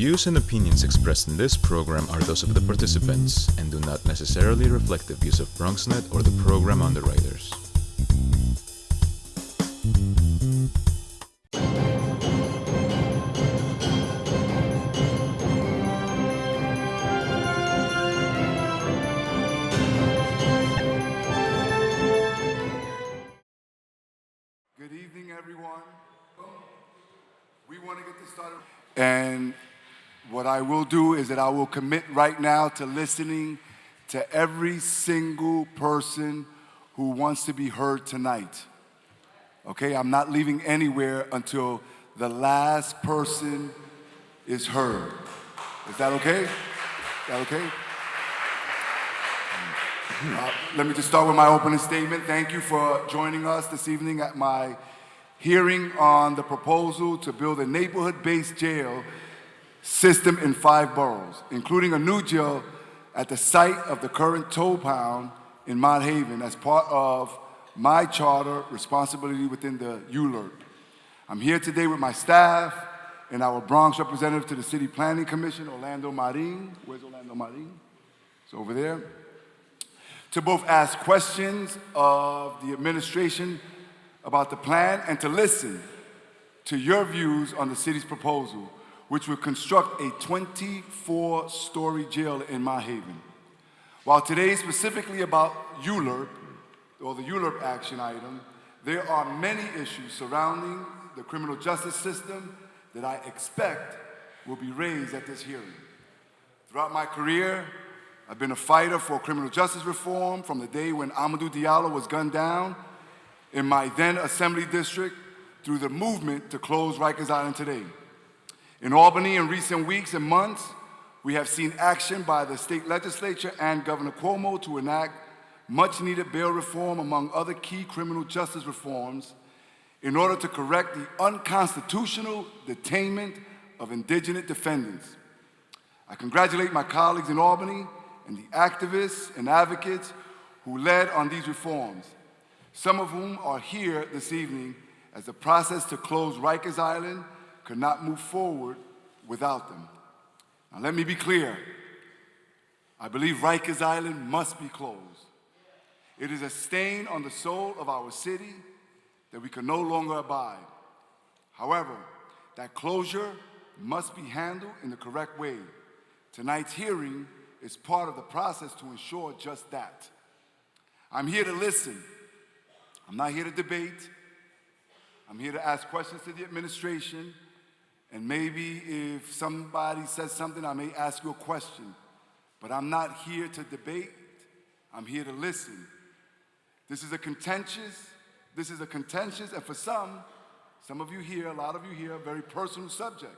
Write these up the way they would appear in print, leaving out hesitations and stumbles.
views and opinions expressed in this program are those of the participants and do not necessarily reflect the views of BronxNet or the program underwriters. Good evening, everyone. We want to get this started. And what I will do is that I will commit right now to listening to every single person who wants to be heard tonight. Okay, I'm not leaving anywhere until the last person is heard. Is that okay? Is that okay? Let me just start with my opening statement. Thank you for joining us this evening at my hearing on the proposal to build a neighborhood-based jail system in 5 boroughs, including a new jail at the site of the current tow pound in Mount Haven as part of my charter responsibility within the ULURP. I'm here today with my staff and our Bronx representative to the City Planning Commission, Orlando Marin. Where's Orlando Marin? It's over there. To both ask questions of the administration about the plan and to listen to your views on the city's proposal, which would construct a 24-story jail in Mount Haven. While today is specifically about ULURP, or the ULURP action item, there are many issues surrounding the criminal justice system that I expect will be raised at this hearing. Throughout my career, I've been a fighter for criminal justice reform from the day when Amadou Diallo was gunned down in my then Assembly District through the movement to close Rikers Island today. In Albany in recent weeks and months, we have seen action by the state legislature and Governor Cuomo to enact much-needed bail reform among other key criminal justice reforms in order to correct the unconstitutional detainment of indigent defendants. I congratulate my colleagues in Albany and the activists and advocates who led on these reforms, some of whom are here this evening as the process to close Rikers Island could not move forward without them. Now let me be clear. I believe Rikers Island must be closed. It is a stain on the soul of our city that we can no longer abide. However, that closure must be handled in the correct way. Tonight's hearing is part of the process to ensure just that. I'm here to listen. I'm not here to debate. I'm here to ask questions to the administration, and maybe if somebody says something, I may ask you a question. But I'm not here to debate. I'm here to listen. This is a contentious, and for some of you here, a lot of you here, a very personal subject.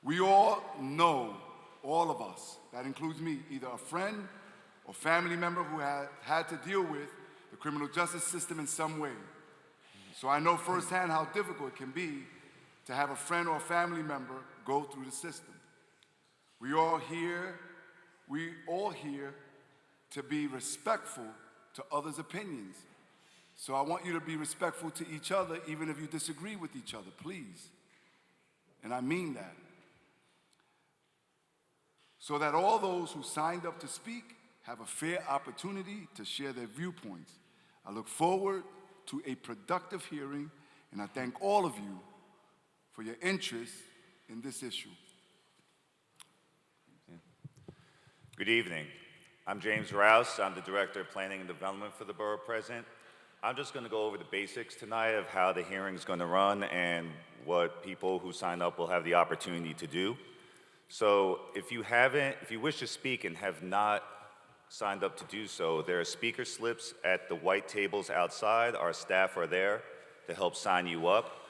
We all know, all of us, that includes me, either a friend or family member who had to deal with the criminal justice system in some way. So I know firsthand how difficult it can be to have a friend or a family member go through the system. We all here to be respectful to others' opinions. So I want you to be respectful to each other, even if you disagree with each other, please. And I mean that. So that all those who signed up to speak have a fair opportunity to share their viewpoints. I look forward to a productive hearing, and I thank all of you for your interest in this issue. Good evening. I'm James Rouse. I'm the Director of Planning and Development for the Borough President. I'm just going to go over the basics tonight of how the hearing is going to run and what people who sign up will have the opportunity to do. So if you wish to speak and have not signed up to do so, there are speaker slips at the white tables outside. Our staff are there to help sign you up.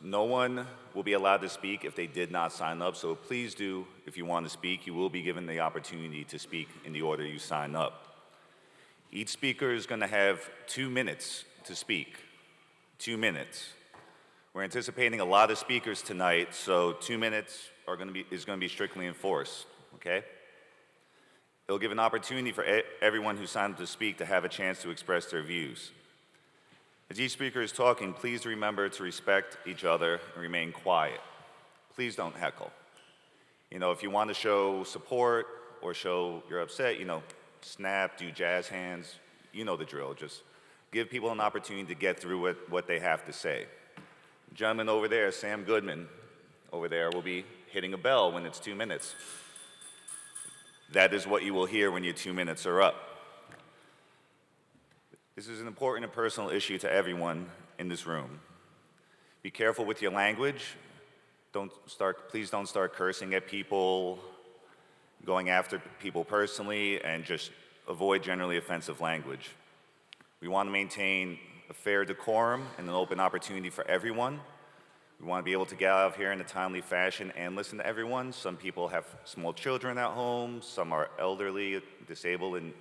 No one will be allowed to speak if they did not sign up, so please do, if you want to speak, you will be given the opportunity to speak in the order you sign up. Each speaker is going to have 2 minutes to speak. 2 minutes. We're anticipating a lot of speakers tonight, so 2 minutes is going to be strictly enforced, okay? It'll give an opportunity for everyone who signed up to speak to have a chance to express their views. As each speaker is talking, please remember to respect each other and remain quiet. Please don't heckle. You know, if you want to show support or show you're upset, you know, snap, do jazz hands, you know the drill. Just give people an opportunity to get through what they have to say. Gentleman over there, Sam Goodman, over there, will be hitting a bell when it's 2 minutes. That is what you will hear when your 2 minutes are up. This is an important and personal issue to everyone in this room. Be careful with your language. Please don't start cursing at people, going after people personally, and just avoid generally offensive language. We want to maintain a fair decorum and an open opportunity for everyone. We want to be able to get out of here in a timely fashion and listen to everyone. Some people have small children at home, some are elderly, disabled, and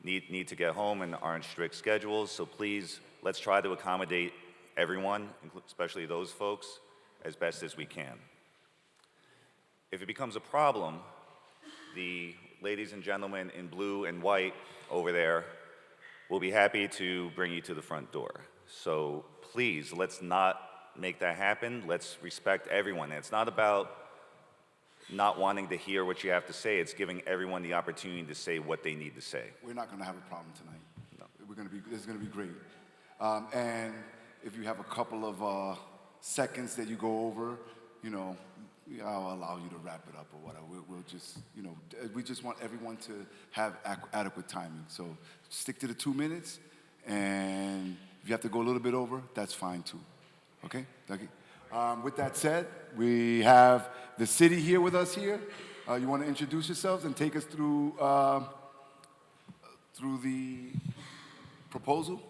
need to get home and are on strict schedules. So please, let's try to accommodate everyone, especially those folks, as best as we can. If it becomes a problem, the ladies and gentlemen in blue and white over there will be happy to bring you to the front door. So please, let's not make that happen. Let's respect everyone. It's not about not wanting to hear what you have to say. It's giving everyone the opportunity to say what they need to say. We're not going to have a problem tonight. No. This is going to be great. And if you have a couple of seconds that you go over, you know, I'll allow you to wrap it up or whatever. We'll just, you know, we just want everyone to have adequate timing. So stick to the 2 minutes, and if you have to go a little bit over, that's fine too. Okay? Okay. With that said, we have the city here with us here. You want to introduce yourselves and take us through the proposal?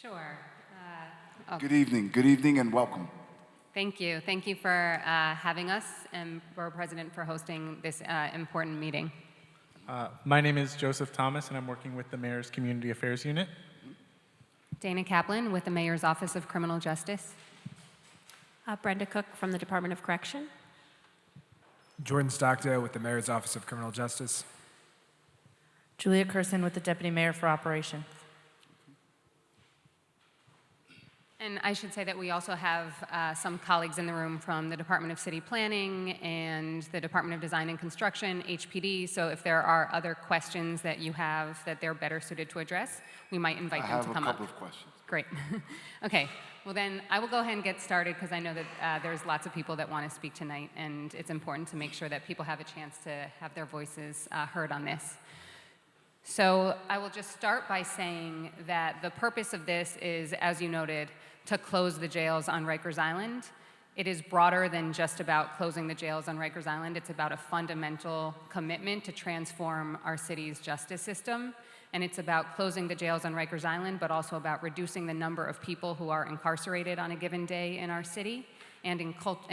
Sure. Good evening, and welcome. Thank you. Thank you for having us, and Borough President for hosting this important meeting. My name is Joseph Thomas, and I'm working with the Mayor's Community Affairs Unit. Dana Kaplan with the Mayor's Office of Criminal Justice. Brenda Cook from the Department of Correction. Jordan Stockdale with the Mayor's Office of Criminal Justice. Julia Curson with the Deputy Mayor for Operations. And I should say that we also have some colleagues in the room from the Department of City Planning and the Department of Design and Construction, HPD. So if there are other questions that you have that they're better suited to address, we might invite them to come up. I have a couple of questions. Great. Okay. Well, then I will go ahead and get started because I know that there's lots of people that want to speak tonight, and it's important to make sure that people have a chance to have their voices heard on this. So I will just start by saying that the purpose of this is, as you noted, to close the jails on Rikers Island. It is broader than just about closing the jails on Rikers Island. It's about a fundamental commitment to transform our city's justice system. And it's about closing the jails on Rikers Island, but also about reducing the number of people who are incarcerated on a given day in our city and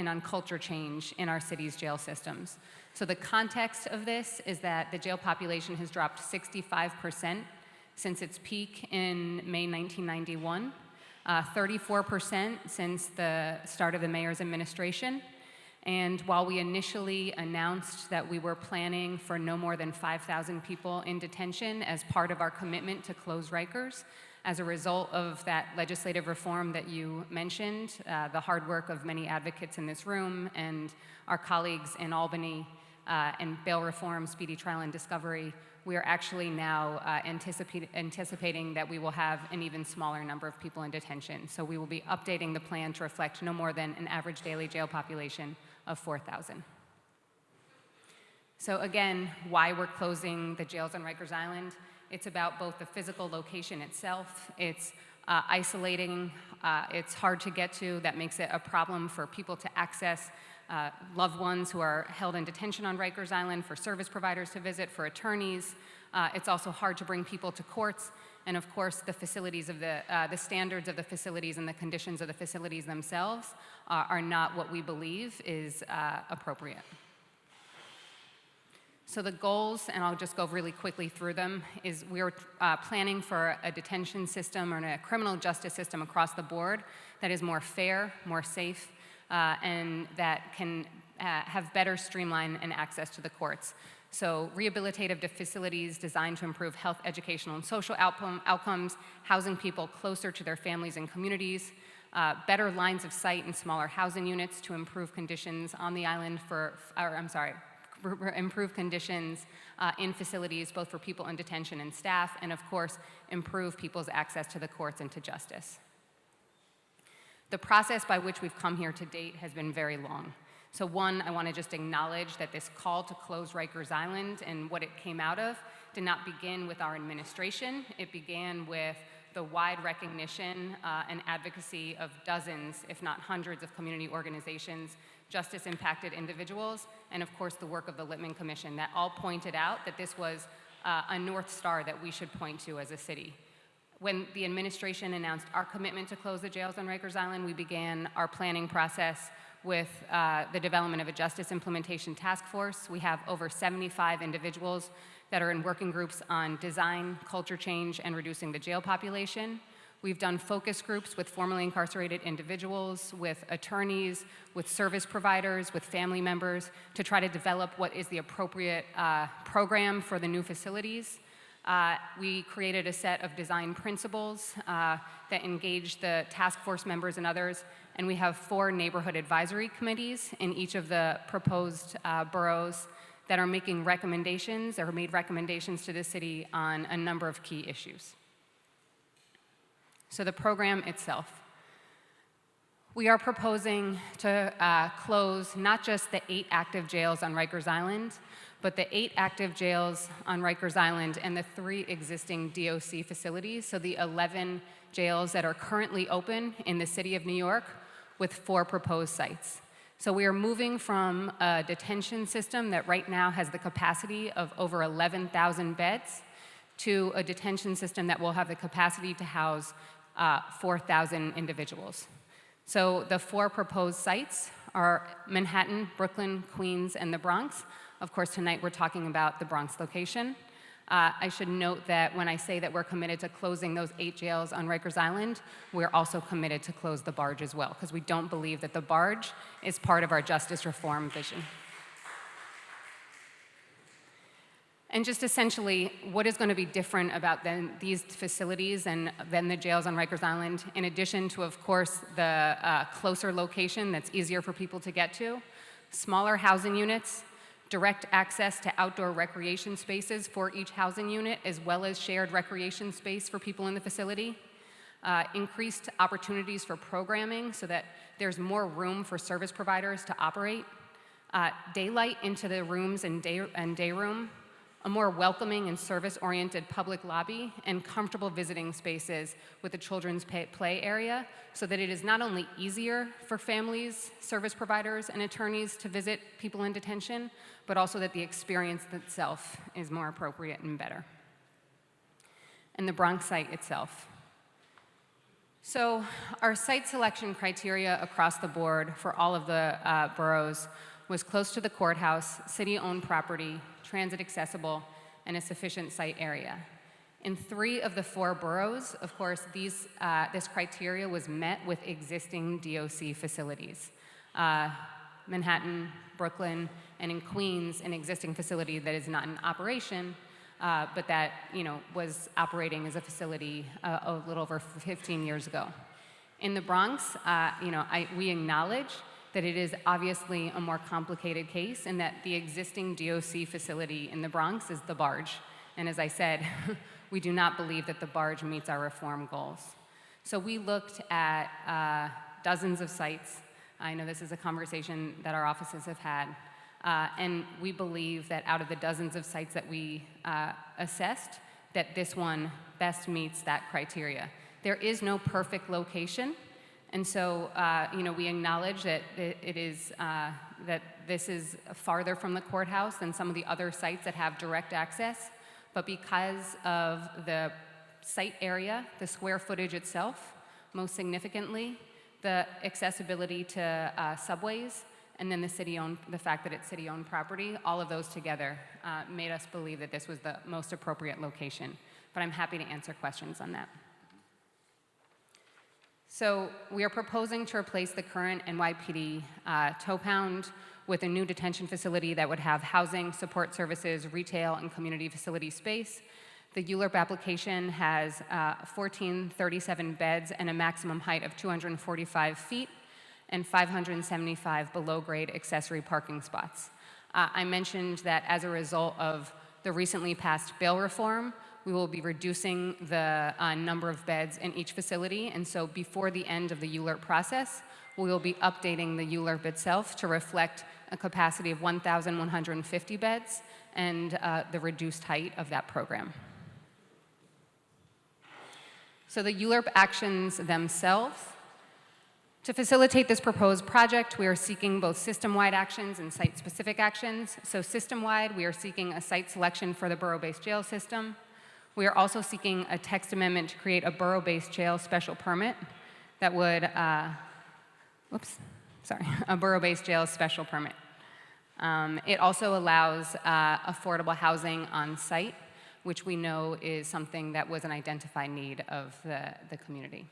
on culture change in our city's jail systems. So the context of this is that the jail population has dropped 65% since its peak in May 1991, 34% since the start of the mayor's administration. And while we initially announced that we were planning for no more than 5,000 people in detention as part of our commitment to close Rikers, as a result of that legislative reform that you mentioned, the hard work of many advocates in this room and our colleagues in Albany, and bail reform, speedy trial, and discovery, we are actually now anticipating that we will have an even smaller number of people in detention. So we will be updating the plan to reflect no more than an average daily jail population of 4,000. So again, why we're closing the jails on Rikers Island? It's about both the physical location itself, it's isolating, it's hard to get to, that makes it a problem for people to access loved ones who are held in detention on Rikers Island, for service providers to visit, for attorneys. It's also hard to bring people to courts. And of course, the facilities of the standards of the facilities and the conditions of the facilities themselves are not what we believe is appropriate. So the goals, and I'll just go really quickly through them, is we're planning for a detention system or a criminal justice system across the board that is more fair, more safe, and that can have better streamline and access to the courts. So rehabilitative facilities designed to improve health, educational, and social outcomes, housing people closer to their families and communities, better lines of sight and smaller housing units to improve conditions on the island improve conditions in facilities both for people in detention and staff, and of course, improve people's access to the courts and to justice. The process by which we've come here to date has been very long. So one, I want to just acknowledge that this call to close Rikers Island and what it came out of did not begin with our administration. It began with the wide recognition and advocacy of dozens, if not hundreds, of community organizations, justice-impacted individuals, and of course the work of the Littman Commission that all pointed out that this was a North Star that we should point to as a city. When the administration announced our commitment to close the jails on Rikers Island, we began our planning process with the development of a justice implementation task force. We have over 75 individuals that are in working groups on design, culture change, and reducing the jail population. We've done focus groups with formerly incarcerated individuals, with attorneys, with service providers, with family members to try to develop what is the appropriate program for the new facilities. We created a set of design principles that engaged the task force members and others, and we have 4 neighborhood advisory committees in each of the proposed boroughs that are making recommendations or made recommendations to the city on a number of key issues. So the program itself. We are proposing to close not just the 8 active jails on Rikers Island, but the 8 active jails on Rikers Island and the 3 existing DOC facilities, so the 11 jails that are currently open in the city of New York with 4 proposed sites. So we are moving from a detention system that right now has the capacity of over 11,000 beds to a detention system that will have the capacity to house 4,000 individuals. So the 4 proposed sites are Manhattan, Brooklyn, Queens, and the Bronx. Of course, tonight we're talking about the Bronx location. I should note that when I say that we're committed to closing those 8 jails on Rikers Island, we're also committed to close the barge as well, because we don't believe that the barge is part of our justice reform vision. And just essentially, what is going to be different about these facilities and then the jails on Rikers Island, in addition to, of course, the closer location that's easier for people to get to, smaller housing units, direct access to outdoor recreation spaces for each housing unit, as well as shared recreation space for people in the facility, increased opportunities for programming so that there's more room for service providers to operate, daylight into the rooms and day room, a more welcoming and service-oriented public lobby, and comfortable visiting spaces with a children's play area so that it is not only easier for families, service providers, and attorneys to visit people in detention, but also that the experience itself is more appropriate and better. And the Bronx site itself. So our site selection criteria across the board for all of the boroughs was close to the courthouse, city-owned property, transit accessible, and a sufficient site area. In 3 of the 4 boroughs, of course, this criteria was met with existing DOC facilities. Manhattan, Brooklyn, and in Queens, an existing facility that is not in operation, but that was operating as a facility a little over 15 years ago. In the Bronx, we acknowledge that it is obviously a more complicated case and that the existing DOC facility in the Bronx is the barge. And as I said, we do not believe that the barge meets our reform goals. So we looked at dozens of sites. I know this is a conversation that our offices have had. And we believe that out of the dozens of sites that we assessed, that this one best meets that criteria. There is no perfect location. And so, we acknowledge that that this is farther from the courthouse than some of the other sites that have direct access. But because of the site area, the square footage itself, most significantly, the accessibility to subways, and then the fact that it's city-owned property, all of those together made us believe that this was the most appropriate location. But I'm happy to answer questions on that. So we are proposing to replace the current NYPD tow pound with a new detention facility that would have housing, support services, retail, and community facility space. The ULURP application has 1437 beds and a maximum height of 245 feet and 575 below-grade accessory parking spots. I mentioned that as a result of the recently passed bail reform, we will be reducing the number of beds in each facility, and so before the end of the ULURP process, we will be updating the ULURP itself to reflect a capacity of 1,150 beds and the reduced height of that program. So the ULURP actions themselves. To facilitate this proposed project, we are seeking both system-wide actions and site-specific actions. So system-wide, we are seeking a site selection for the borough-based jail system. We are also seeking a text amendment to create a borough-based jail special permit that would, a borough-based jail special permit. It also allows affordable housing on site, which we know is something that was an identified need of the community.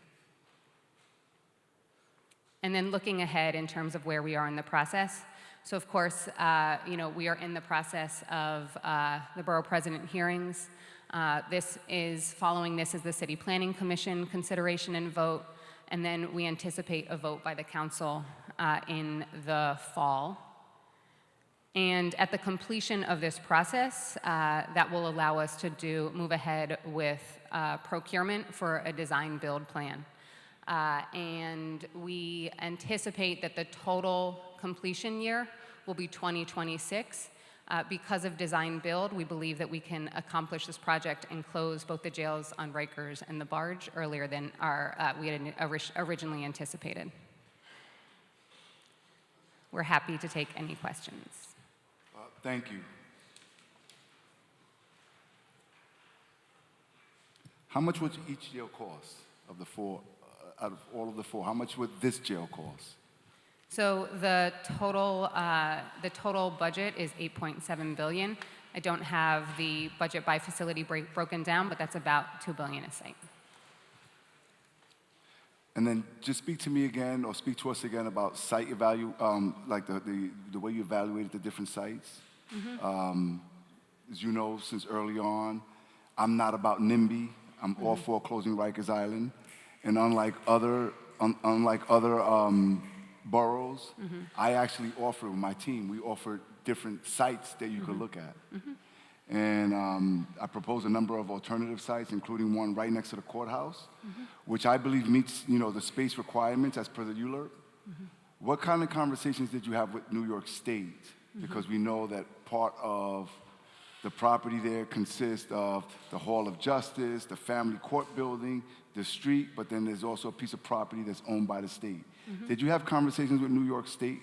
And then looking ahead in terms of where we are in the process. So of course, we are in the process of the borough president hearings. Following this is the City Planning Commission consideration and vote, and then we anticipate a vote by the council in the fall. And at the completion of this process, that will allow us to move ahead with procurement for a design-build plan. And we anticipate that the total completion year will be 2026. Because of design-build, we believe that we can accomplish this project and close both the jails on Rikers and the barge earlier than we had originally anticipated. We're happy to take any questions. Thank you. How much would each jail cost of the four, out of all of the four? How much would this jail cost? So the total budget is $8.7 billion. I don't have the budget by facility broken down, but that's about $2 billion a site. And then just speak to me again, or speak to us again about site like the way you evaluated the different sites. Mm-hmm. As you know, since early on, I'm not about NIMBY. I'm all for closing Rikers Island. And unlike other boroughs, I actually offer, with my team, we offer different sites that you could look at. And I propose a number of alternative sites, including one right next to the courthouse, which I believe meets, the space requirements as per the ULURP. What kind of conversations did you have with New York State? Because we know that part of the property there consists of the Hall of Justice, the Family Court building, the street, but then there's also a piece of property that's owned by the state. Did you have conversations with New York State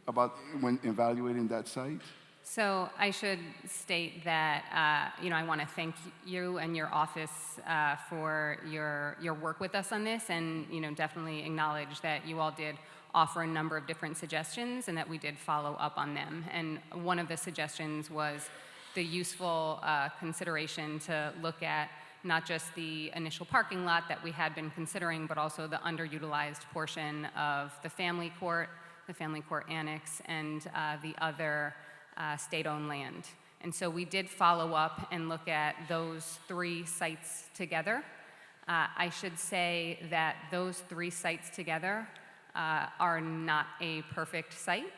about when evaluating that site? So I should state that I want to thank you and your office for your work with us on this, and definitely acknowledge that you all did offer a number of different suggestions and that we did follow up on them. And one of the suggestions was the useful consideration to look at not just the initial parking lot that we had been considering, but also the underutilized portion of the family court annex, and the other state-owned land. And so we did follow up and look at those three sites together. I should say that those three sites together are not a perfect site.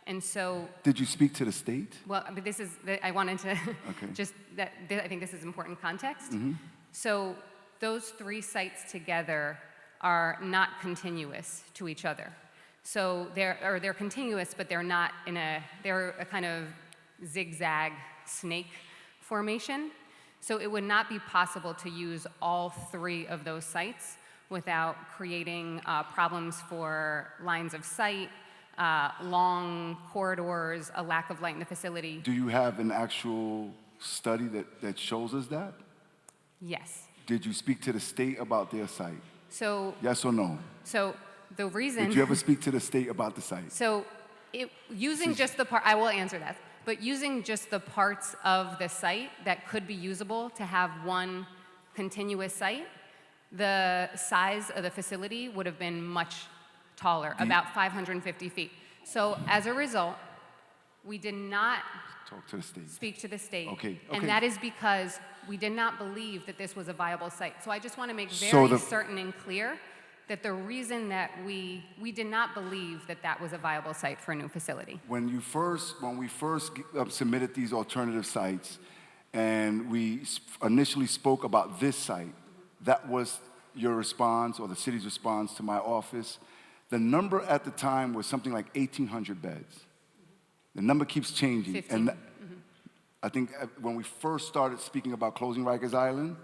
And so... Did you speak to the state? Well, but I wanted to I think this is important context. So those three sites together are not continuous to each other. So they're continuous, but they're not they're a kind of zigzag snake formation. So it would not be possible to use all three of those sites without creating problems for lines of sight, long corridors, a lack of light in the facility. Do you have an actual study that shows us that? Yes. Did you speak to the state about their site? So... Yes or no? So the reason... Did you ever speak to the state about the site? So using just the part... I will answer that. But using just the parts of the site that could be usable to have one continuous site, the size of the facility would have been much taller, about 550 feet. So as a result, we did not Talk to the state. Speak to the state. Okay, And okay. that is because we did not believe that this was a viable site. So I just want to make So very certain and clear that the reason that we did not believe that that was a viable site for a new facility. When we first submitted these alternative sites, and we initially spoke about this site, that was your response or the city's response to my office. The number at the time was something like 1,800 beds. The number keeps changing. 15. And I think when we first started speaking about closing Rikers Island,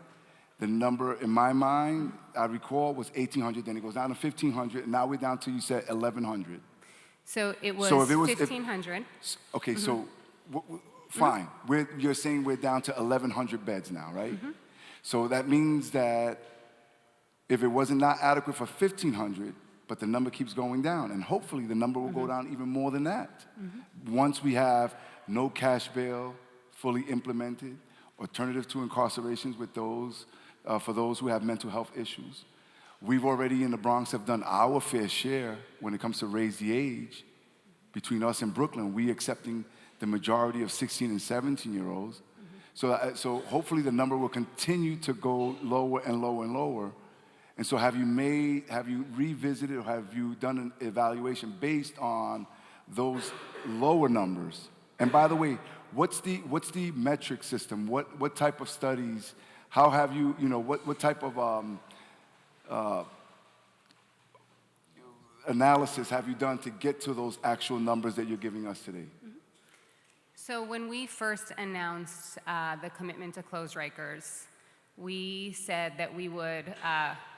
the number in my mind, I recall, was 1,800, then it goes down to 1,500, and now we're down to, you said, 1,100. So it was, So if it was 1,500. Okay, so fine. You're saying we're down to 1,100 beds now, right? So that means that if it wasn't not adequate for 1,500, but the number keeps going down, and hopefully the number will go down even more than that. Once we have no cash bail fully implemented, alternative to incarcerations with those, for those who have mental health issues. We've already in the Bronx have done our fair share when it comes to raise the age. Between us and Brooklyn, we accepting the majority of 16 and 17-year-olds. So hopefully the number will continue to go lower and lower and lower. And so have you revisited or have you done an evaluation based on those lower numbers? And by the way, what's the metric system? What type of studies? How have you, what type of analysis have you done to get to those actual numbers that you're giving us today? So when we first announced the commitment to close Rikers, we said that we would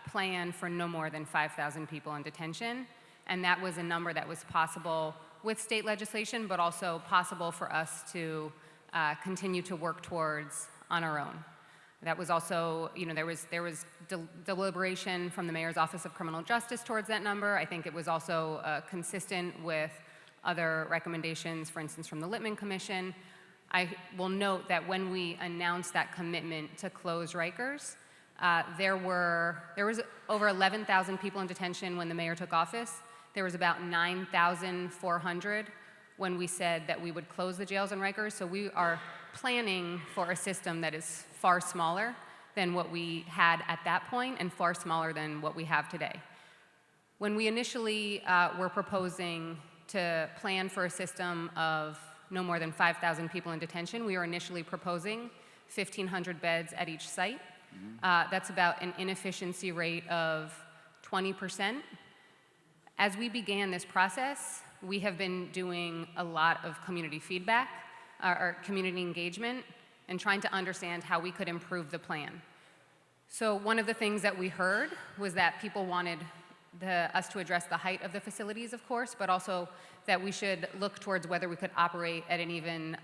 plan for no more than 5,000 people in detention, and that was a number that was possible with state legislation, but also possible for us to continue to work towards on our own. That was also, there was deliberation from the Mayor's Office of Criminal Justice towards that number. I think it was also consistent with other recommendations, for instance, from the Littman Commission. I will note that when we announced that commitment to close Rikers, there was over 11,000 people in detention when the mayor took office. There was about 9,400 when we said that we would close the jails and Rikers. So we are planning for a system that is far smaller than what we had at that point and far smaller than what we have today. When we initially were proposing to plan for a system of no more than 5,000 people in detention, we were initially proposing 1,500 beds at each site. That's about an inefficiency rate of 20%. As we began this process, we have been doing a lot of community feedback, or community engagement, and trying to understand how we could improve the plan. So one of the things that we heard was that people wanted us to address the height of the facilities, of course, but also that we should look towards whether we could operate at an even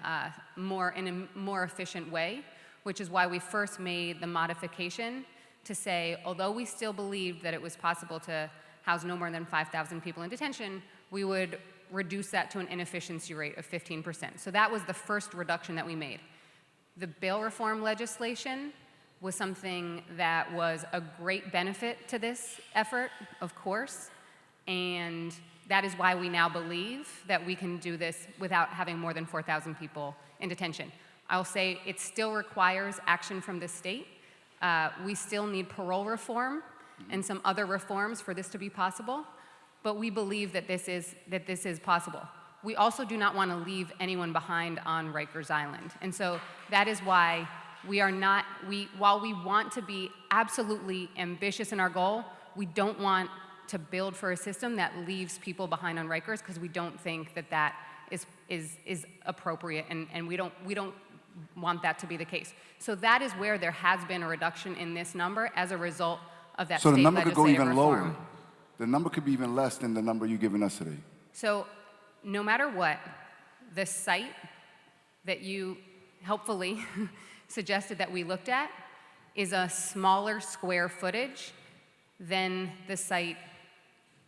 more efficient way, which is why we first made the modification to say, although we still believed that it was possible to house no more than 5,000 people in detention, we would reduce that to an inefficiency rate of 15%. So that was the first reduction that we made. The bail reform legislation was something that was a great benefit to this effort, of course, and that is why we now believe that we can do this without having more than 4,000 people in detention. I'll say it still requires action from the state. We still need parole reform and some other reforms for this to be possible, but we believe that this is possible. We also do not want to leave anyone behind on Rikers Island, and so that is why while we want to be absolutely ambitious in our goal, we don't want to build for a system that leaves people behind on Rikers, because we don't think that is appropriate, and we don't want that to be the case. So that is where there has been a reduction in this number as a result of that So state the number could go legislative even reform. lower. The number could be even less than the number you're giving us today. So no matter what, the site that you helpfully suggested that we looked at is a smaller square footage than the site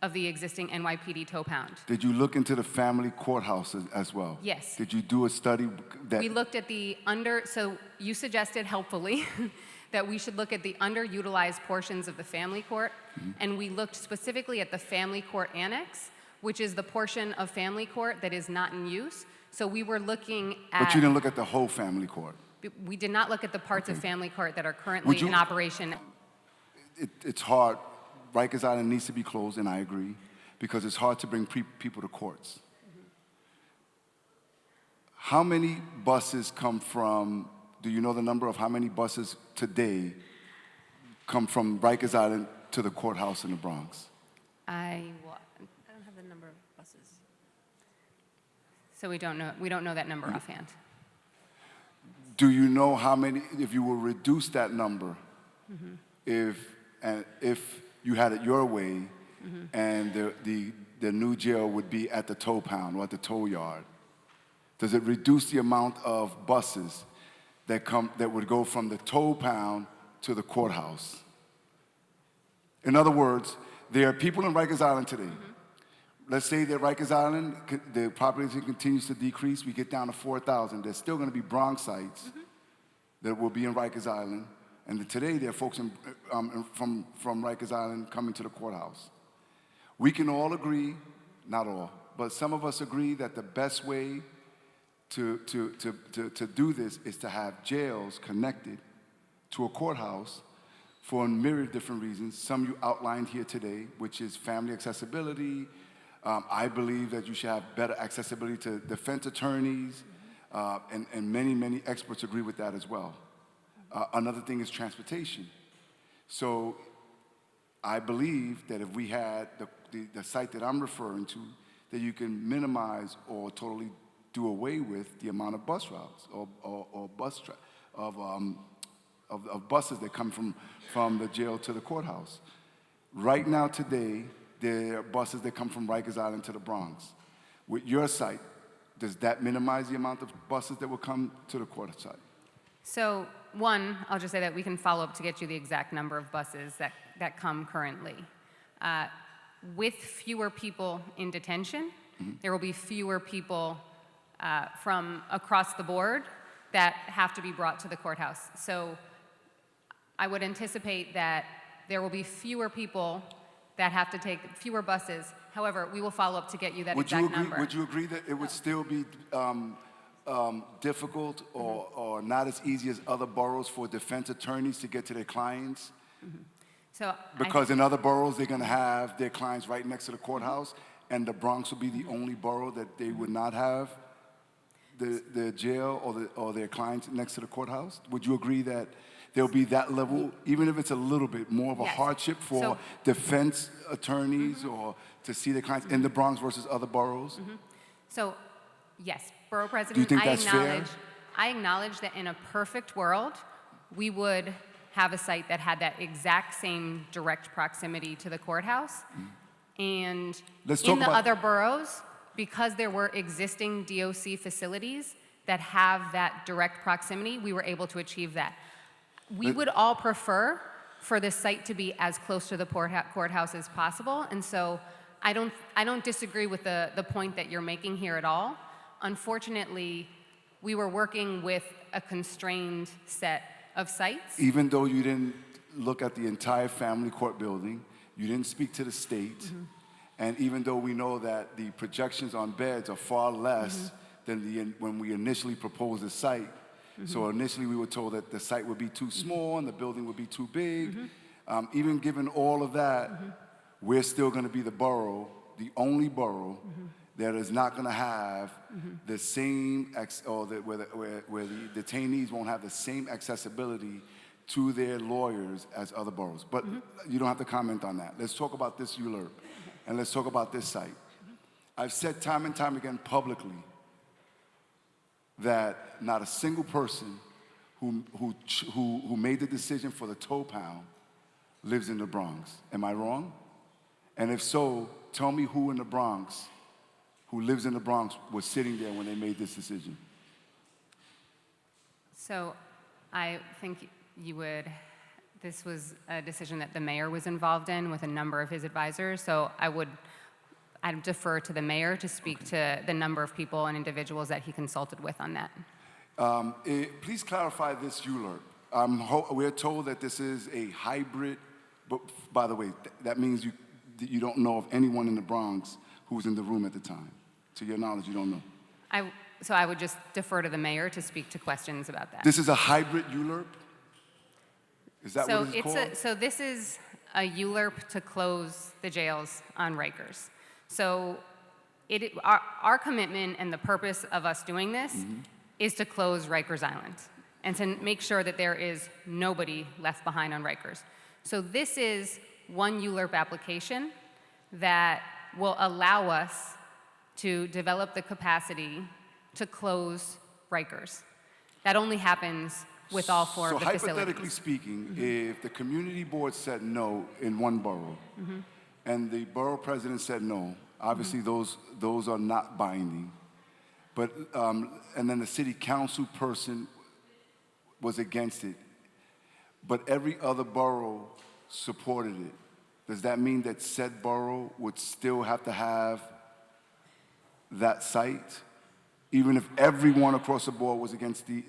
of the existing NYPD tow pound. Did you look into the family courthouse as well? Yes. Did you do a study that... We looked at so you suggested helpfully that we should look at the underutilized portions of the family court, and we looked specifically at the family court annex, which is the portion of family court that is not in use. So we were looking at. But you didn't look at the whole family court. We did not look at the parts of Okay. family court that are Would currently you- in operation. It's hard. Rikers Island needs to be closed, and I agree, because it's hard to bring people to courts. How many buses come from, do you know the number of how many buses today come from Rikers Island to the courthouse in the Bronx? I don't have the number of buses. So we don't know that number offhand. Do you know how many, if you will reduce that number, if you had it your way, and the new jail would be at the tow pound or at the tow yard, does it reduce the amount of buses that would go from the tow pound to the courthouse? In other words, there are people in Rikers Island today. Let's say that Rikers Island, the population continues to decrease. We get down to 4,000. There's still going to be Bronxites that will be in Rikers Island. And today, there are folks from Rikers Island coming to the courthouse. We can all agree, not all, but some of us agree that the best way to do this is to have jails connected to a courthouse for a myriad of different reasons. Some you outlined here today, which is family accessibility. I believe that you should have better accessibility to defense attorneys, and many experts agree with that as well. Another thing is transportation. So I believe that if we had the site that I'm referring to, that you can minimize or totally do away with the amount of bus routes or buses that come from the jail to the courthouse. Right now, today, there are buses that come from Rikers Island to the Bronx. With your site, does that minimize the amount of buses that will come to the court site? So one, I'll just say that we can follow up to get you the exact number of buses that come currently. With fewer people in detention, there will be fewer people from across the board that have to be brought to the courthouse. So I would anticipate that there will be fewer people that have to take fewer buses. However, we will follow up to get you that exact number. Would you agree that it would still be difficult or not as easy as other boroughs for defense attorneys to get to their clients? So Because in other boroughs, they're going to have their clients right next to the courthouse, and the Bronx will be the only borough that they would not have the jail or their clients next to the courthouse. Would you agree that there'll be that level, even if it's a little bit more of a Yes. hardship for So- defense attorneys or to see their clients in the Bronx versus other boroughs? So, yes, Borough President, Do you think that's fair? I acknowledge that in a perfect world, we would have a site that had that exact same direct proximity to the courthouse. And Let's talk in the about- other boroughs, because there were existing DOC facilities that have that direct proximity, we were able to achieve that. We would all prefer for the site to be as close to the courthouse as possible, and so I don't disagree with the point that you're making here at all. Unfortunately, we were working with a constrained set of sites. Even though you didn't look at the entire family court building, you didn't speak to the state, and even though we know that the projections on beds are far less than when we initially proposed the site, so initially we were told that the site would be too small and the building would be too big. Even given all of that, we're still going to be the borough, the only borough that is not going to have the same, where the detainees won't have the same accessibility to their lawyers as other boroughs. But you don't have to comment on that. Let's talk about this ULURP, and let's talk about this site. I've said time and time again publicly that not a single person who made the decision for the tow pound lives in the Bronx. Am I wrong? And if so, tell me who in the Bronx, who lives in the Bronx, was sitting there when they made this decision. So I think this was a decision that the mayor was involved in with a number of his advisors, so I'd defer to the mayor to speak to the number of people and individuals that he consulted with on that. Please clarify this ULURP. We're told that this is a hybrid, but by the way, that means you don't know of anyone in the Bronx who was in the room at the time. To your knowledge, you don't know. so I would just defer to the mayor to speak to questions about that. This is a hybrid ULURP? Is that So what it's called? so this is a ULURP to close the jails on Rikers. So our commitment and the purpose of us doing this is to close Rikers Island and to make sure that there is nobody left behind on Rikers. So this is one ULURP application that will allow us to develop the capacity to close Rikers. That only happens with all four of the facilities. So hypothetically speaking, if the community board said no in one borough, and the borough president said no, obviously those are not binding, but, and then the city council person was against it, but every other borough supported it. Does that mean that said borough would still have to have that site, even if everyone across the board was against the,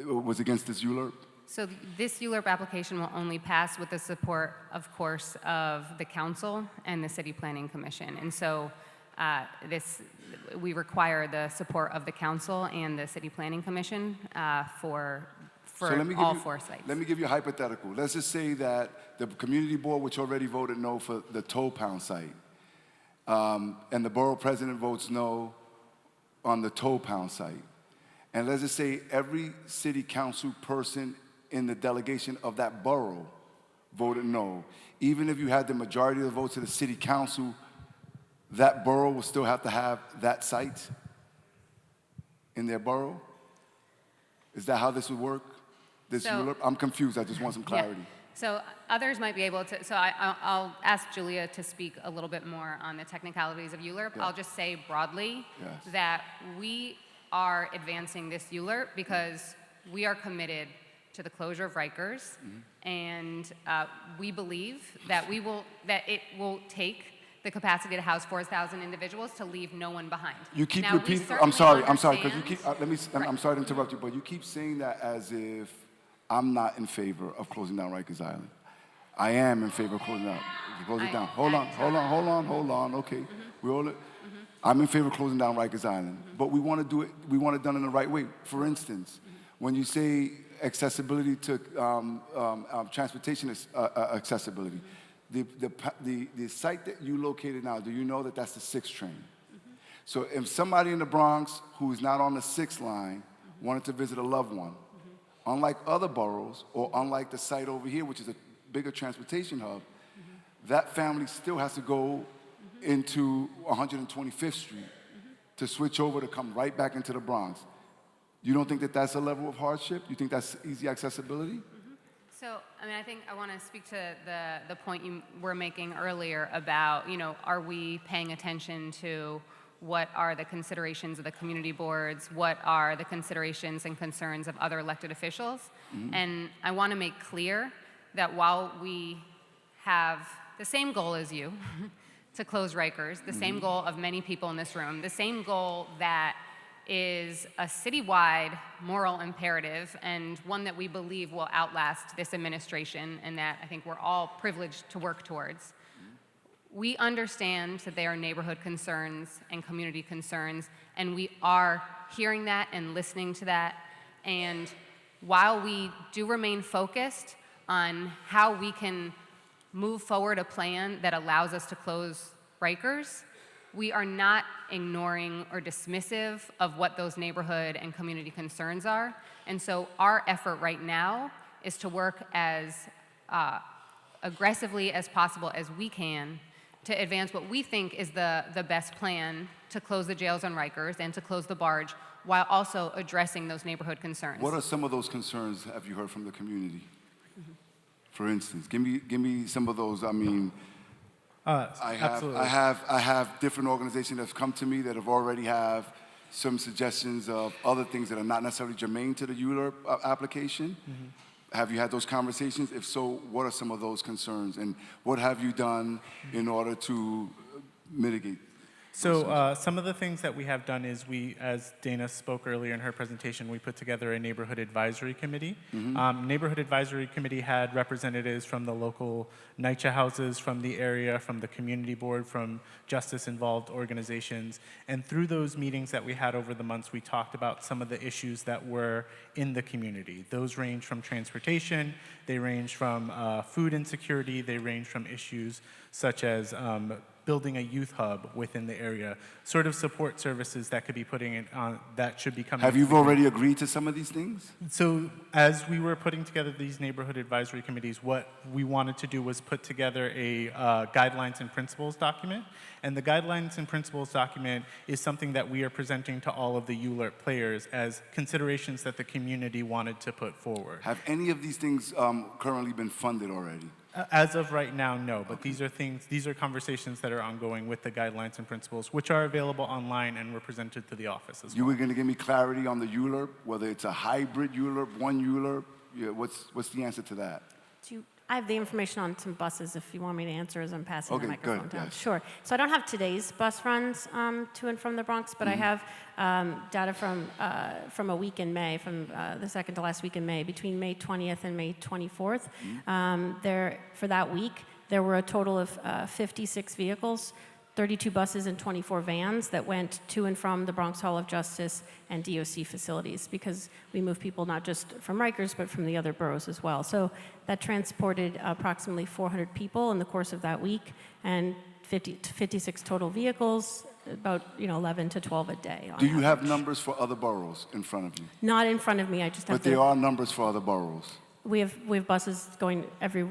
was against this ULURP? So this ULURP application will only pass with the support, of course, of the council and the City Planning Commission. And so we require the support of the council and the City Planning Commission for all four sites. Let me give you a hypothetical. Let's just say that the community board, which already voted no for the toll pound site, and the borough president votes no on the toll pound site. And let's just say every city council person in the delegation of that borough voted no. Even if you had the majority of the votes of the city council, that borough will still have to have that site in their borough? Is that how this would work? I'm confused. I just want some clarity. Yeah. So others might be able to, so I'll ask Julia to speak a little bit more on the technicalities of ULURP. Yeah. I'll just say broadly Yes. that we are advancing this ULURP because we are committed to the closure of Rikers, and we believe that it will take the capacity to house 4,000 individuals to leave no one behind. You keep Now, we repeating. certainly I'm sorry, because you keep. understand- I'm sorry to interrupt you, but you keep saying that as if I'm not in favor of closing down Rikers Island. I am in favor of closing it down. Hold on. Okay, I'm in favor of closing down Rikers Island, but we want to do it. We want it done in the right way. For instance, when you say accessibility to transportation accessibility, the site that you located now, do you know that that's the 6th train? So if somebody in the Bronx who is not on the 6th line wanted to visit a loved one, unlike other boroughs, or unlike the site over here, which is a bigger transportation hub, that family still has to go into 125th Street to switch over to come right back into the Bronx. You don't think that that's a level of hardship? You think that's easy accessibility? So, I mean, I think I want to speak to the point you were making earlier about, are we paying attention to what are the considerations of the community boards, what are the considerations and concerns of other elected officials. And I want to make clear that while we have the same goal as you to close Rikers, the same goal of many people in this room, the same goal that is a citywide moral imperative and one that we believe will outlast this administration and that I think we're all privileged to work towards. We understand that there are neighborhood concerns and community concerns, and we are hearing that and listening to that. And while we do remain focused on how we can move forward a plan that allows us to close Rikers, we are not ignoring or dismissive of what those neighborhood and community concerns are. And so our effort right now is to work as aggressively as possible as we can to advance what we think is the best plan to close the jails on Rikers and to close the barge while also addressing those neighborhood concerns. What are some of those concerns have you heard from the community? For instance, give me some of those. I mean, absolutely. I have different organizations that have come to me that have already have some suggestions of other things that are not necessarily germane to the ULURP application. Have you had those conversations? If so, what are some of those concerns, and what have you done in order to mitigate? So some of the things that we have done is we, as Dana spoke earlier in her presentation, we put together a neighborhood advisory committee. Neighborhood advisory committee had representatives from the local NYCHA houses, from the area, from the community board, from justice-involved organizations. And through those meetings that we had over the months, we talked about some of the issues that were in the community. Those range from transportation, they range from food insecurity, they range from issues such as building a youth hub within the area, sort of support services that could be putting it on, that should be coming. Have you already agreed to some of these things? So as we were putting together these neighborhood advisory committees, what we wanted to do was put together a guidelines and principles document. And the guidelines and principles document is something that we are presenting to all of the ULERP players as considerations that the community wanted to put forward. Have any of these things currently been funded already? As of right now, no, but these are conversations that are ongoing with the guidelines and principles, which are available online and were presented to the office as well. You were going to give me clarity on the ULERP, whether it's a hybrid ULERP, one ULERP? Yeah, what's the answer to that? I have the information on some buses if you want me to answer as I'm passing the Okay, microphone good, down. yes. Sure. So I don't have today's bus runs to and from the Bronx, but I have data from a week in May, from the second to last week in May, between May 20th and May 24th. For that week, there were a total of 56 vehicles, 32 buses and 24 vans that went to and from the Bronx Hall of Justice and DOC facilities, because we move people not just from Rikers, but from the other boroughs as well. So that transported approximately 400 people in the course of that week, and 56 total vehicles, about 11 to 12 a day. Do you have numbers for other boroughs in front of you? Not in front of me, I just have But there are numbers for other boroughs. We have buses going to every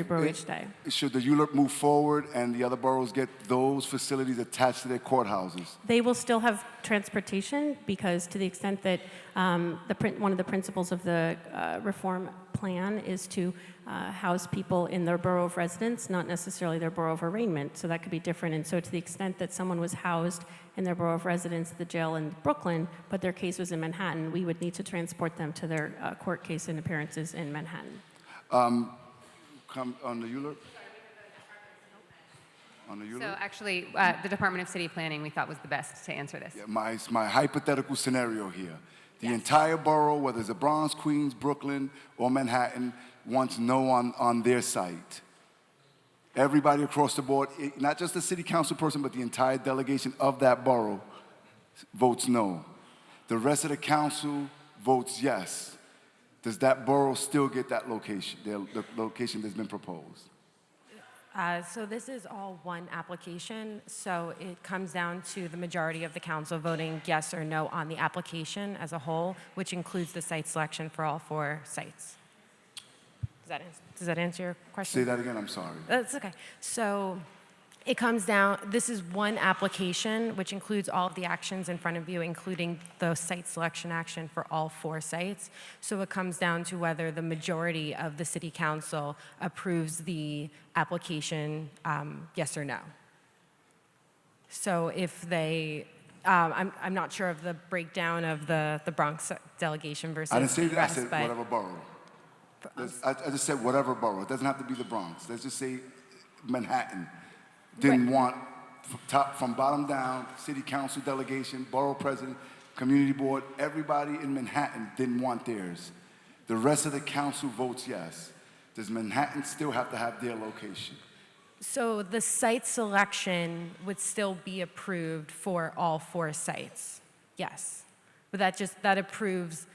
borough each day. Should the ULERP move forward and the other boroughs get those facilities attached to their courthouses? They will still have transportation, because to the extent that one of the principles of the reform plan is to house people in their borough of residence, not necessarily their borough of arraignment. So that could be different. And so to the extent that someone was housed in their borough of residence, the jail in Brooklyn, but their case was in Manhattan, we would need to transport them to their court case and appearances in Manhattan. Come on the ULERP? On the ULERP? So actually, the Department of City Planning we thought was the best to answer this. Yeah, my hypothetical scenario here. The entire borough, whether it's the Bronx, Queens, Brooklyn, or Manhattan, wants no on their site. Everybody across the board, not just the city council person, but the entire delegation of that borough votes no. The rest of the council votes yes. Does that borough still get that location, the location that's been proposed? So this is all one application, so it comes down to the majority of the council voting yes or no on the application as a whole, which includes the site selection for all 4 sites. Does that answer your question? Say that again, I'm sorry. That's okay. So it comes down, this is one application, which includes all of the actions in front of you, including the site selection action for all 4 sites. So it comes down to whether the majority of the city council approves the application, yes or no. So if they, I'm not sure of the breakdown of the Bronx delegation versus I didn't say the that, I rest, said but whatever borough. I just said whatever borough. It doesn't have to be the Bronx. Let's just say Manhattan didn't want, from bottom down, city council delegation, borough president, community board, everybody in Manhattan didn't want theirs. The rest of the council votes yes. Does Manhattan still have to have their location? So the site selection would still be approved for all 4 sites, yes. But that approves,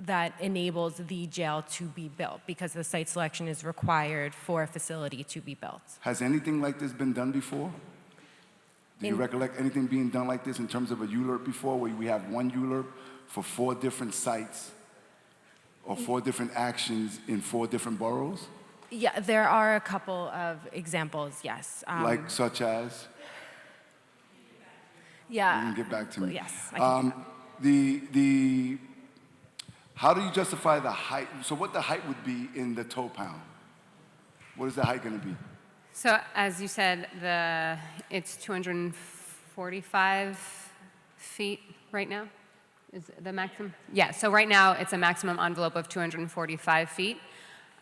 that enables the jail to be built, because the site selection is required for a facility to be built. Has anything like this been done before? Do you recollect anything being done like this in terms of a ULERP before, where we have one ULERP for 4 different sites or 4 different actions in 4 different boroughs? Yeah, there are a couple of examples, yes. Like such as? Yeah. You can get back to me. Yes, I can. How do you justify the height? So what the height would be in the toe pound? What is the height going to be? So as you said, it's 245 feet right now, is the maximum? Yeah, so right now it's a maximum envelope of 245 feet.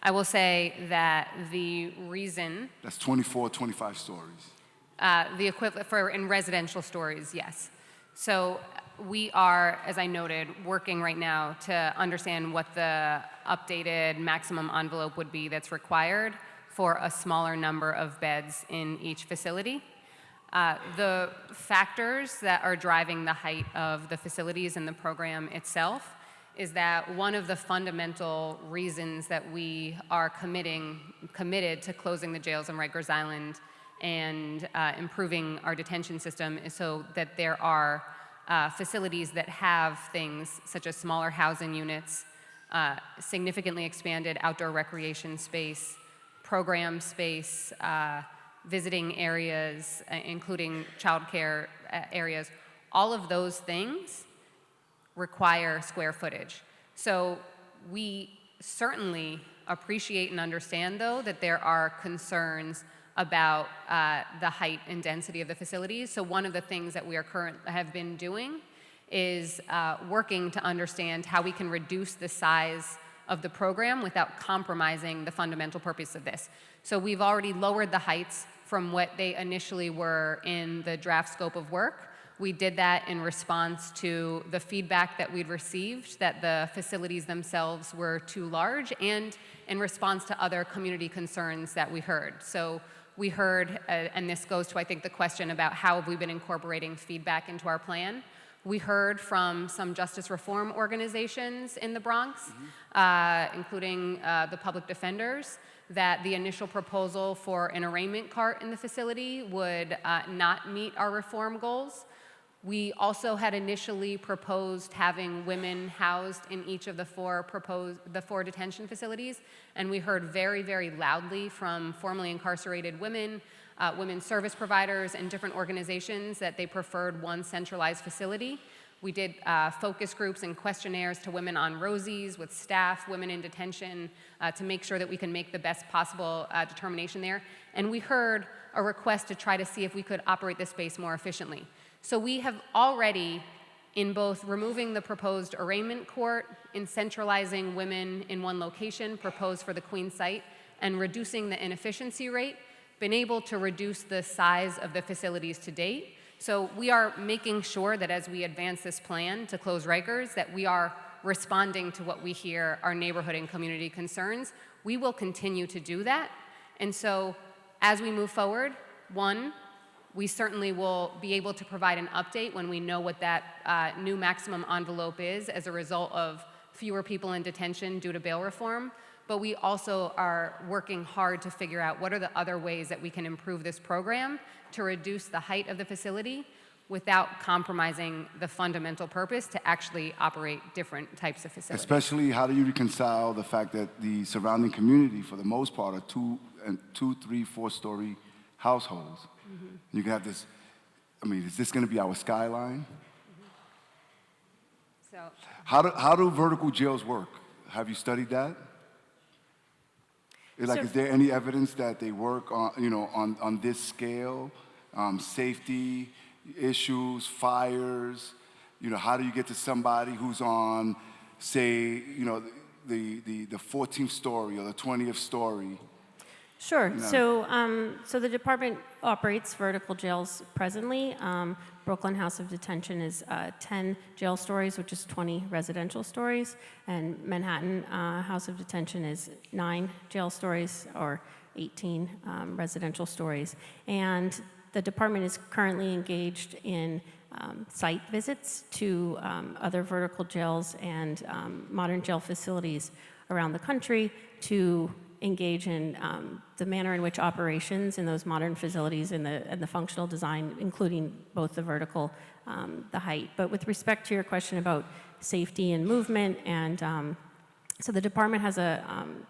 I will say that the reason... That's 24, 25 stories. The equivalent for in residential stories, yes. So we are, as I noted, working right now to understand what the updated maximum envelope would be that's required for a smaller number of beds in each facility. The factors that are driving the height of the facilities and the program itself is that one of the fundamental reasons that we are committed to closing the jails on Rikers Island and improving our detention system is so that there are facilities that have things such as smaller housing units, significantly expanded outdoor recreation space, program space, visiting areas, including childcare areas. All of those things require square footage. So we certainly appreciate and understand, though, that there are concerns about the height and density of the facilities. So one of the things that we have been doing is working to understand how we can reduce the size of the program without compromising the fundamental purpose of this. So we've already lowered the heights from what they initially were in the draft scope of work. We did that in response to the feedback that we'd received that the facilities themselves were too large, and in response to other community concerns that we heard. So we heard, and this goes to, I think, the question about how have we been incorporating feedback into our plan. We heard from some justice reform organizations in the Bronx, including the public defenders, that the initial proposal for an arraignment cart in the facility would not meet our reform goals. We also had initially proposed having women housed in each of the four detention facilities, and we heard very, very loudly from formerly incarcerated women, women's service providers, and different organizations that they preferred one centralized facility. We did focus groups and questionnaires to women on Rosies with staff, women in detention, to make sure that we can make the best possible determination there. And we heard a request to try to see if we could operate this space more efficiently. So we have already, in both removing the proposed arraignment court, in centralizing women in one location proposed for the Queen site, and reducing the inefficiency rate, been able to reduce the size of the facilities to date. So we are making sure that as we advance this plan to close Rikers, that we are responding to what we hear are neighborhood and community concerns. We will continue to do that. And so as we move forward, one, we certainly will be able to provide an update when we know what that new maximum envelope is as a result of fewer people in detention due to bail reform. But we also are working hard to figure out what are the other ways that we can improve this program to reduce the height of the facility without compromising the fundamental purpose to actually operate different types of facilities. Especially, how do you reconcile the fact that the surrounding community, for the most part, are 2, 3, 4-story households? You can have this, I mean, is this going to be our skyline? So, How do vertical jails work? Have you studied that? Is there any evidence that they work on this scale? Safety issues, fires, how do you get to somebody who's on, say, the 14th story or the 20th story? Sure. So the department operates vertical jails presently. Brooklyn House of Detention is 10 jail stories, which is 20 residential stories, and Manhattan House of Detention is 9 jail stories or 18 residential stories. And the department is currently engaged in site visits to other vertical jails and modern jail facilities around the country to engage in the manner in which operations in those modern facilities and the functional design, including both the vertical, the height. But with respect to your question about safety and movement, and so the department has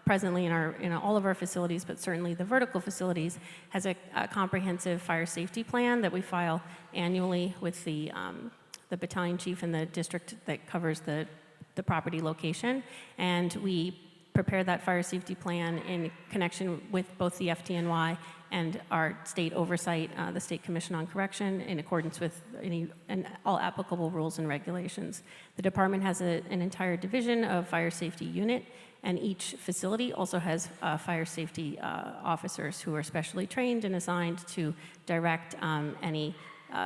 presently in all of our facilities, but certainly the vertical facilities, has a comprehensive fire safety plan that we file annually with the battalion chief in the district that covers the property location, and we prepare that fire safety plan in connection with both the FDNY and our state oversight, the State Commission on Correction, in accordance with all applicable rules and regulations. The department has an entire division of fire safety unit, and each facility also has fire safety officers who are specially trained and assigned to direct any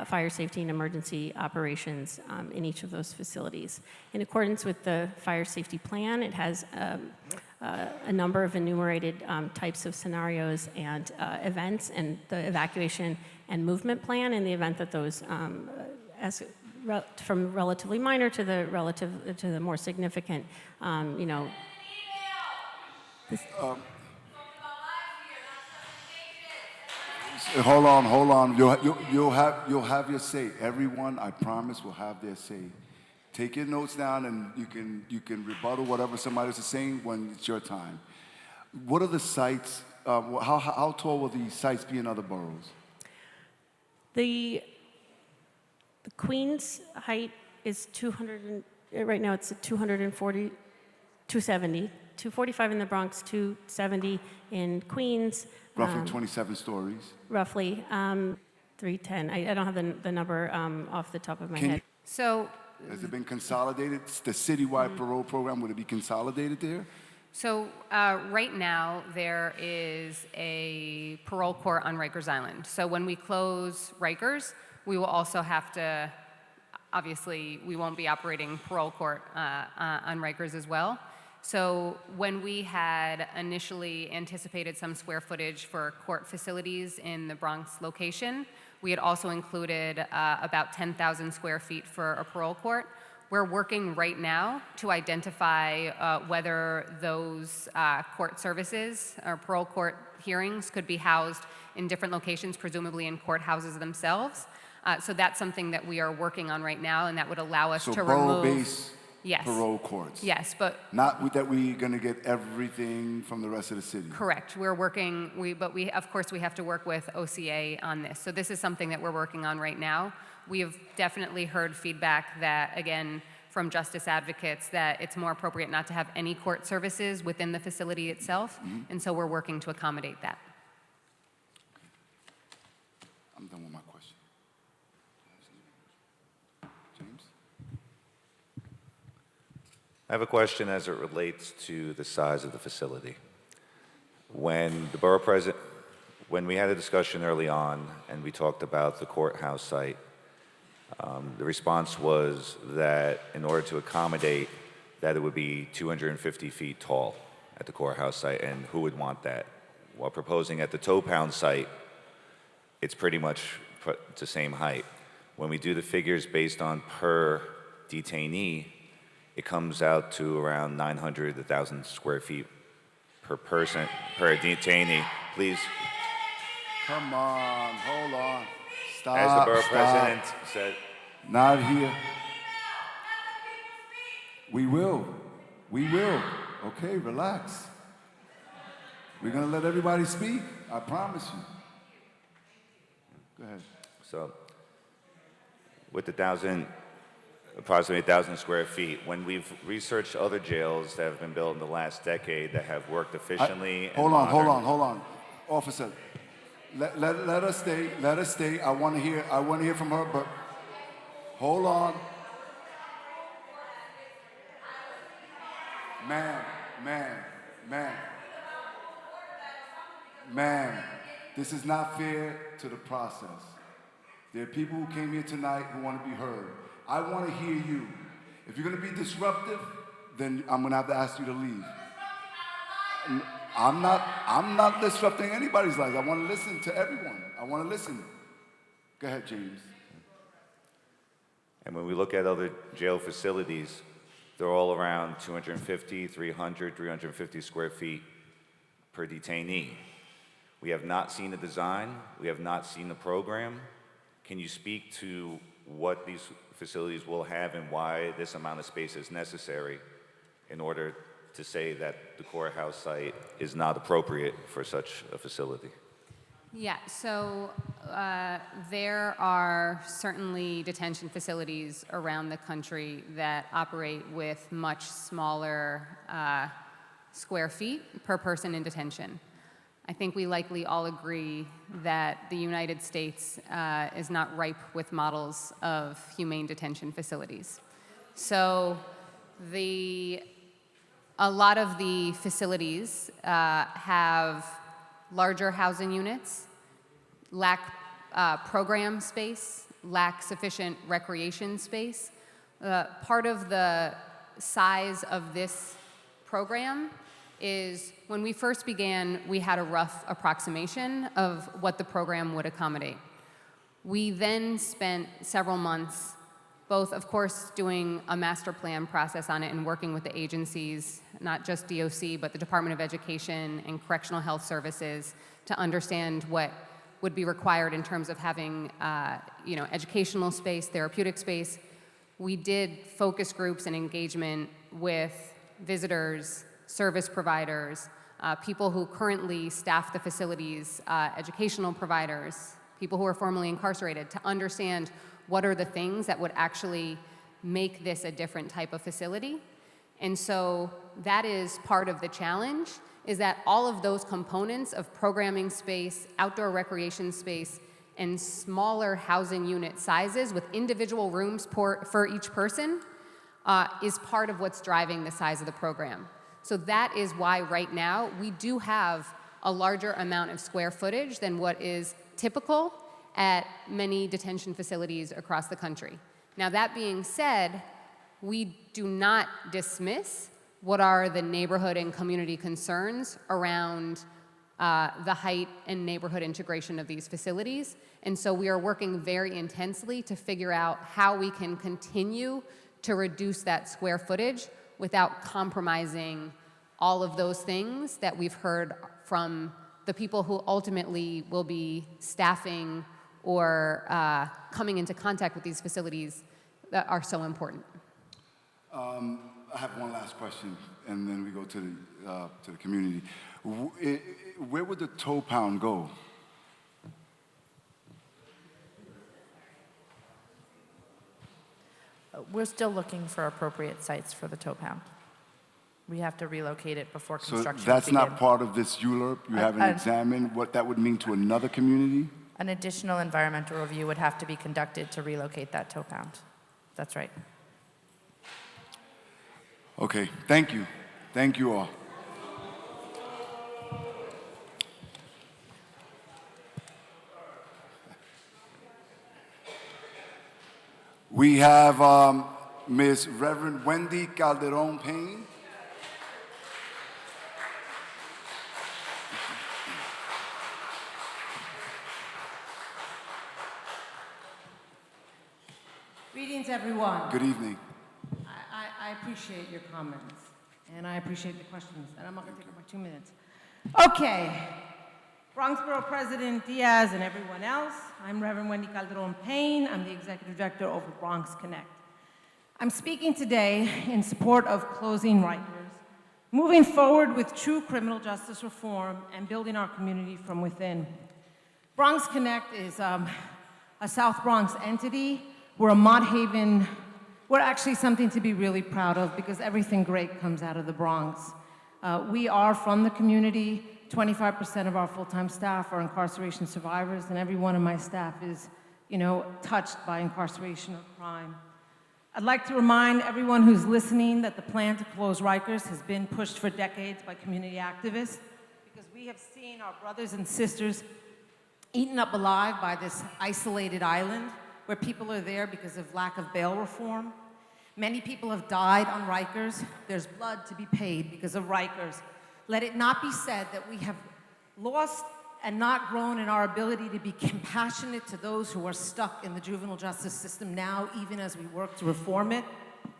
fire safety and emergency operations in each of those facilities. In accordance with the fire safety plan, it has a number of enumerated types of scenarios and events, and the evacuation and movement plan in the event that those, from relatively minor to the more significant, Hold on. You'll have your say. Everyone, I promise, will have their say. Take your notes down, and you can rebuttal whatever somebody else is saying when it's your time. What are the sites? How tall will these sites be in other boroughs? The Queens height is right now it's 240, 270, 245 in the Bronx, 270 in Queens. Roughly 27 stories. Roughly 310. I don't have the number off the top of my head. So Has it been consolidated? The Citywide Parole program, would it be consolidated there? So right now, there is a parole court on Rikers Island. So when we close Rikers, we will also have to, obviously, we won't be operating parole court on Rikers as well. So when we had initially anticipated some square footage for court facilities in the Bronx location, we had also included about 10,000 square feet for a parole court. We're working right now to identify whether those court services or parole court hearings could be housed in different locations, presumably in courthouses themselves. So that's something that we are working on right now, and that would allow us to remove... borough-based Yes. parole courts? Yes, but... Not that we're going to get everything from the rest of the city? Correct. We're working, but of course, we have to work with OCA on this. So this is something that we're working on right now. We have definitely heard feedback that, again, from justice advocates, that it's more appropriate not to have any court services within the facility itself, and so we're working to accommodate that. I'm done with my question. James? I have a question as it relates to the size of the facility. When the borough president, when we had a discussion early on and we talked about the courthouse site, the response was that in order to accommodate that it would be 250 feet tall at the courthouse site, and who would want that? While proposing at the Toe Pound site, it's pretty much the same height. When we do the figures based on per detainee, it comes out to around 900 to 1,000 square feet per person, per detainee. Please. Come on, hold on. Stop. As the borough president said. Not here. We will. Okay, relax. We're going to let everybody speak. I promise you. Go ahead. So, with approximately 1,000 square feet, when we've researched other jails that have been built in the last decade that have worked efficiently Hold on. Officer, let us stay. I want to hear from her, but hold on. Ma'am, this is not fair to the process. There are people who came here tonight who want to be heard. I want to hear you. If you're going to be disruptive, then I'm going to have to ask you to leave. I'm not disrupting anybody's life. I want to listen to everyone. I want to listen. Go ahead, James. And when we look at other jail facilities, they're all around 250, 300, 350 square feet per detainee. We have not seen the design. We have not seen the program. Can you speak to what these facilities will have and why this amount of space is necessary in order to say that the courthouse site is not appropriate for such a facility? Yeah, so there are certainly detention facilities around the country that operate with much smaller square feet per person in detention. I think we likely all agree that the United States is not ripe with models of humane detention facilities. So a lot of the facilities have larger housing units, lack program space, lack sufficient recreation space. Part of the size of this program is when we first began, we had a rough approximation of what the program would accommodate. We then spent several months, both, of course, doing a master plan process on it and working with the agencies, not just DOC, but the Department of Education and Correctional Health Services to understand what would be required in terms of having educational space, therapeutic space. We did focus groups and engagement with visitors, service providers, people who currently staff the facilities, educational providers, people who are formerly incarcerated, to understand what are the things that would actually make this a different type of facility. And so that is part of the challenge, is that all of those components of programming space, outdoor recreation space, and smaller housing unit sizes with individual rooms for each person is part of what's driving the size of the program. So that is why right now we do have a larger amount of square footage than what is typical at many detention facilities across the country. Now, that being said, we do not dismiss what are the neighborhood and community concerns around the height and neighborhood integration of these facilities. And so we are working very intensely to figure out how we can continue to reduce that square footage without compromising all of those things that we've heard from the people who ultimately will be staffing or coming into contact with these facilities that are so important. I have one last question, and then we go to the community. Where would the tow pound go? We're still looking for appropriate sites for the tow pound. We have to relocate it before construction So that's begins. not part of this ULURP? You haven't examined what that would mean to another community? An additional environmental review would have to be conducted to relocate that tow pound. That's right. Okay, thank you. Thank you all. We have Ms. Reverend Wendy Calderon Payne. Greetings, everyone. Good evening. I appreciate your comments, and I appreciate the questions, and I'm not going to take up my 2 minutes. Okay. Bronx Borough President Diaz and everyone else, I'm Reverend Wendy Calderon Payne. I'm the Executive Director over Bronx Connect. I'm speaking today in support of closing Rikers, moving forward with true criminal justice reform, and building our community from within. Bronx Connect is a South Bronx entity. We're a Mott Haven. We're actually something to be really proud of because everything great comes out of the Bronx. We are from the community. 25% of our full-time staff are incarceration survivors, and every one of my staff is, touched by incarceration or crime. I'd like to remind everyone who's listening that the plan to close Rikers has been pushed for decades by community activists because we have seen our brothers and sisters eaten up alive by this isolated island where people are there because of lack of bail reform. Many people have died on Rikers. There's blood to be paid because of Rikers. Let it not be said that we have lost and not grown in our ability to be compassionate to those who are stuck in the juvenile justice system now, even as we work to reform it.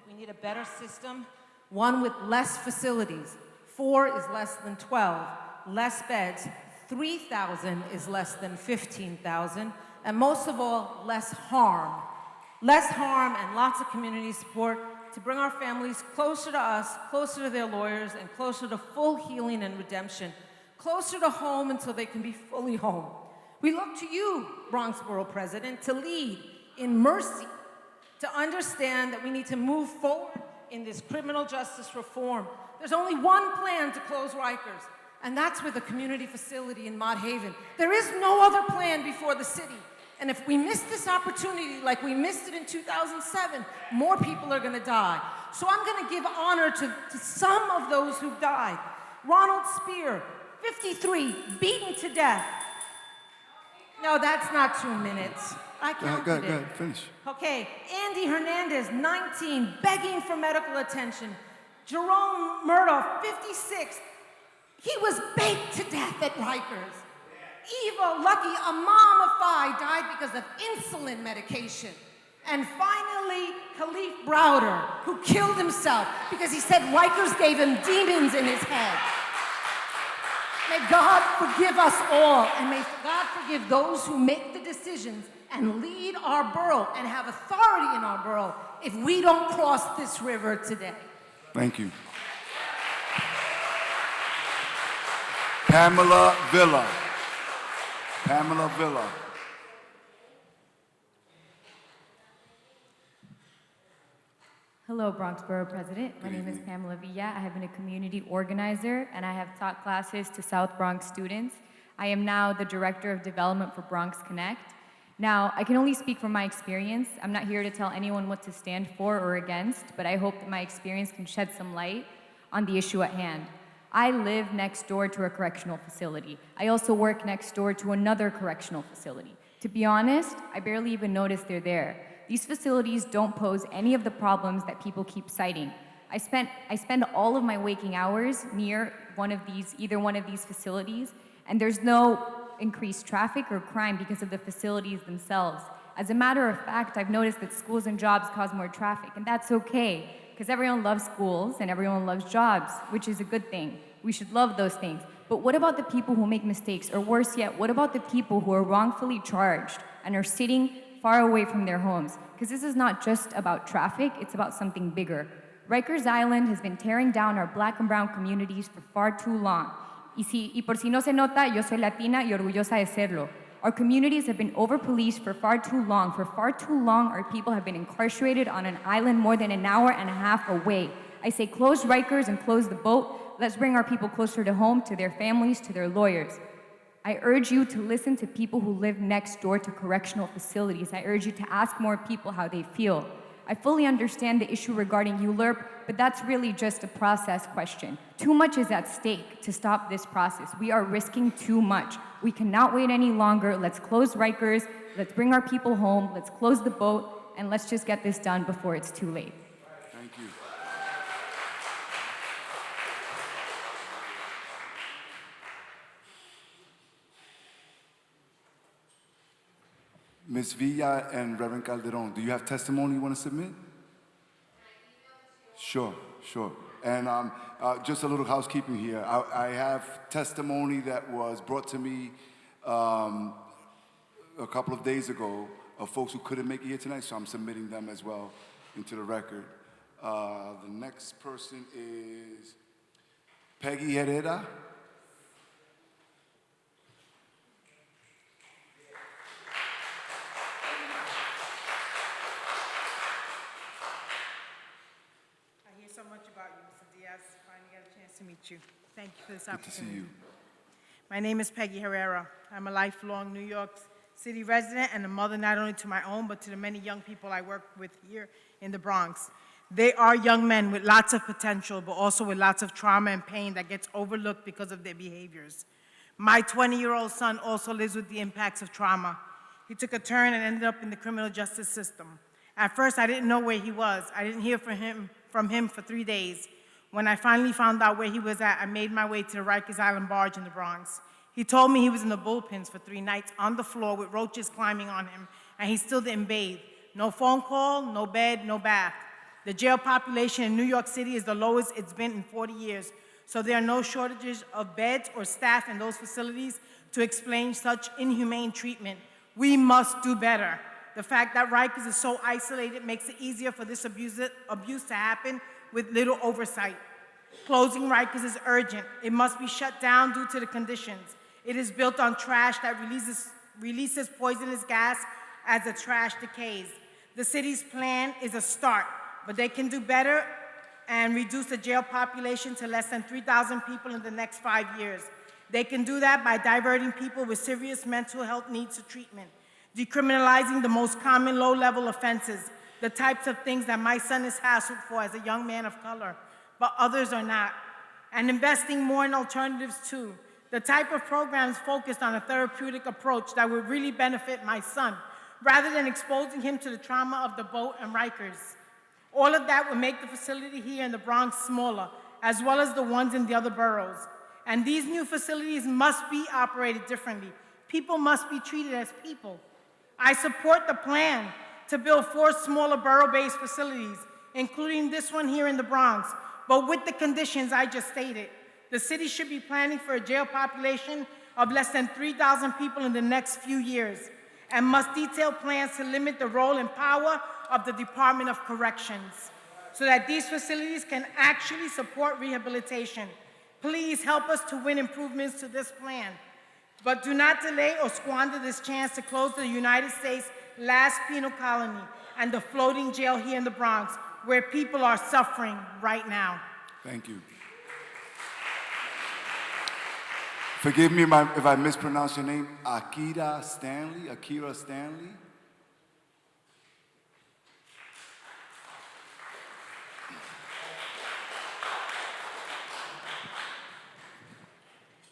We need a better system, one with less facilities. 4 is less than 12, less beds. 3,000 is less than 15,000, and most of all, less harm. Less harm and lots of community support to bring our families closer to us, closer to their lawyers, and closer to full healing and redemption, closer to home until they can be fully home. We look to you, Bronx Borough President, to lead in mercy, to understand that we need to move forward in this criminal justice reform. There's only one plan to close Rikers, And that's with a community facility in Mott Haven. There is no other plan before the city. And if we miss this opportunity like we missed it in 2007, more people are gonna die. So I'm gonna give honor to some of those who've died. Ronald Spear, 53, beaten to death. No, that's not 2 minutes. I counted Go it. ahead, finish. Okay, Andy Hernandez, 19, begging for medical attention. Jerome Murdoch, 56, he was baked to death at Rikers. Eva Lucky, a mom of 5, died because of insulin medication. And finally, Khalif Browder, who killed himself because he said Rikers gave him demons in his head. May God forgive us all, and may God forgive those who make the decisions and lead our borough and have authority in our borough if we don't cross this river today. Thank you. Pamela Villa. Pamela Villa. Hello, Bronx Borough President. My name is Pamela Villa. I have been a community organizer, and I have taught classes to South Bronx students. I am now the Director of Development for Bronx Connect. Now, I can only speak from my experience. I'm not here to tell anyone what to stand for or against, but I hope that my experience can shed some light on the issue at hand. I live next door to a correctional facility. I also work next door to another correctional facility. To be honest, I barely even notice they're there. These facilities don't pose any of the problems that people keep citing. I spend all of my waking hours near either one of these facilities, and there's no increased traffic or crime because of the facilities themselves. As a matter of fact, I've noticed that schools and jobs cause more traffic, and that's okay, because everyone loves schools and everyone loves jobs, which is a good thing. We should love those things. But what about the people who make mistakes? Or worse yet, what about the people who are wrongfully charged and are sitting far away from their homes? Because this is not just about traffic, it's about something bigger. Rikers Island has been tearing down our black and brown communities for far too long. Y por si no se nota, yo soy latina y orgullosa de serlo. Our communities have been over-policed for far too long. For far too long, our people have been incarcerated on an island more than an hour and a half away. I say close Rikers and close the boat. Let's bring our people closer to home, to their families, to their lawyers. I urge you to listen to people who live next door to correctional facilities. I urge you to ask more people how they feel. I fully understand the issue regarding ULURP, but that's really just a process question. Too much is at stake to stop this process. We are risking too much. We cannot wait any longer. Let's close Rikers, let's bring our people home, let's close the boat, and let's just get this done before it's too late. Thank you. Ms. Villa and Reverend Calderon, do you have testimony you want to submit? Sure. And just a little housekeeping here. I have testimony that was brought to me a couple of days ago of folks who couldn't make it here tonight, so I'm submitting them as well into the record. The next person is Peggy Herrera. So much about you, Mr. Diaz. Finally got a chance to meet you. Thank you for this Good to see opportunity. you. My name is Peggy Herrera. I'm a lifelong New York City resident and a mother not only to my own, but to the many young people I work with here in the Bronx. They are young men with lots of potential, but also with lots of trauma and pain that gets overlooked because of their behaviors. My 20-year-old son also lives with the impacts of trauma. He took a turn and ended up in the criminal justice system. At first, I didn't know where he was. I didn't hear from him for 3 days. When I finally found out where he was at, I made my way to the Rikers Island barge in the Bronx. He told me he was in the bullpens for 3 nights on the floor with roaches climbing on him, and he still didn't bathe. No phone call, no bed, no bath. The jail population in New York City is the lowest it's been in 40 years, so there are no shortages of beds or staff in those facilities to explain such inhumane treatment. We must do better. The fact that Rikers is so isolated makes it easier for this abuse to happen with little oversight. Closing Rikers is urgent. It must be shut down due to the conditions. It is built on trash that releases poisonous gas as the trash decays. The city's plan is a start, but they can do better and reduce the jail population to less than 3,000 people in the next 5 years. They can do that by diverting people with serious mental health needs to treatment, decriminalizing the most common low-level offenses, the types of things that my son is hassled for as a young man of color, but others are not, and investing more in alternatives too. The type of programs focused on a therapeutic approach that would really benefit my son, rather than exposing him to the trauma of the boat and Rikers. All of that would make the facility here in the Bronx smaller, as well as the ones in the other boroughs. And these new facilities must be operated differently. People must be treated as people. I support the plan to build 4 smaller borough-based facilities, including this one here in the Bronx, but with the conditions I just stated. The city should be planning for a jail population of less than 3,000 people in the next few years, and must detail plans to limit the role and power of the Department of Corrections, so that these facilities can actually support rehabilitation. Please help us to win improvements to this plan, but do not delay or squander this chance to close the United States' last penal colony and the floating jail here in the Bronx, where people are suffering right now. Thank you. Forgive me if I mispronounce your name. Akira Stanley?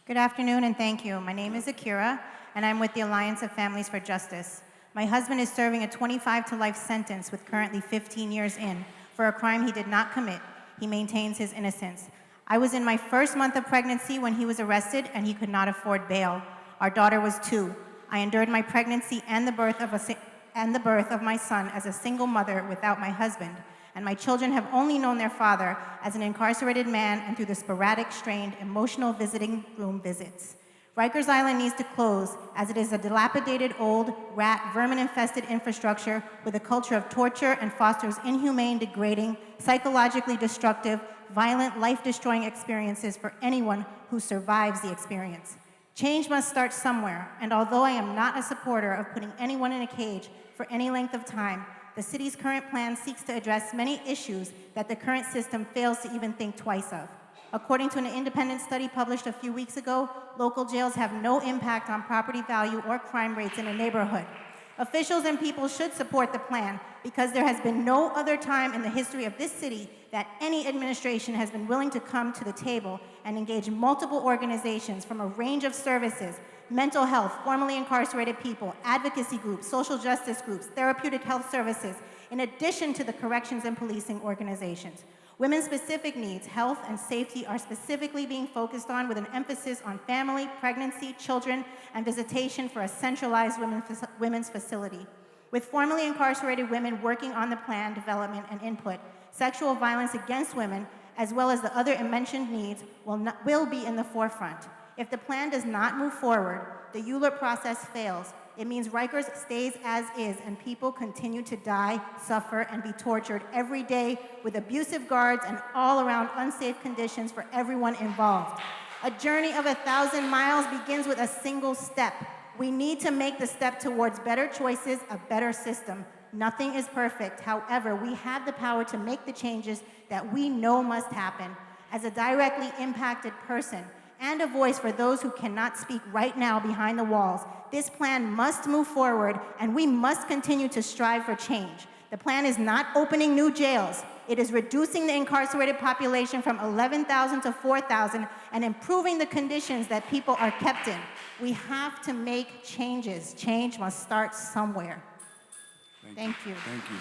Good afternoon and thank you. My name is Akira and I'm with the Alliance of Families for Justice. My husband is serving a 25 to life sentence with currently 15 years in for a crime he did not commit. He maintains his innocence. I was in my first month of pregnancy when he was arrested and he could not afford bail. Our daughter was 2. I endured my pregnancy and the birth of my son as a single mother without my husband. And my children have only known their father as an incarcerated man and through the sporadic, strained, emotional visiting room visits. Rikers Island needs to close as it is a dilapidated, old, rat, vermin-infested infrastructure with a culture of torture and fosters inhumane, degrading, psychologically destructive, violent, life-destroying experiences for anyone who survives the experience. Change must start somewhere, and although I am not a supporter of putting anyone in a cage for any length of time, the city's current plan seeks to address many issues that the current system fails to even think twice of. According to an independent study published a few weeks ago, local jails have no impact on property value or crime rates in a neighborhood. Officials and people should support the plan because there has been no other time in the history of this city that any administration has been willing to come to the table and engage multiple organizations from a range of services: mental health, formerly incarcerated people, advocacy groups, social justice groups, therapeutic health services, in addition to the corrections and policing organizations. Women's specific needs, health, and safety are specifically being focused on with an emphasis on family, pregnancy, children, and visitation for a centralized women's facility. With formerly incarcerated women working on the plan development and input, sexual violence against women, as well as the other mentioned needs, will be in the forefront. If the plan does not move forward, the ULURP process fails. It means Rikers stays as is and people continue to die, suffer, and be tortured every day with abusive guards and all-around unsafe conditions for everyone involved. A journey of 1,000 miles begins with a single step. We need to make the step towards better choices, a better system. Nothing is perfect. However, we have the power to make the changes that we know must happen. As a directly impacted person, and a voice for those who cannot speak right now behind the walls, this plan must move forward, and we must continue to strive for change. The plan is not opening new jails. It is reducing the incarcerated population from 11,000 to 4,000 and improving the conditions that people are kept in. We have to make changes. Change must start somewhere. Thank you. Thank you.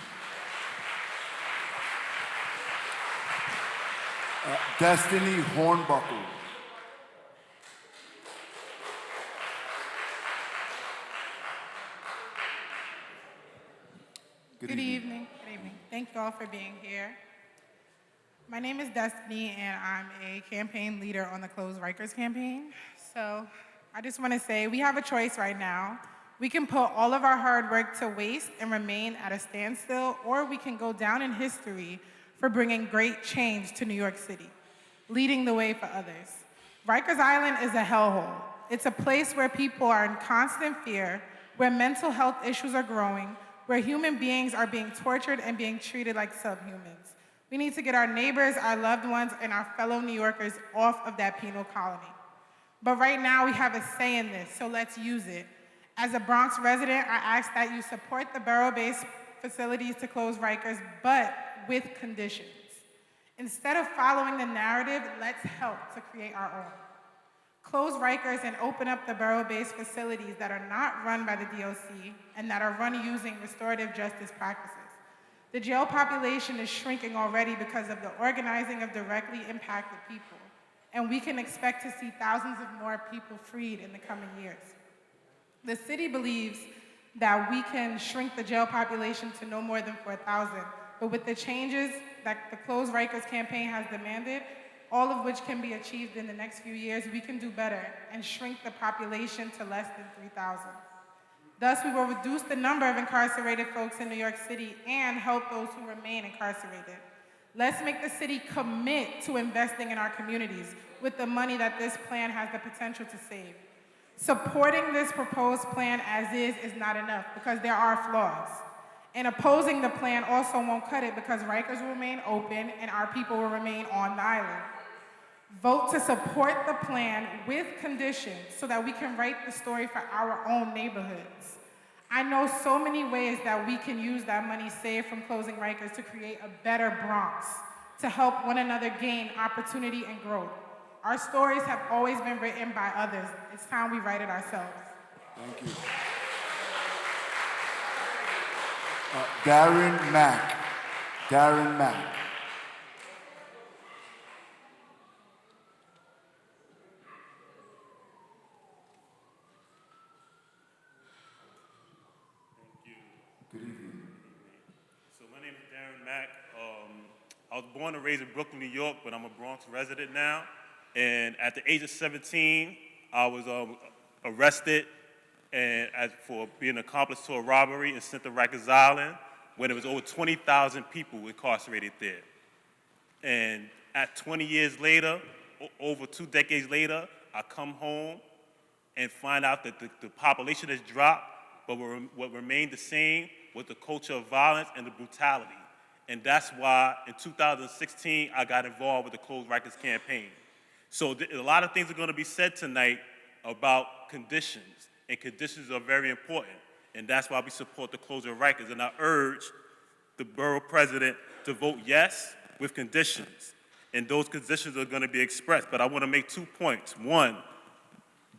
Destiny Hornbuckle. Good evening. Thank you all for being here. My name is Destiny, and I'm a campaign leader on the Close Rikers campaign. So I just want to say we have a choice right now. We can put all of our hard work to waste and remain at a standstill, or we can go down in history for bringing great change to New York City, leading the way for others. Rikers Island is a hellhole. It's a place where people are in constant fear, where mental health issues are growing, where human beings are being tortured and being treated like subhumans. We need to get our neighbors, our loved ones, and our fellow New Yorkers off of that penal colony. But right now, we have a say in this, so let's use it. As a Bronx resident, I ask that you support the borough-based facilities to close Rikers, but with conditions. Instead of following the narrative, let's help to create our own. Close Rikers and open up the borough-based facilities that are not run by the DOC and that are run using restorative justice practices. The jail population is shrinking already because of the organizing of directly impacted people, and we can expect to see thousands of more people freed in the coming years. The city believes that we can shrink the jail population to no more than 4,000, but with the changes that the Close Rikers campaign has demanded, all of which can be achieved in the next few years, we can do better and shrink the population to less than 3,000. Thus, we will reduce the number of incarcerated folks in New York City and help those who remain incarcerated. Let's make the city commit to investing in our communities with the money that this plan has the potential to save. Supporting this proposed plan as is not enough because there are flaws. And opposing the plan also won't cut it because Rikers will remain open and our people will remain on the island. Vote to support the plan with conditions so that we can write the story for our own neighborhoods. I know so many ways that we can use that money saved from closing Rikers to create a better Bronx, to help one another gain opportunity and growth. Our stories have always been written by others. It's time we write it ourselves. Thank you. Darren Mack. Darren Mack. Good evening. So my name is Darren Mack. I was born and raised in Brooklyn, New York, but I'm a Bronx resident now. And at the age of 17, I was arrested for being an accomplice to a robbery and sent to Rikers Island when there was over 20,000 people incarcerated there. And at 20 years later, over 2 decades later, I come home and find out that the population has dropped, but what remained the same was the culture of violence and the brutality. And that's why in 2016, I got involved with the Close Rikers campaign. So a lot of things are going to be said tonight about conditions, and conditions are very important. And that's why we support the closure of Rikers. And I urge the borough president to vote yes with conditions. And those conditions are going to be expressed. But I want to make 2 points. One,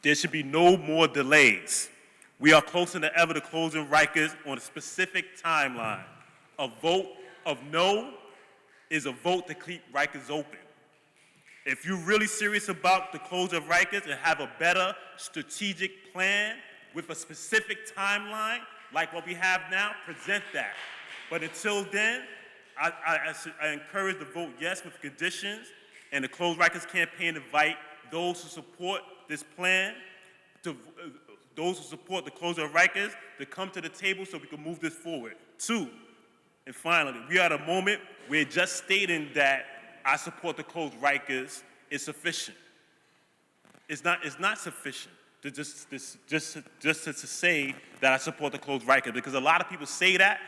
there should be no more delays. We are closer than ever to closing Rikers on a specific timeline. A vote of no is a vote to keep Rikers open. If you're really serious about the closure of Rikers and have a better strategic plan with a specific timeline, like what we have now, present that. But until then, I encourage the vote yes with conditions, and the Close Rikers campaign invite those who support this plan, those who support the closure of Rikers, to come to the table so we can move this forward. 2, and finally, we are at a moment where just stating that I support the closed Rikers is sufficient. It's not sufficient to just to say that I support the closed Rikers, because a lot of people say that,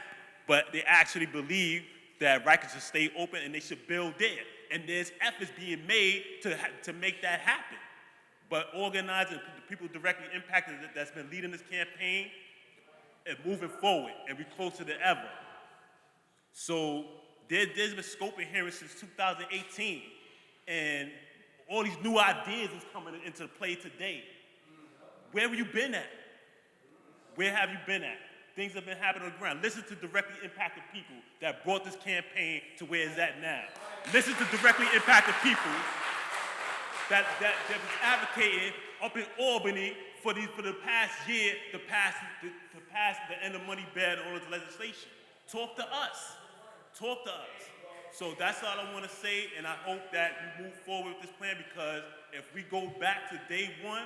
but they actually believe that Rikers should stay open and they should build there. And there's efforts being made to make that happen. But organizing the people directly impacted that's been leading this campaign is moving forward, and we're closer than ever. So there's been scope and hearing since 2018, and all these new ideas is coming into play today. Where have you been at? Where have you been at? Things have been happening on the ground. Listen to directly impacted people that brought this campaign to where it's at now. Listen to directly impacted people that was advocating up in Albany for the past year to pass the end of money ban on this legislation. Talk to us. Talk to us. So that's all I want to say, and I hope that we move forward with this plan, because if we go back to day one,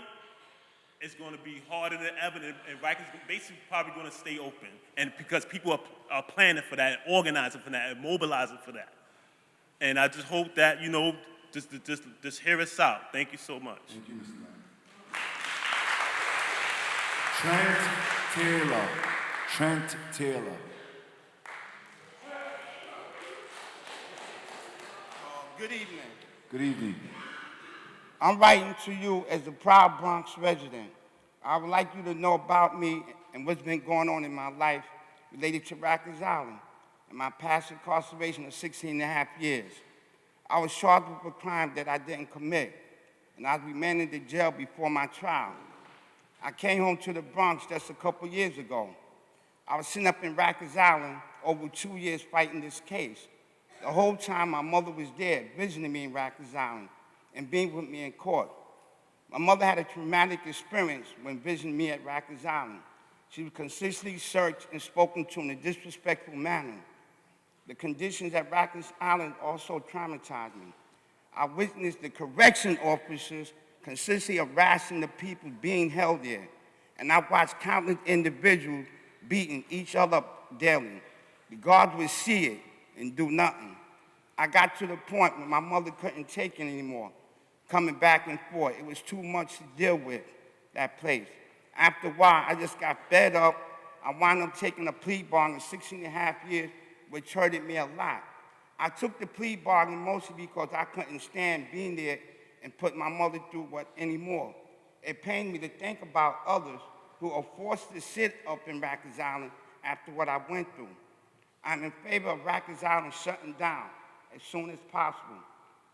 it's going to be harder than ever, and Rikers basically probably going to stay open. And because people are planning for that, and organizing for that, and mobilizing for that. And I just hope that, just hear us out. Thank you so much. Thank you, Mr. Mann. Trent Taylor. good evening. Good evening. I'm writing to you as a proud Bronx resident. I would like you to know about me and what's been going on in my life related to Rikers Island and my past incarceration of 16 and a half years. I was charged with a crime that I didn't commit, and I was remanded in jail before my trial. I came home to the Bronx just a couple years ago. I was sitting up in Rikers Island over 2 years fighting this case. The whole time my mother was there visiting me in Rikers Island and being with me in court. My mother had a traumatic experience when visiting me at Rikers Island. She was consistently searched and spoken to in a disrespectful manner. The conditions at Rikers Island also traumatized me. I witnessed the correction officers consistently harassing the people being held there, and I watched countless individuals beating each other up daily. The guards would see it and do nothing. I got to the point where my mother couldn't take it anymore, coming back and forth. It was too much to deal with, that place. After a while, I just got fed up. I wound up taking a plea bargain of 16 and a half years, which hurted me a lot. I took the plea bargain mostly because I couldn't stand being there and put my mother through what anymore. It pained me to think about others who are forced to sit up in Rikers Island after what I went through. I'm in favor of Rikers Island shutting down as soon as possible.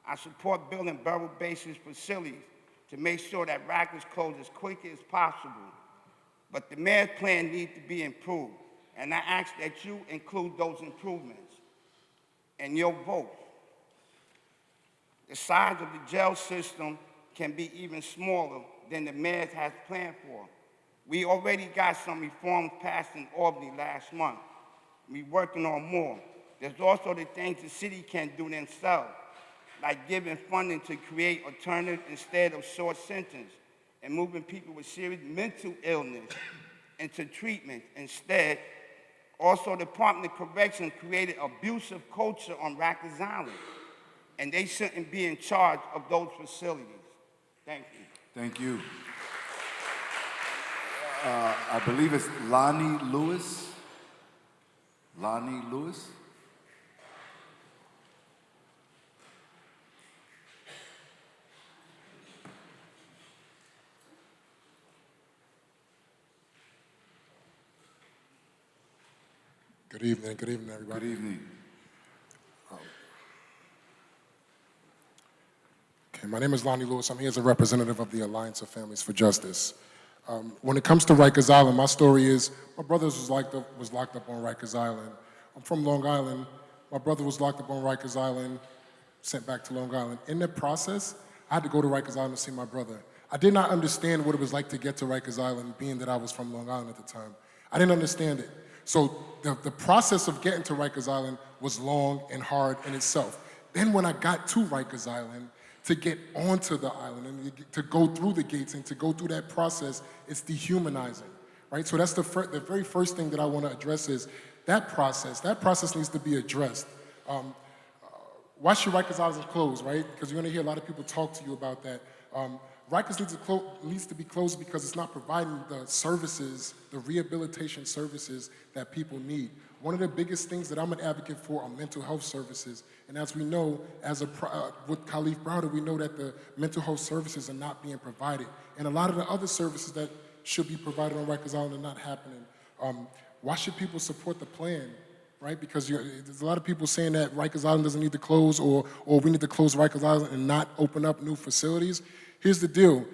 I support building borough-based facilities to make sure that Rikers close as quickly as possible. But the mayor's plan needs to be improved, and I ask that you include those improvements in your vote. The size of the jail system can be even smaller than the mayor has planned for. We already got some reforms passed in Albany last month. We're working on more. There's also the things the city can do themselves, like giving funding to create alternatives instead of short sentence and moving people with serious mental illness into treatment instead. Also, the Department of Corrections created abusive culture on Rikers Island, and they shouldn't be in charge of those facilities. Thank you. Thank you. I believe it's Lonnie Lewis. Lonnie Lewis? Good evening, everybody. Good evening. Okay, my name is Lonnie Lewis. I'm here as a representative of the Alliance of Families for Justice. When it comes to Rikers Island, my story is my brother was locked up on Rikers Island. I'm from Long Island. My brother was locked up on Rikers Island, sent back to Long Island. In the process, I had to go to Rikers Island to see my brother. I did not understand what it was like to get to Rikers Island, being that I was from Long Island at the time. I didn't understand it. So the process of getting to Rikers Island was long and hard in itself. Then when I got to Rikers Island, to get onto the island and to go through the gates and to go through that process, it's dehumanizing, right? So that's the very first thing that I want to address is that process needs to be addressed. Why should Rikers Island close, right? Because you're going to hear a lot of people talk to you about that. Rikers needs to be closed because it's not providing the services, the rehabilitation services that people need. One of the biggest things that I'm an advocate for are mental health services. And as we know, with Khalif Browder, we know that the mental health services are not being provided. And a lot of the other services that should be provided on Rikers Island are not happening. Why should people support the plan, right? Because there's a lot of people saying that Rikers Island doesn't need to close or we need to close Rikers Island and not open up new facilities. Here's the deal.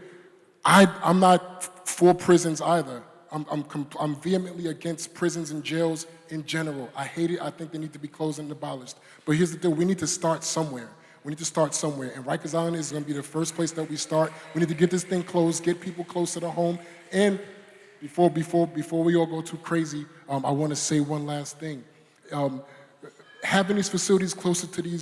I'm not for prisons either. I'm vehemently against prisons and jails in general. I hate it. I think they need to be closed and abolished. But here's the deal. We need to start somewhere. And Rikers Island is going to be the first place that we start. We need to get this thing closed, get people closer to home. And before we all go too crazy, I want to say one last thing. Having these facilities closer to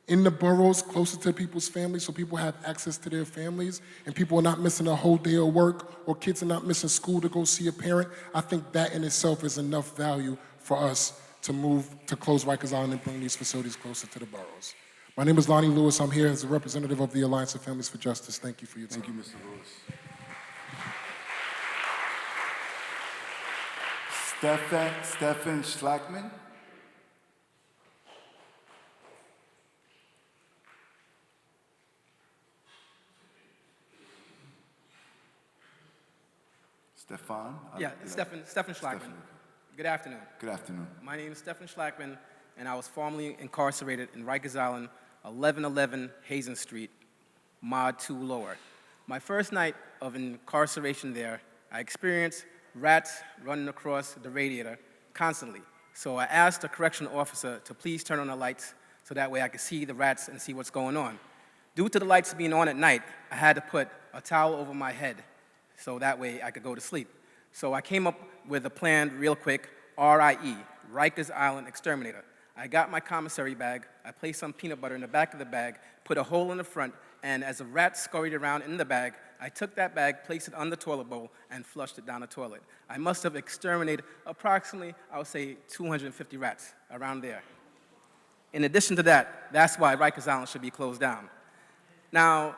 in the boroughs, closer to people's families, so people have access to their families, and people are not missing a whole day of work, or kids are not missing school to go see a parent. I think that in itself is enough value for us to close Rikers Island and bring these facilities closer to the boroughs. My name is Lonnie Lewis. I'm here as a representative of the Alliance of Families for Justice. Thank you for your time. Thank you, Mr. Lewis. Stephen Schlackman. Stefan? Yeah, Stefan Schlackman. Good afternoon. Good afternoon. My name is Stefan Schlackman, and I was formerly incarcerated in Rikers Island, 1111 Hazen Street, Mod 2 Lower. My first night of incarceration there, I experienced rats running across the radiator constantly. So I asked the correctional officer to please turn on the lights so that way I could see the rats and see what's going on. Due to the lights being on at night, I had to put a towel over my head so that way I could go to sleep. So I came up with a plan real quick, RIE, Rikers Island Exterminator. I got my commissary bag, I placed some peanut butter in the back of the bag, put a hole in the front, and as the rats scurried around in the bag, I took that bag, placed it on the toilet bowl, and flushed it down the toilet. I must have exterminated approximately, I would say, 250 rats around there. In addition to that, that's why Rikers Island should be closed down. Now,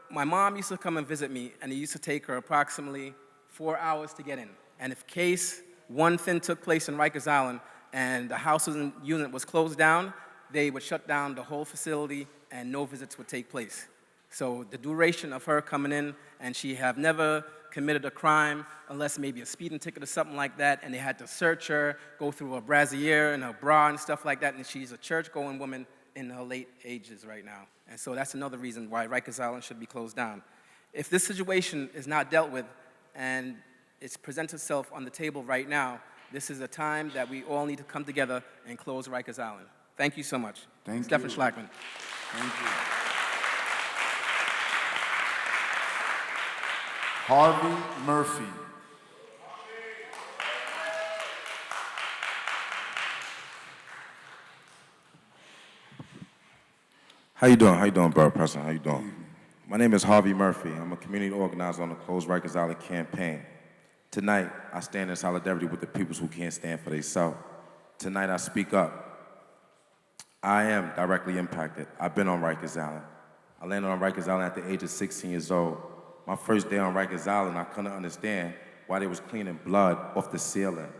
my mom used to come and visit me, and it used to take her approximately 4 hours to get in. And if case one thing took place in Rikers Island and the housing unit was closed down, they would shut down the whole facility and no visits would take place. So the duration of her coming in, and she have never committed a crime unless maybe a speeding ticket or something like that, and they had to search her, go through her brassiere and her bra and stuff like that, and she's a church-going woman in her late ages right now. And so that's another reason why Rikers Island should be closed down. If this situation is not dealt with and it's presents itself on the table right now, this is a time that we all need to come together and close Rikers Island. Thank you so much. Thank Stefan you. Schlackman. Thank you. Harvey Murphy. How you doing? How you doing, Borough President? How you doing? My name is Harvey Murphy. I'm a community organizer on the Close Rikers Island campaign. Tonight, I stand in solidarity with the peoples who can't stand for themselves. Tonight, I speak up. I am directly impacted. I've been on Rikers Island. I landed on Rikers Island at the age of 16 years old. My first day on Rikers Island, I couldn't understand why they was cleaning blood off the ceiling.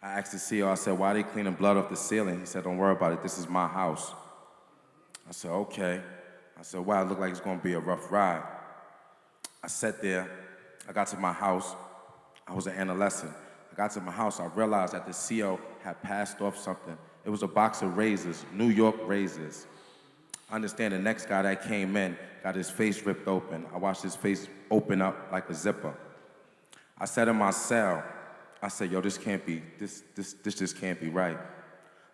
I asked the CEO, I said, why are they cleaning blood off the ceiling? He said, don't worry about it, this is my house. I said, okay. I said, wow, it looked like it's gonna be a rough ride. I sat there, I got to my house, I was an adolescent. I got to my house, I realized that the CO had passed off something. It was a box of razors, New York razors. I understand the next guy that came in got his face ripped open. I watched his face open up like a zipper. I sat in my cell, I said, yo, this just can't be right.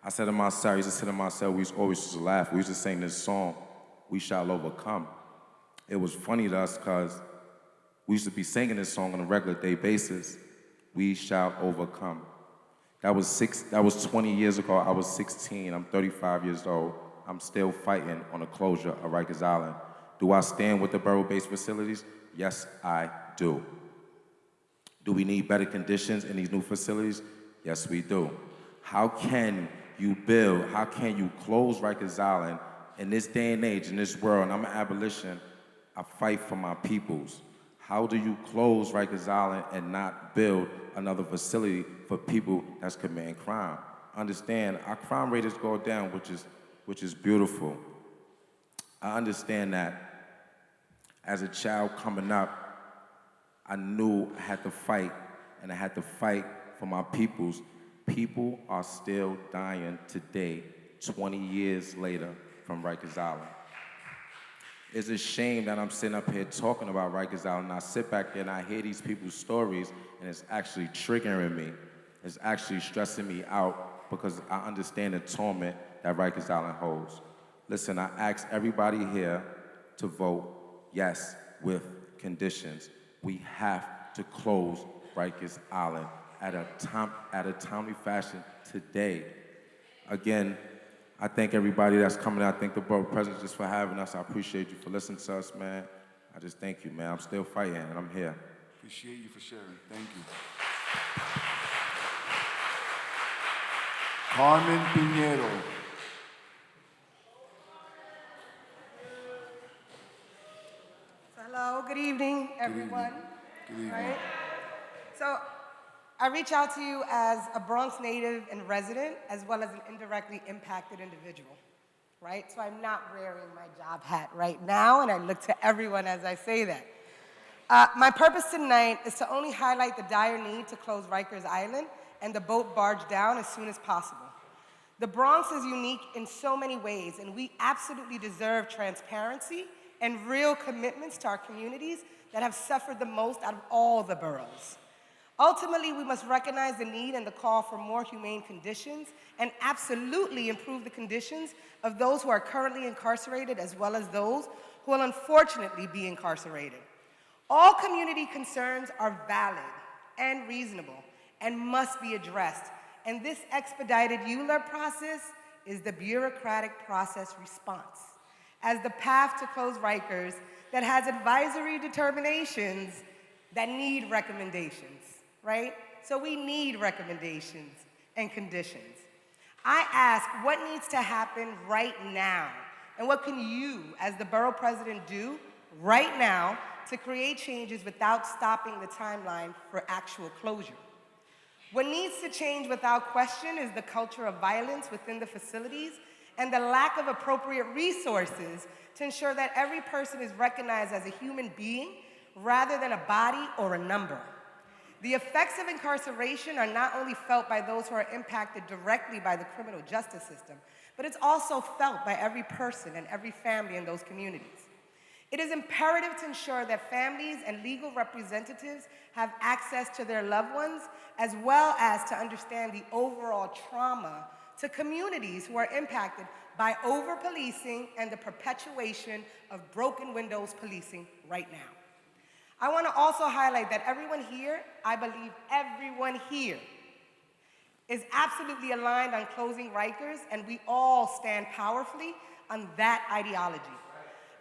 I said in my cell, I used to sit in my cell, we always used to laugh. We used to sing this song, We Shall Overcome. It was funny to us because we used to be singing this song on a regular day basis, We Shall Overcome. That was 20 years ago, I was 16, I'm 35 years old. I'm still fighting on the closure of Rikers Island. Do I stand with the borough-based facilities? Yes, I do. Do we need better conditions in these new facilities? Yes, we do. How can you build, how can you close Rikers Island in this day and age, in this world? And I'm an abolition, I fight for my peoples. How do you close Rikers Island and not build another facility for people that's committing crime? Understand, our crime rate is going down, which is beautiful. I understand that as a child coming up, I knew I had to fight, and I had to fight for my peoples. People are still dying today, 20 years later, from Rikers Island. It's a shame that I'm sitting up here talking about Rikers Island, and I sit back there and I hear these people's stories, and it's actually triggering me. It's actually stressing me out because I understand the torment that Rikers Island holds. Listen, I ask everybody here to vote yes with conditions. We have to close Rikers Island at a timely fashion today. Again, I thank everybody that's coming. I thank the Borough President just for having us. I appreciate you for listening to us, man. I just thank you, man. I'm still fighting, and I'm here. Appreciate you for sharing. Thank you. Carmen Pinheiro. Hello, good evening, everyone. Good evening. Right? So I reach out to you as a Bronx native and resident, as well as an indirectly impacted individual, right? So I'm not wearing my job hat right now, and I look to everyone as I say that. My purpose tonight is to only highlight the dire need to close Rikers Island and the boat barge down as soon as possible. The Bronx is unique in so many ways, and we absolutely deserve transparency and real commitments to our communities that have suffered the most out of all the boroughs. Ultimately, we must recognize the need and the call for more humane conditions and absolutely improve the conditions of those who are currently incarcerated as well as those who will unfortunately be incarcerated. All community concerns are valid and reasonable and must be addressed, and this expedited ULERP process is the bureaucratic process response as the path to close Rikers that has advisory determinations that need recommendations, right? So we need recommendations and conditions. I ask, what needs to happen right now? And what can you, as the borough president, do right now to create changes without stopping the timeline for actual closure? What needs to change without question is the culture of violence within the facilities and the lack of appropriate resources to ensure that every person is recognized as a human being rather than a body or a number. The effects of incarceration are not only felt by those who are impacted directly by the criminal justice system, but it's also felt by every person and every family in those communities. It is imperative to ensure that families and legal representatives have access to their loved ones, as well as to understand the overall trauma to communities who are impacted by over-policing and the perpetuation of broken windows policing right now. I want to also highlight that everyone here, I believe everyone here, is absolutely aligned on closing Rikers, and we all stand powerfully on that ideology.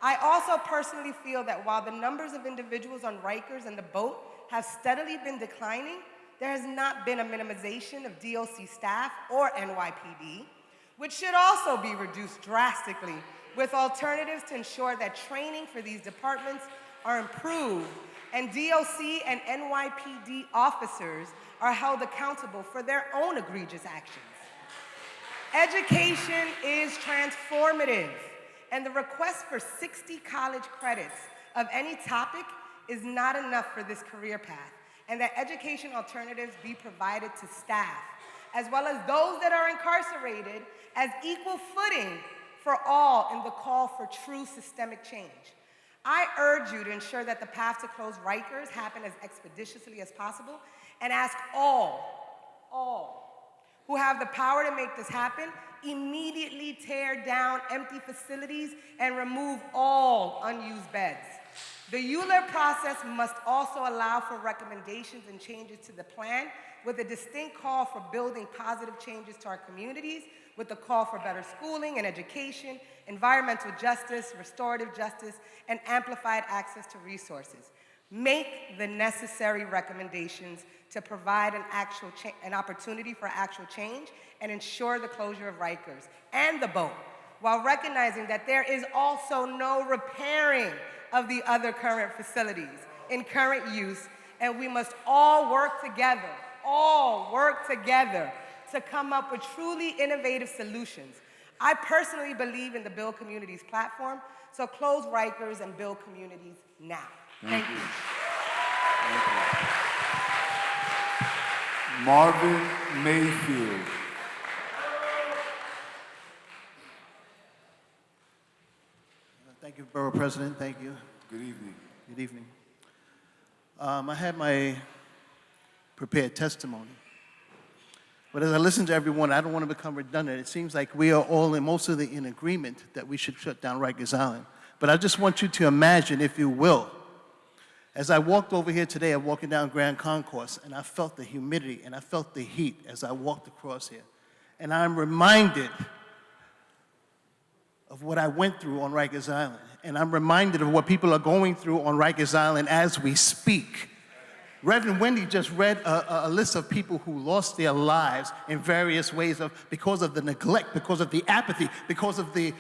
I also personally feel that while the numbers of individuals on Rikers and the boat have steadily been declining, there has not been a minimization of DOC staff or NYPD, which should also be reduced drastically with alternatives to ensure that training for these departments are improved and DOC and NYPD officers are held accountable for their own egregious actions. Education is transformative, and the request for 60 college credits of any topic is not enough for this career path, and that education alternatives be provided to staff, as well as those that are incarcerated, as equal footing for all in the call for true systemic change. I urge you to ensure that the path to close Rikers happen as expeditiously as possible, and ask all who have the power to make this happen, immediately tear down empty facilities and remove all unused beds. The ULERP process must also allow for recommendations and changes to the plan with a distinct call for building positive changes to our communities, with a call for better schooling and education, environmental justice, restorative justice, and amplified access to resources. Make the necessary recommendations to provide an opportunity for actual change and ensure the closure of Rikers and the boat, while recognizing that there is also no repairing of the other current facilities in current use, and we must all work together to come up with truly innovative solutions. I personally believe in the Build Communities platform, so close Rikers and build communities now. Thank you. Thank you. Marvin Mayfield. Thank you, Borough President. Thank you. Good evening. Good evening. I had my prepared testimony. But as I listen to everyone, I don't want to become redundant. It seems like we are all mostly in agreement that we should shut down Rikers Island. But I just want you to imagine, if you will, as I walked over here today, I'm walking down Grand Concourse, and I felt the humidity and I felt the heat as I walked across here. And I'm reminded of what I went through on Rikers Island. And I'm reminded of what people are going through on Rikers Island as we speak. Reverend Wendy just read a list of people who lost their lives in various ways because of the neglect, because of the apathy, because of the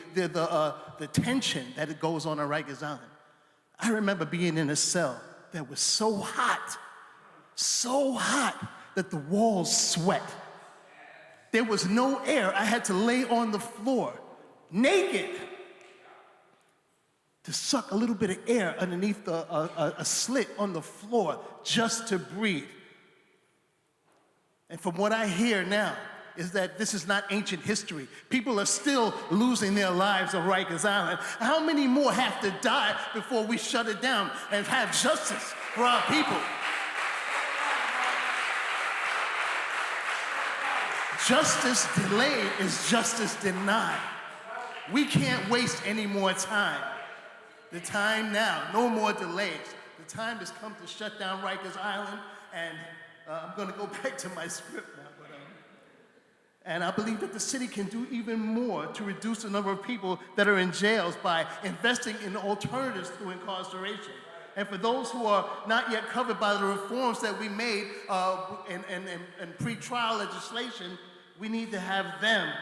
tension that it goes on Rikers Island. I remember being in a cell that was so hot that the walls sweat. There was no air. I had to lay on the floor, naked. to suck a little bit of air underneath a slit on the floor just to breathe. And from what I hear now is that this is not ancient history. People are still losing their lives on Rikers Island. How many more have to die before we shut it down and have justice for our people? Justice delayed is justice denied. We can't waste any more time. The time now, no more delays. The time has come to shut down Rikers Island, and I'm going to go back to my script now. And I believe that the city can do even more to reduce the number of people that are in jails by investing in alternatives to incarceration. And for those who are not yet covered by the reforms that we made in pre-trial legislation, we need to have them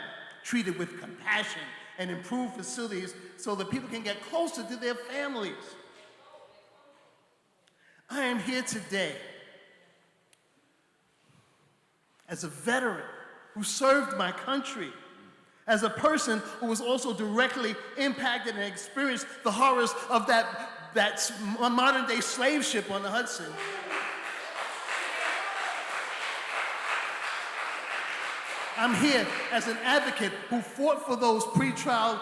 treated with compassion and improved facilities so that people can get closer to their families. I am here today as a veteran who served my country, as a person who was also directly impacted and experienced the horrors of that modern-day slave ship on the Hudson. I'm here as an advocate who fought for those pre-trial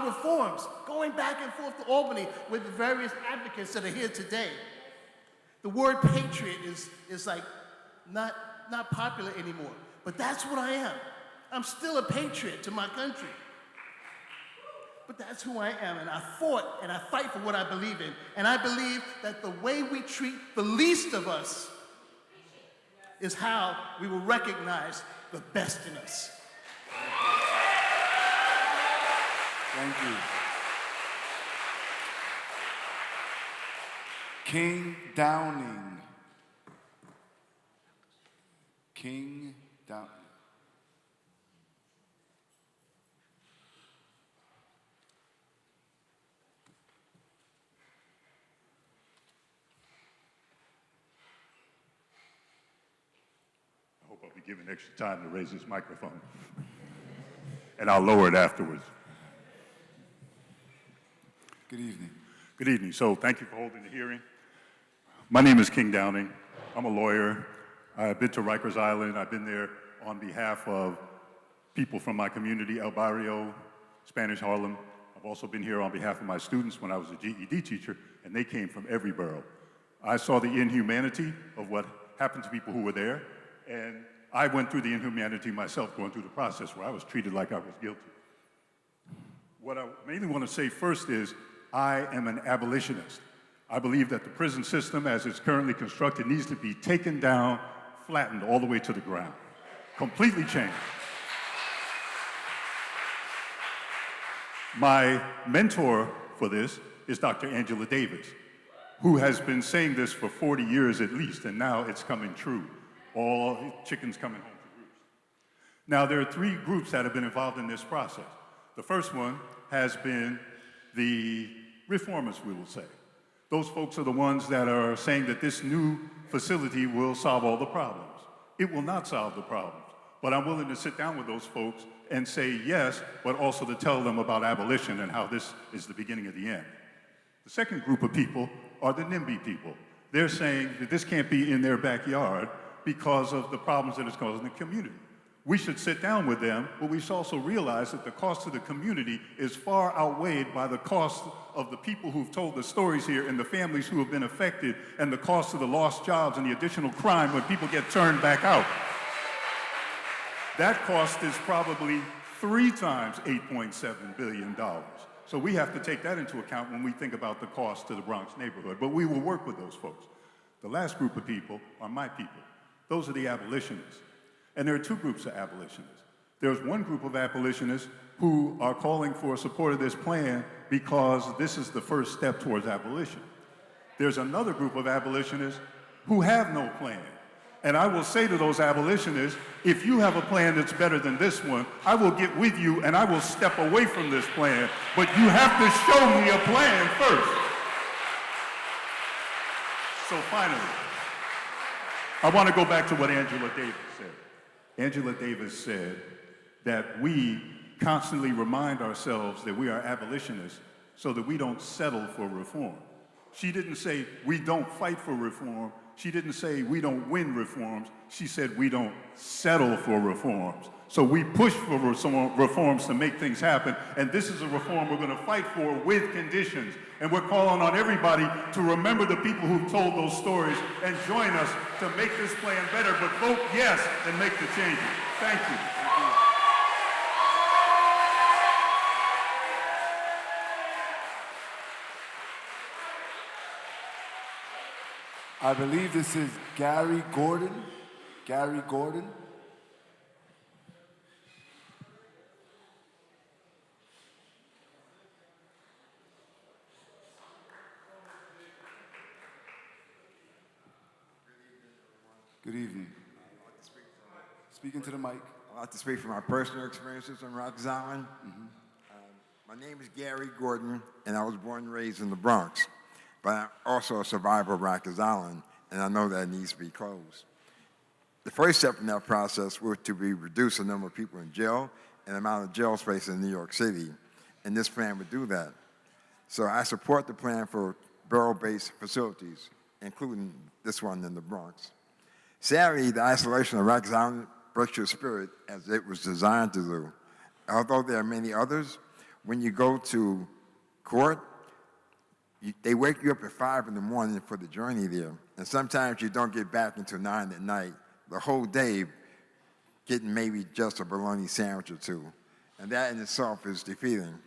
reforms, going back and forth to Albany with the various advocates that are here today. The word patriot is like not popular anymore, but that's what I am. I'm still a patriot to my country. But that's who I am, and I fought and I fight for what I believe in. And I believe that the way we treat the least of us is how we will recognize the best in us. Thank you. King Downing. King Downing. I hope I'll be given extra time to raise this microphone. And I'll lower it afterwards. Good evening. Good evening. So thank you for holding the hearing. My name is King Downing. I'm a lawyer. I've been to Rikers Island. I've been there on behalf of people from my community, El Barrio, Spanish Harlem. I've also been here on behalf of my students when I was a GED teacher, and they came from every borough. I saw the inhumanity of what happened to people who were there, and I went through the inhumanity myself, going through the process where I was treated like I was guilty. What I mainly want to say first is I am an abolitionist. I believe that the prison system, as it's currently constructed, needs to be taken down, flattened all the way to the ground, completely changed. My mentor for this is Dr. Angela Davis, who has been saying this for 40 years at least, and now it's coming true. All chickens coming home to roost. Now, there are three groups that have been involved in this process. The first one has been the reformers, we will say. Those folks are the ones that are saying that this new facility will solve all the problems. It will not solve the problems, but I'm willing to sit down with those folks and say yes, but also to tell them about abolition and how this is the beginning of the end. The second group of people are the NIMBY people. They're saying that this can't be in their backyard because of the problems that it's causing the community. We should sit down with them, but we should also realize that the cost to the community is far outweighed by the cost of the people who've told the stories here and the families who have been affected and the cost of the lost jobs and the additional crime when people get turned back out. That cost is probably 3 times $8.7 billion. So we have to take that into account when we think about the cost to the Bronx neighborhood, but we will work with those folks. The last group of people are my people. Those are the abolitionists. And there are two groups of abolitionists. There's one group of abolitionists who are calling for support of this plan because this is the first step towards abolition. There's another group of abolitionists who have no plan. And I will say to those abolitionists, if you have a plan that's better than this one, I will get with you and I will step away from this plan, but you have to show me a plan first. So finally, I want to go back to what Angela Davis said. Angela Davis said that we constantly remind ourselves that we are abolitionists so that we don't settle for reform. She didn't say we don't fight for reform. She didn't say we don't win reforms. She said we don't settle for reforms. So we push for reforms to make things happen, and this is a reform we're going to fight for with conditions. And we're calling on everybody to remember the people who told those stories and join us to make this plan better, but vote yes and make the changes. Thank you. I believe this is Gary Gordon. Gary Gordon. Good evening. Speaking to the mic. I'd like to speak from my personal experiences on Rikers Island. My name is Gary Gordon, and I was born and raised in the Bronx. But I'm also a survivor of Rikers Island, and I know that it needs to be closed. The first step in that process was to reduce the number of people in jail and the amount of jail space in New York City, and this plan would do that. So I support the plan for borough-based facilities, including this one in the Bronx. Sadly, the isolation of Rikers Island breaks your spirit as it was designed to do. Although there are many others, when you go to court, they wake you up at 5 in the morning for the journey there. And sometimes you don't get back until 9 at night, the whole day getting maybe just a bologna sandwich or two. And that in itself is defeating.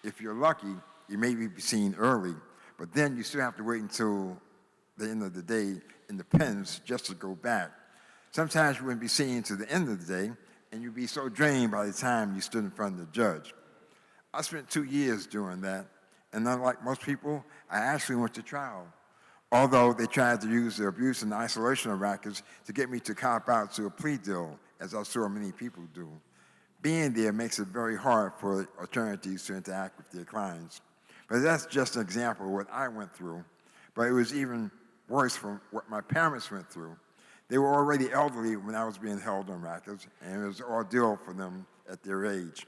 If you're lucky, you may be seen early, but then you still have to wait until the end of the day in the pens just to go back. Sometimes you wouldn't be seen to the end of the day, and you'd be so drained by the time you stood in front of the judge. I spent 2 years doing that, and unlike most people, I actually went to trial. Although they tried to use the abuse and isolation of Rikers to get me to cop out to a plea deal, as I saw many people do. Being there makes it very hard for attorneys to interact with their clients. But that's just an example of what I went through. But it was even worse from what my parents went through. They were already elderly when I was being held on Rikers, and it was an ordeal for them at their age.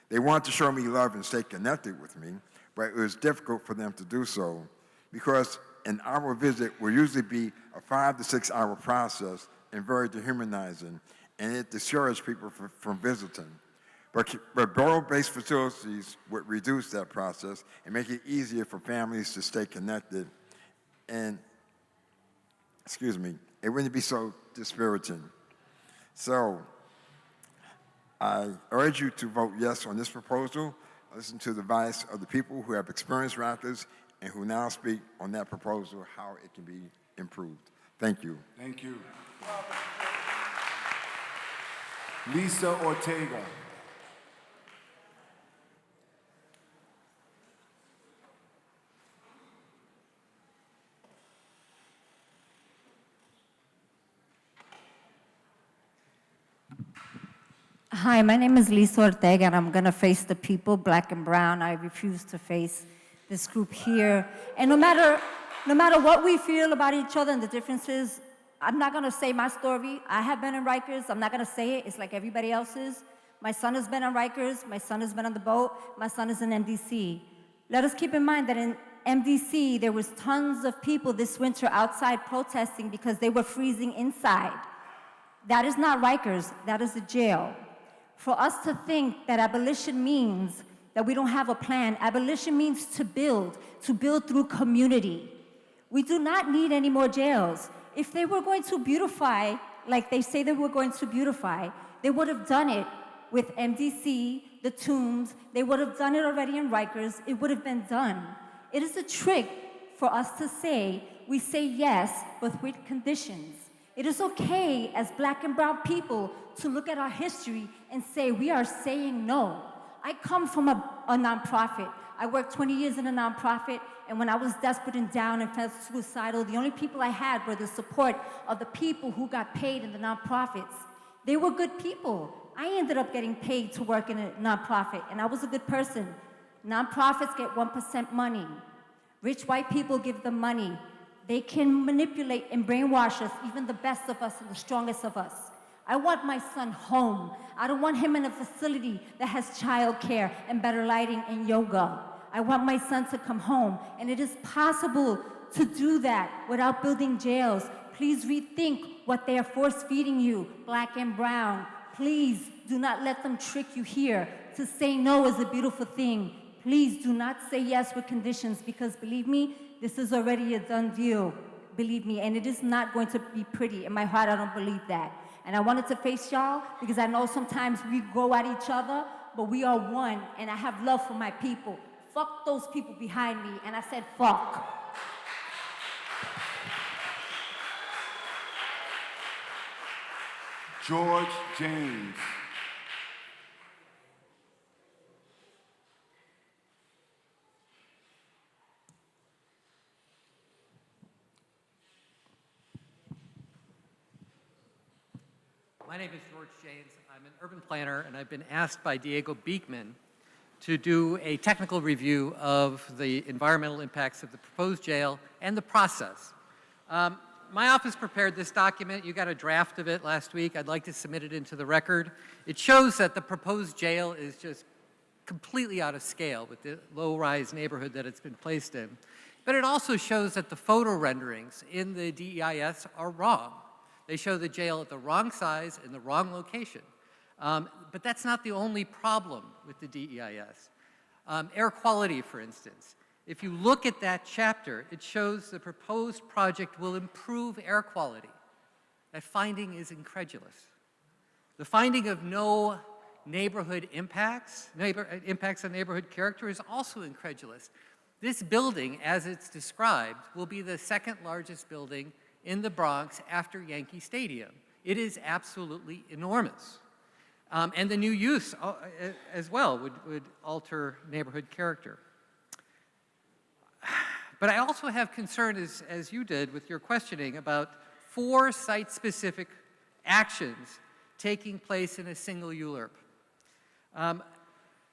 They wanted to show me love and stay connected with me, but it was difficult for them to do so because an hour visit will usually be a 5 to 6 hour process and very dehumanizing, and it discouraged people from visiting. But borough-based facilities would reduce that process and make it easier for families to stay connected, and, it wouldn't be so dispiriting. So, I urge you to vote yes on this proposal. Listen to the advice of the people who have experienced Rikers and who now speak on that proposal, how it can be improved. Thank you. Thank you. Lisa Ortega. Hi, my name is Lisa Ortega, and I'm going to face the people, black and brown. I refuse to face this group here. And no matter what we feel about each other and the differences, I'm not going to say my story. I have been in Rikers. I'm not going to say it. It's like everybody else's. My son has been on Rikers. My son has been on the boat. My son is in MDC. Let us keep in mind that in MDC, there was tons of people this winter outside protesting because they were freezing inside. That is not Rikers. That is a jail. For us to think that abolition means that we don't have a plan, abolition means to build through community. We do not need any more jails. If they were going to beautify, like they say they were going to beautify, they would have done it with MDC, the tombs. They would have done it already in Rikers. It would have been done. It is a trick for us to say, we say yes, but with conditions. It is okay as black and brown people to look at our history and say we are saying no. I come from a nonprofit. I worked 20 years in a nonprofit, and when I was desperate and down and felt suicidal, the only people I had were the support of the people who got paid in the nonprofits. They were good people. I ended up getting paid to work in a nonprofit, and I was a good person. Nonprofits get 1% money. Rich white people give them money. They can manipulate and brainwash us, even the best of us and the strongest of us. I want my son home. I don't want him in a facility that has childcare and better lighting and yoga. I want my son to come home. And it is possible to do that without building jails. Please rethink what they are force-feeding you, black and brown. Please do not let them trick you here. To say no is a beautiful thing. Please do not say yes with conditions, because believe me, this is already a done deal. Believe me, and it is not going to be pretty. In my heart, I don't believe that. And I wanted to face y'all because I know sometimes we go at each other, but we are one, and I have love for my people. Fuck those people behind me, and I said fuck. George James. My name is George James. I'm an urban planner, and I've been asked by Diego Beekman to do a technical review of the environmental impacts of the proposed jail and the process. My office prepared this document. You got a draft of it last week. I'd like to submit it into the record. It shows that the proposed jail is just completely out of scale with the low-rise neighborhood that it's been placed in. But it also shows that the photo renderings in the DEIS are wrong. They show the jail at the wrong size in the wrong location. But that's not the only problem with the DEIS. Air quality, for instance. If you look at that chapter, it shows the proposed project will improve air quality. That finding is incredulous. The finding of no neighborhood impacts on neighborhood character is also incredulous. This building, as it's described, will be the second largest building in the Bronx after Yankee Stadium. It is absolutely enormous. And the new use as well would alter neighborhood character. But I also have concern, as you did with your questioning, about 4 site-specific actions taking place in a single ULURP.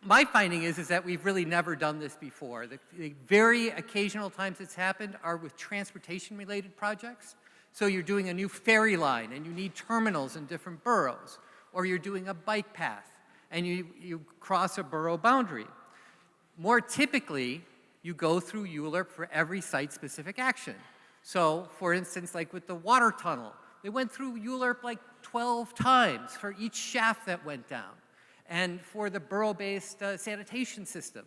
My finding is that we've really never done this before. The very occasional times it's happened are with transportation-related projects. So you're doing a new ferry line and you need terminals in different boroughs, or you're doing a bike path and you cross a borough boundary. More typically, you go through ULURP for every site-specific action. So, for instance, like with the water tunnel, they went through ULURP like 12 times for each shaft that went down. And for the borough-based sanitation system,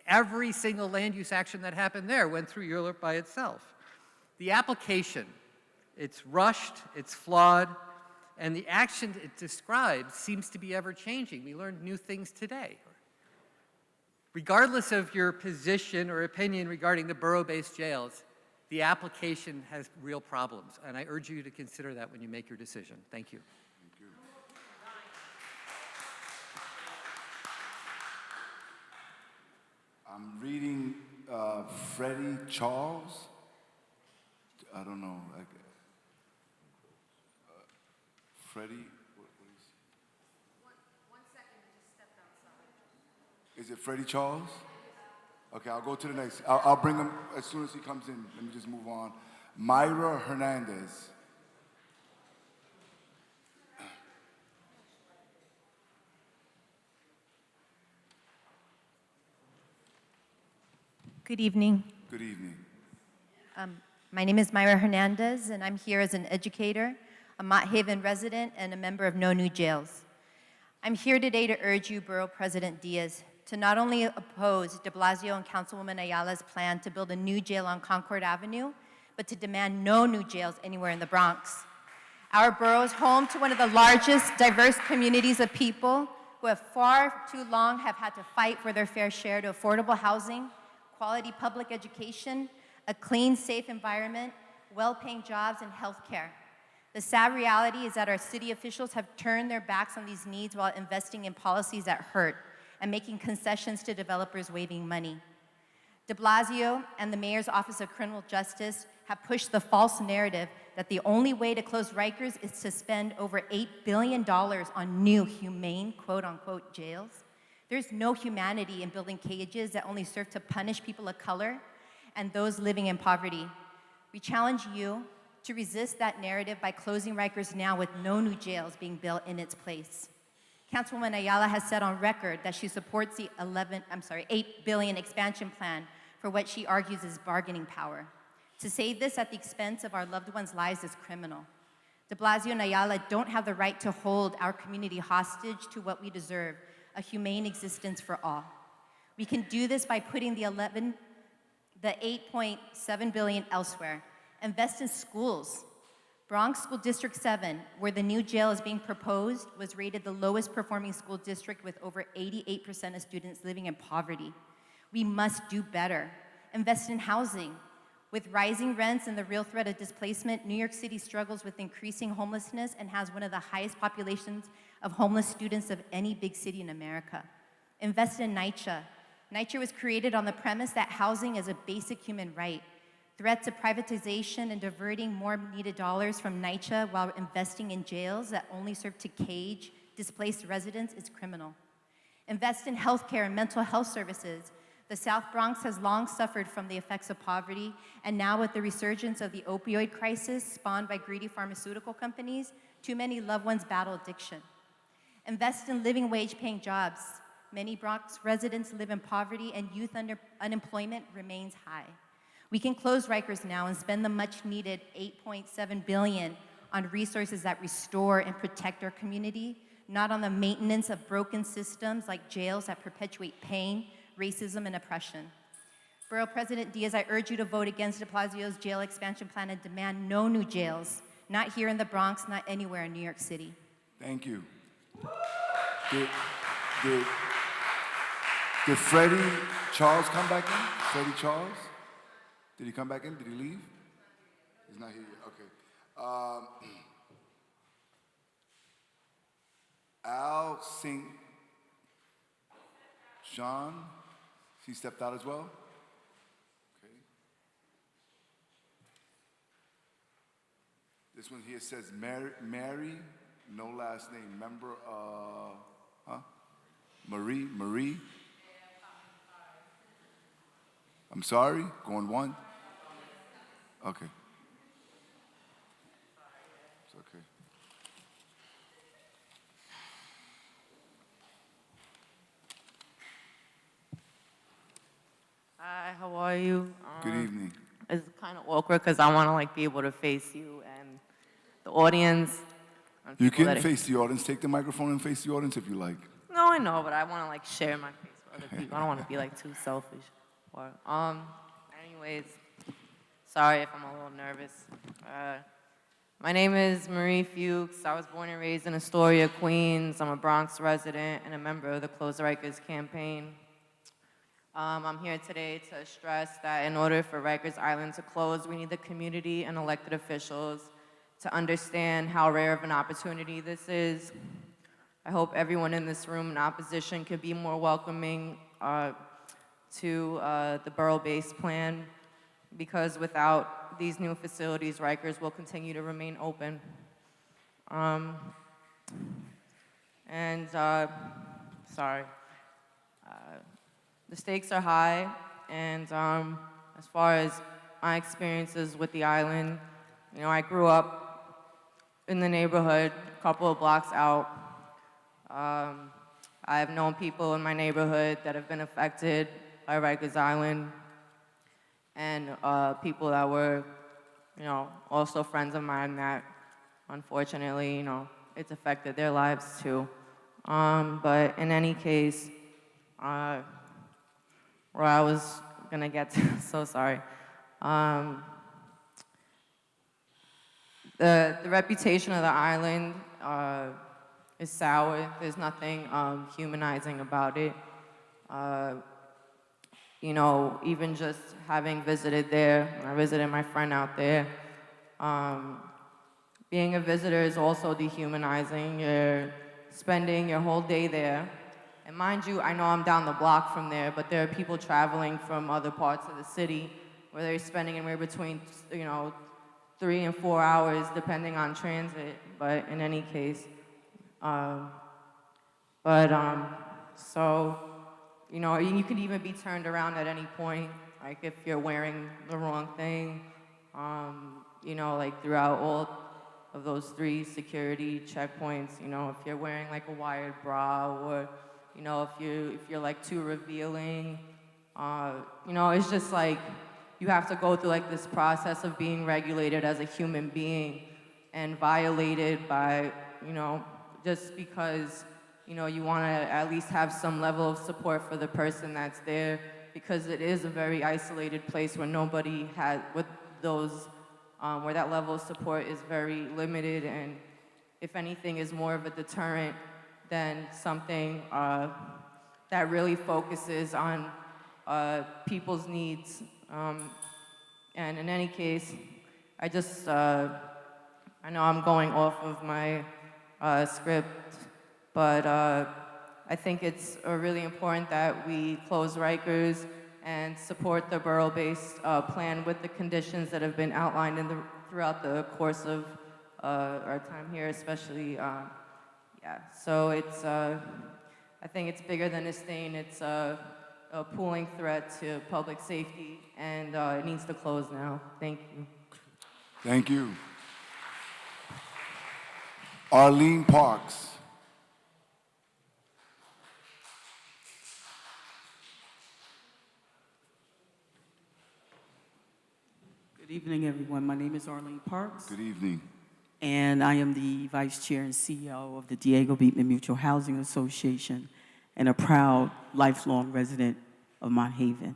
every single land use action that happened there went through ULURP by itself. The application, it's rushed, it's flawed, and the action it describes seems to be ever-changing. We learned new things today. Regardless of your position or opinion regarding the borough-based jails, the application has real problems, and I urge you to consider that when you make your decision. Thank you. I'm reading Freddie Charles. I don't know. Freddie, what is he? One second, I just stepped outside. Is it Freddie Charles? Okay, I'll go to the next. I'll bring him as soon as he comes in. Let me just move on. Myra Hernandez. Good evening. Good evening. My name is Myra Hernandez, and I'm here as an educator, a Mott Haven resident, and a member of No New Jails. I'm here today to urge you, Borough President Diaz, to not only oppose de Blasio and Councilwoman Ayala's plan to build a new jail on Concord Avenue, but to demand no new jails anywhere in the Bronx. Our borough is home to one of the largest diverse communities of people who have far too long have had to fight for their fair share to affordable housing, quality public education, a clean, safe environment, well-paying jobs, and health care. The sad reality is that our city officials have turned their backs on these needs while investing in policies that hurt and making concessions to developers waiving money. De Blasio and the Mayor's Office of Criminal Justice have pushed the false narrative that the only way to close Rikers is to spend over $8 billion on new, humane, quote-unquote, jails. There's no humanity in building cages that only serve to punish people of color and those living in poverty. We challenge you to resist that narrative by closing Rikers now with no new jails being built in its place. Councilwoman Ayala has said on record that she supports the $8 billion expansion plan for what she argues is bargaining power. To say this at the expense of our loved ones' lives is criminal. De Blasio and Ayala don't have the right to hold our community hostage to what we deserve, a humane existence for all. We can do this by putting the $8.7 billion elsewhere. Invest in schools. Bronx School District 7, where the new jail is being proposed, was rated the lowest performing school district with over 88% of students living in poverty. We must do better. Invest in housing. With rising rents and the real threat of displacement, New York City struggles with increasing homelessness and has one of the highest populations of homeless students of any big city in America. Invest in NYCHA. NYCHA was created on the premise that housing is a basic human right. Threats of privatization and diverting more needed dollars from NYCHA while investing in jails that only serve to cage displaced residents is criminal. Invest in healthcare and mental health services. The South Bronx has long suffered from the effects of poverty, and now with the resurgence of the opioid crisis spawned by greedy pharmaceutical companies, too many loved ones battle addiction. Invest in living wage paying jobs. Many Bronx residents live in poverty and youth unemployment remains high. We can close Rikers now and spend the much needed $8.7 billion on resources that restore and protect our community, not on the maintenance of broken systems like jails that perpetuate pain, racism, and oppression. Borough President Diaz, I urge you to vote against de Blasio's jail expansion plan and demand no new jails, not here in the Bronx, not anywhere in New York City. Thank you. Did Freddie Charles come back in? Freddie Charles? Did he come back in? Did he leave? He's not here yet. Okay. Al St. John, he stepped out as well? Okay. This one here says Mary, no last name, member, Marie? I'm sorry, going one? Okay. It's okay. Hi, how are you? Good evening. It's kind of awkward because I want to be able to face you and the audience. And You people can that- face the audience. Take the microphone and face the audience if you like. No, I know, but I want to share my face with other people. I don't want to be too selfish. Or, anyways, sorry if I'm a little nervous. My name is Marie Fuchs. I was born and raised in Astoria, Queens. I'm a Bronx resident and a member of the Close Rikers campaign. I'm here today to stress that in order for Rikers Island to close, we need the community and elected officials to understand how rare of an opportunity this is. I hope everyone in this room in opposition could be more welcoming to the borough-based plan, because without these new facilities, Rikers will continue to remain open. The stakes are high, and as far as my experiences with the island, I grew up in the neighborhood, a couple of blocks out. I have known people in my neighborhood that have been affected by Rikers Island, and people that were, also friends of mine that, unfortunately, it's affected their lives too. But in any case, where I was gonna get to, so sorry. The reputation of the island is sour. There's nothing humanizing about it. Even just having visited there, I visited my friend out there, being a visitor is also dehumanizing. You're spending your whole day there. And mind you, I know I'm down the block from there, but there are people traveling from other parts of the city where they're spending anywhere between, 3 and 4 hours, depending on transit. But in any case, you could even be turned around at any point, like if you're wearing the wrong thing, throughout all of those 3 security checkpoints. You know, if you're wearing like a wired bra, or you know, if you're like too revealing, you know, it's just like you have to go through like this process of being regulated as a human being and violated by, you know, just because, you know, you want to at least have some level of support for the person that's there, because it is a very isolated place where nobody has, with those, where that level of support is very limited, and if anything is more of a deterrent than something that really focuses on people's needs. And in any case, I just, I know I'm going off of my script, but I think it's really important that we close Rikers and support the borough-based plan with the conditions that have been outlined throughout the course of our time here, especially, yeah. So it's, I think it's bigger than a stain. It's a pooling threat to public safety, and it needs to close now. Thank you. Thank you. Arlene Parks. Good evening, everyone. My name is Arlene Parks. Good evening. And I am the Vice Chair and CEO of the Diego Beekman Mutual Housing Association and a proud lifelong resident of Mount Haven.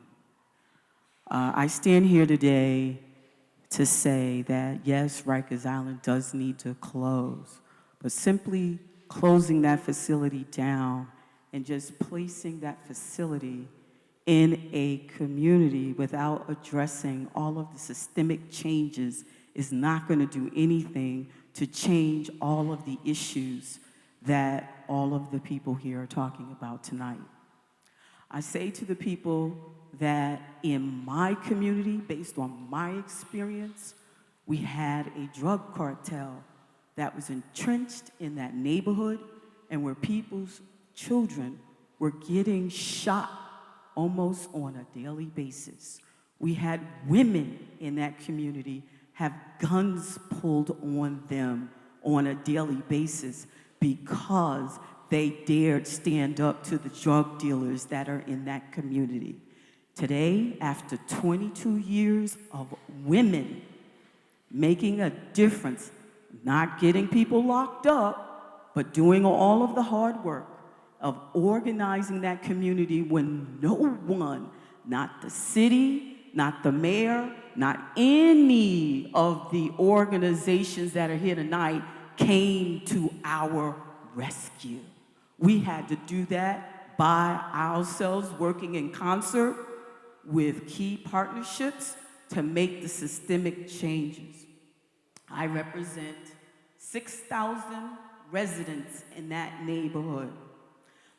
I stand here today to say that, yes, Rikers Island does need to close, but simply closing that facility down and just placing that facility in a community without addressing all of the systemic changes is not going to do anything to change all of the issues that all of the people here are talking about tonight. I say to the people that in my community, based on my experience, we had a drug cartel that was entrenched in that neighborhood and where people's children were getting shot almost on a daily basis. We had women in that community have guns pulled on them on a daily basis because they dared stand up to the drug dealers that are in that community. Today, after 22 years of women making a difference, not getting people locked up, but doing all of the hard work of organizing that community when no one, not the city, not the mayor, not any of the organizations that are here tonight came to our rescue. We had to do that by ourselves, working in concert with key partnerships to make the systemic changes. I represent 6,000 residents in that neighborhood.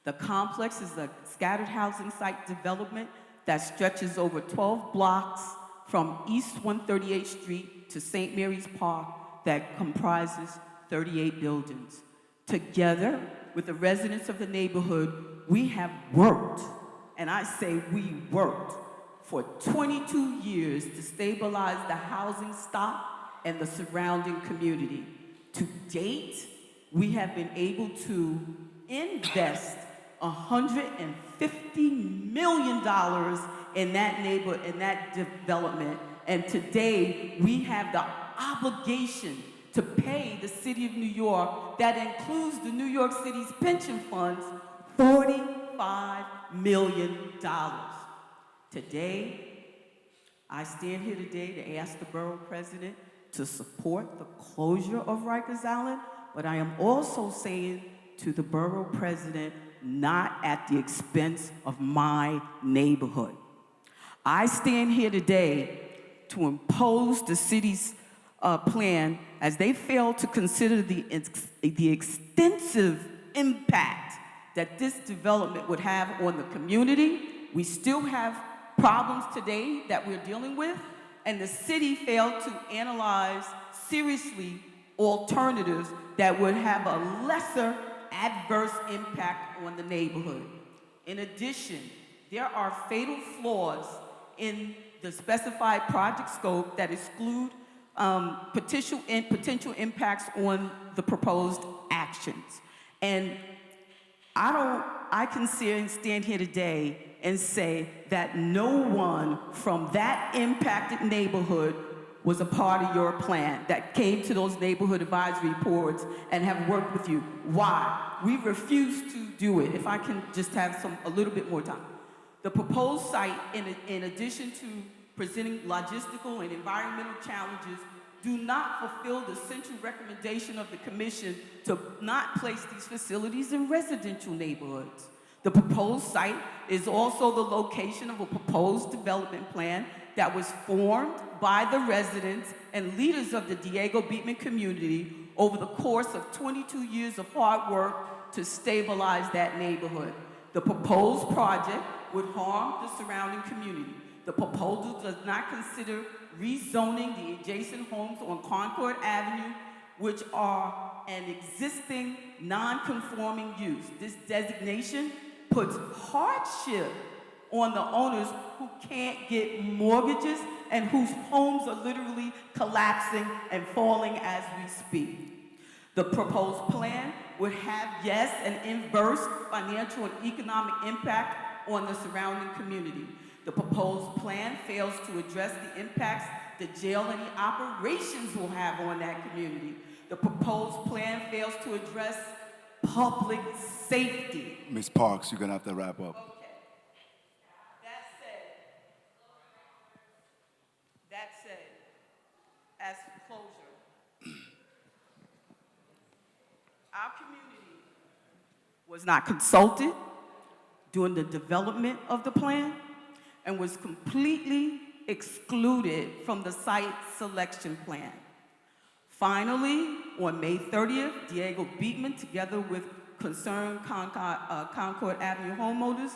The complex is a scattered housing site development that stretches over 12 blocks from East 138th Street to St. Mary's Park that comprises 38 buildings. Together with the residents of the neighborhood, we have worked, and I say we worked, for 22 years to stabilize the housing stock and the surrounding community. To date, we have been able to invest $150 million in that development, and today we have the obligation to pay the city of New York, that includes the New York City's pension funds, $45 million. Today, I stand here today to ask the borough president to support the closure of Rikers Island, but I am also saying to the borough president, not at the expense of my neighborhood. I stand here today to impose the city's plan as they fail to consider the extensive impact that this development would have on the community. We still have problems today that we're dealing with, and the city failed to analyze seriously alternatives that would have a lesser adverse impact on the neighborhood. In addition, there are fatal flaws in the specified project scope that exclude potential impacts on the proposed actions. And I can stand here today and say that no one from that impacted neighborhood was a part of your plan, that came to those neighborhood advisory boards and have worked with you. Why? We refuse to do it. If I can just have a little bit more time. The proposed site, in addition to presenting logistical and environmental challenges, do not fulfill the central recommendation of the commission to not place these facilities in residential neighborhoods. The proposed site is also the location of a proposed development plan that was formed by the residents and leaders of the Diego Beekman community over the course of 22 years of hard work to stabilize that neighborhood. The proposed project would harm the surrounding community. The proposal does not consider rezoning the adjacent homes on Concord Avenue, which are an existing non-conforming use. This designation puts hardship on the owners who can't get mortgages and whose homes are literally collapsing and falling as we speak. The proposed plan would have, yes, an inverse financial and economic impact on the surrounding community. The proposed plan fails to address the impacts the jail and the operations will have on that community. The proposed plan fails to address public safety. Ms. Parks, you're gonna have to wrap up. That said, as closure, our community was not consulted during the development of the plan and was completely excluded from the site selection plan. Finally, on May 30th, Diego Beekman, together with concerned Concord Avenue homeowners,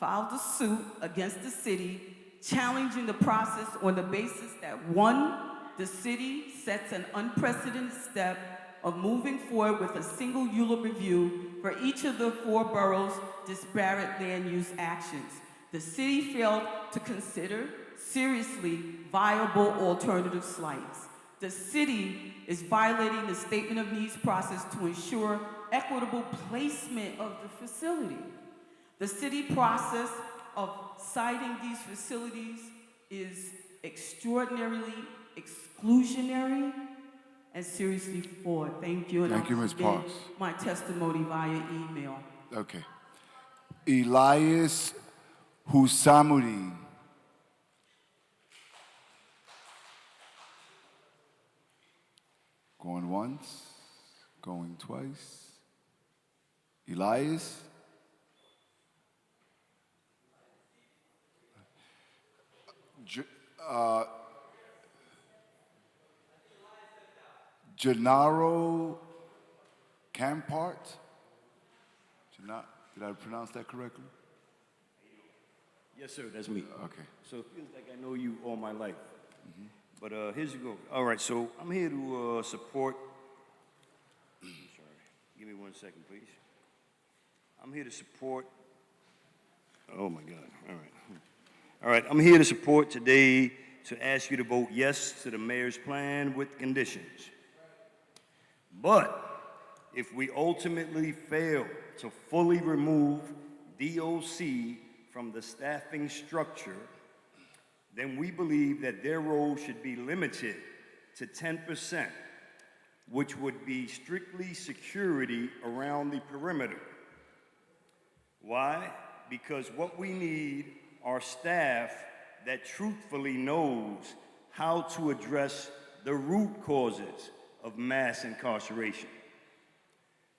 filed a suit against the city, challenging the process on the basis that, one, the city sets an unprecedented step of moving forward with a single ULUP review for each of the 4 boroughs' disparate land use actions. The city failed to consider seriously viable alternative sites. The city is violating the statement of needs process to ensure equitable placement of the facility. The city process of citing these facilities is extraordinarily exclusionary and seriously flawed. Thank you. And Thank you, Ms. Parks. My testimony via email. Okay. Elias Husamuddin. Going once, going twice. Elias? Gennaro Campart? Did I pronounce that correctly? Yes, sir, that's me. Okay. So it feels like I know you all my life. But here's you go. All right, so I'm here to support. Sorry, give me 1 second, please. I'm here to support. Oh my God. All right. All right, I'm here to support today to ask you to vote yes to the mayor's plan with conditions. But if we ultimately fail to fully remove DOC from the staffing structure, then we believe that their role should be limited to 10%, which would be strictly security around the perimeter. Why? Because what we need are staff that truthfully knows how to address the root causes of mass incarceration.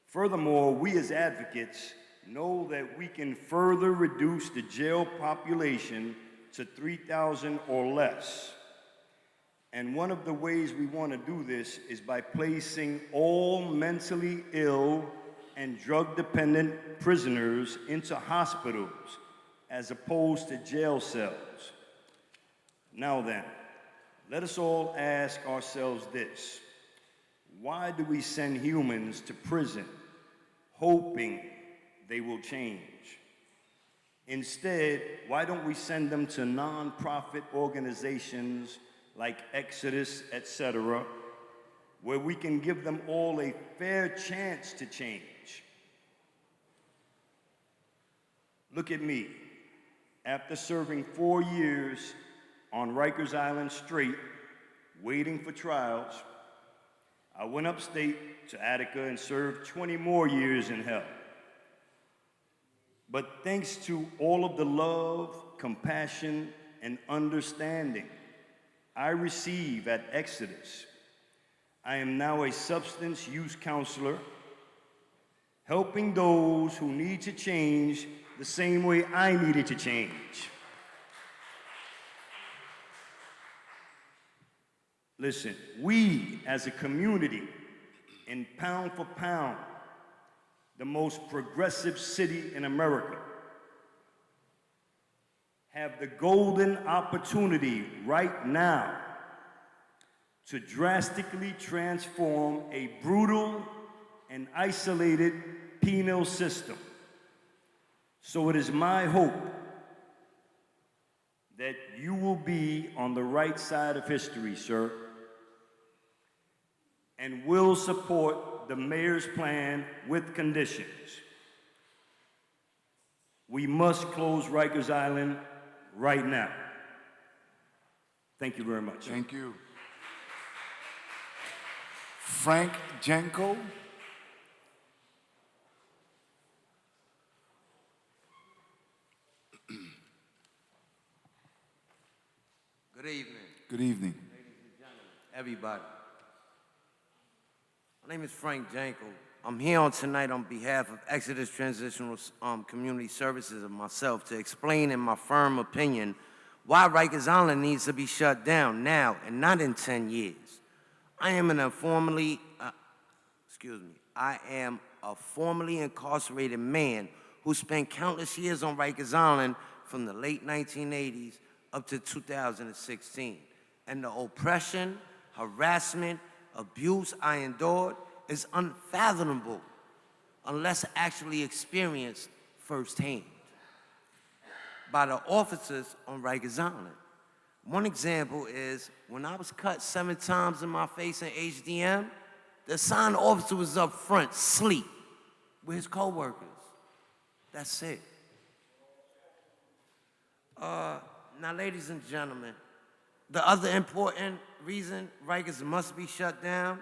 Furthermore, we as advocates know that we can further reduce the jail population to 3,000 or less. And one of the ways we want to do this is by placing all mentally ill and drug-dependent prisoners into hospitals as opposed to jail cells. Now then, let us all ask ourselves this: why do we send humans to prison hoping they will change? Instead, why don't we send them to nonprofit organizations like Exodus, etc., where we can give them all a fair chance to change. Look at me. After serving 4 years on Rikers Island straight, waiting for trials, I went upstate to Attica and served 20 more years in hell. But thanks to all of the love, compassion, and understanding I receive at Exodus, I am now a substance use counselor, helping those who need to change the same way I needed to change. Listen, we as a community, in pound for pound, the most progressive city in America, have the golden opportunity right now to drastically transform a brutal and isolated penal system. So it is my hope that you will be on the right side of history, sir, and will support the mayor's plan with conditions. We must close Rikers Island right now. Thank you very much. Thank you. Frank Jenko. Good evening. Good evening. Ladies and gentlemen, everybody. My name is Frank Janko. I'm here on tonight on behalf of Exodus Transitional Community Services and myself to explain in my firm opinion why Rikers Island needs to be shut down now and not in 10 years. I am a formerly incarcerated man who spent countless years on Rikers Island from the late 1980s up to 2016. And the oppression, harassment, abuse I endured is unfathomable unless actually experienced firsthand by the officers on Rikers Island. One example is when I was cut 7 times in my face in HDM, the assigned officer was up front, asleep, with his co-workers. That's it. Now, ladies and gentlemen, the other important reason Rikers must be shut down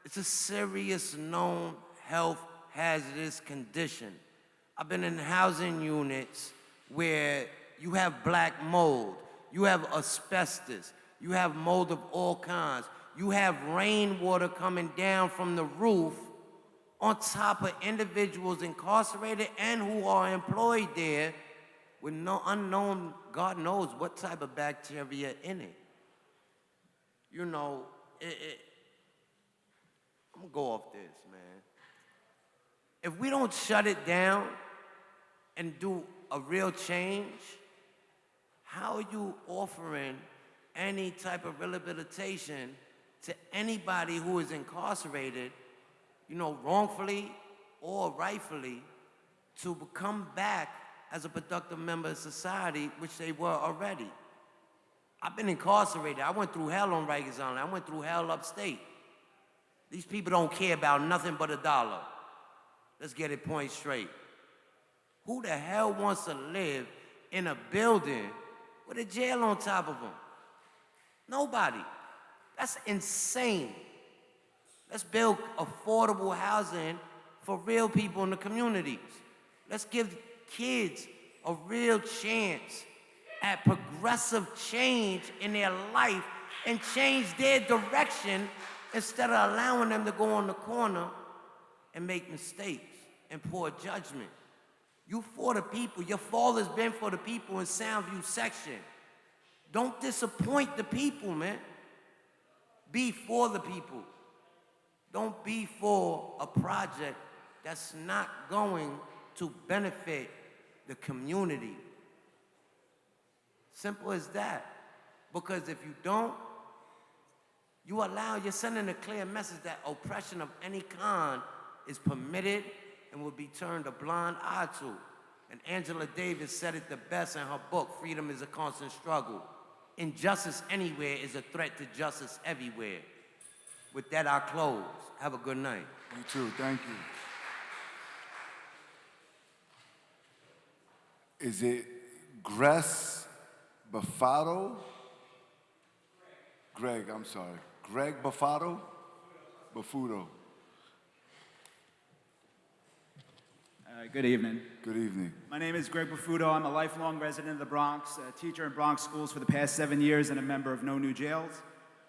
is a serious known health hazardous condition. I've been in housing units where you have black mold, you have asbestos, you have mold of all kinds, you have rainwater coming down from the roof on top of individuals incarcerated and who are employed there with no unknown, God knows what type of bacteria in it. You know, I'm gonna go off this, man. If we don't shut it down and do a real change, how are you offering any type of rehabilitation to anybody who is incarcerated, you know, wrongfully or rightfully, to come back as a productive member of society, which they were already? I've been incarcerated. I went through hell on Rikers Island. I went through hell upstate. These people don't care about nothing but a dollar. Let's get it point straight. Who the hell wants to live in a building with a jail on top of them? Nobody. That's insane. Let's build affordable housing for real people in the communities. Let's give kids a real chance at progressive change in their life and change their direction instead of allowing them to go on the corner and make mistakes and poor judgment. You for the people. Your father's been for the people in Soundview section. Don't disappoint the people, man. Be for the people. Don't be for a project that's not going to benefit the community. Simple as that. Because if you don't, you're sending a clear message that oppression of any kind is permitted and will be turned a blind eye to. And Angela Davis said it the best in her book, Freedom is a Constant Struggle. injustice anywhere is a threat to justice everywhere. With that, I'll close. Have a good night. You too, thank you. Is it Greg Bafado? Greg, I'm sorry. Greg Bafado? Bafudo. Good evening. Good evening. My name is Greg Caputo. I'm a lifelong resident of the Bronx, a teacher in Bronx schools for the past 7 years, and a member of No New Jails.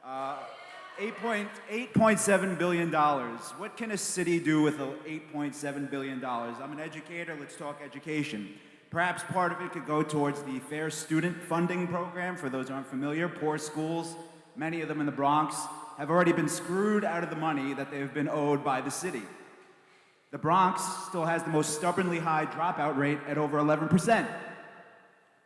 $8.7 billion. What can a city do with $8.7 billion? I'm an educator. Let's talk education. Perhaps part of it could go towards the Fair Student Funding Program. For those who aren't familiar, poor schools, many of them in the Bronx, have already been screwed out of the money that they've been owed by the city. The Bronx still has the most stubbornly high dropout rate at over 11%.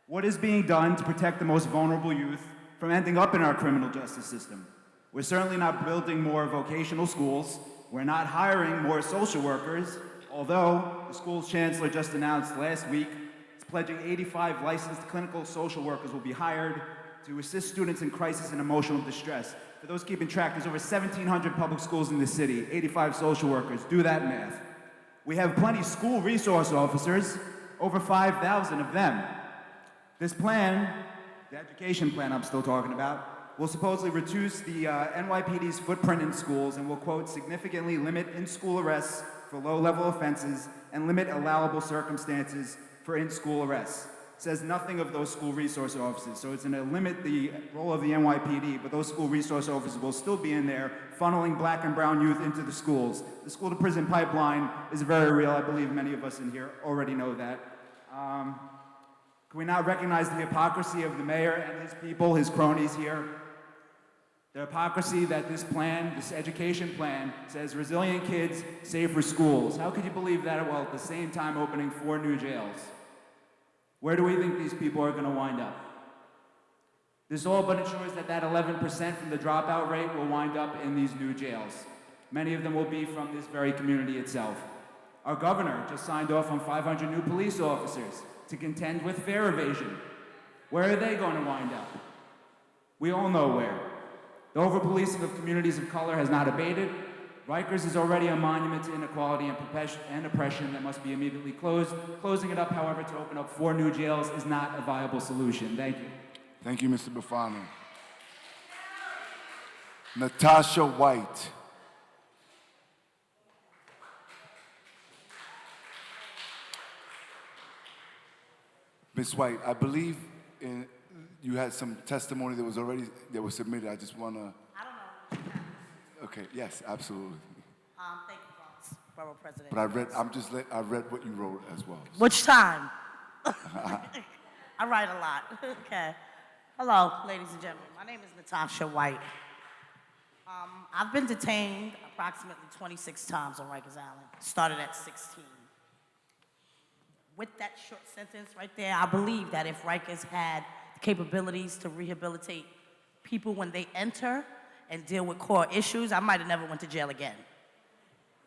What is being done to protect the most vulnerable youth from ending up in our criminal justice system? We're certainly not building more vocational schools. We're not hiring more social workers, although the school's chancellor just announced last week it's pledging 85 licensed clinical social workers will be hired to assist students in crisis and emotional distress. For those keeping track, there's over 1,700 public schools in the city, 85 social workers. Do that math. We have plenty of school resource officers, over 5,000 of them. This plan, the education plan I'm still talking about, will supposedly reduce the NYPD's footprint in schools and will, quote, significantly limit in-school arrests for low-level offenses and limit allowable circumstances for in-school arrests. It says nothing of those school resource officers, so it's going to limit the role of the NYPD, but those school resource officers will still be in there funneling black and brown youth into the schools. The school-to-prison pipeline is very real. I believe many of us in here already know that. Can we not recognize the hypocrisy of the mayor and his people, his cronies here? The hypocrisy that this plan, this education plan, says resilient kids, safer schools. How could you believe that while at the same time opening 4 new jails? Where do we think these people are going to wind up? This all but ensures that 11% from the dropout rate will wind up in these new jails. Many of them will be from this very community itself. Our governor just signed off on 500 new police officers to contend with fare evasion. Where are they going to wind up? We all know where. The over-policing of communities of color has not abated. Rikers is already a monument to inequality and oppression that must be immediately closed. Closing it up, however, to open up 4 new jails is not a viable solution. Thank you. Thank you, Mr. Bafano. Natasha White. Ms. White, I believe you had some testimony that was submitted. I just want to. I don't know. Okay. Yes, absolutely. Thank you, Bronx Borough President. But I read what you wrote as well. Which time? I write a lot. Okay. Hello, ladies and gentlemen. My name is Natasha White. I've been detained approximately 26 times on Rikers Island. Started at 16. With that short sentence right there, I believe that if Rikers had the capabilities to rehabilitate people when they enter and deal with core issues, I might have never went to jail again.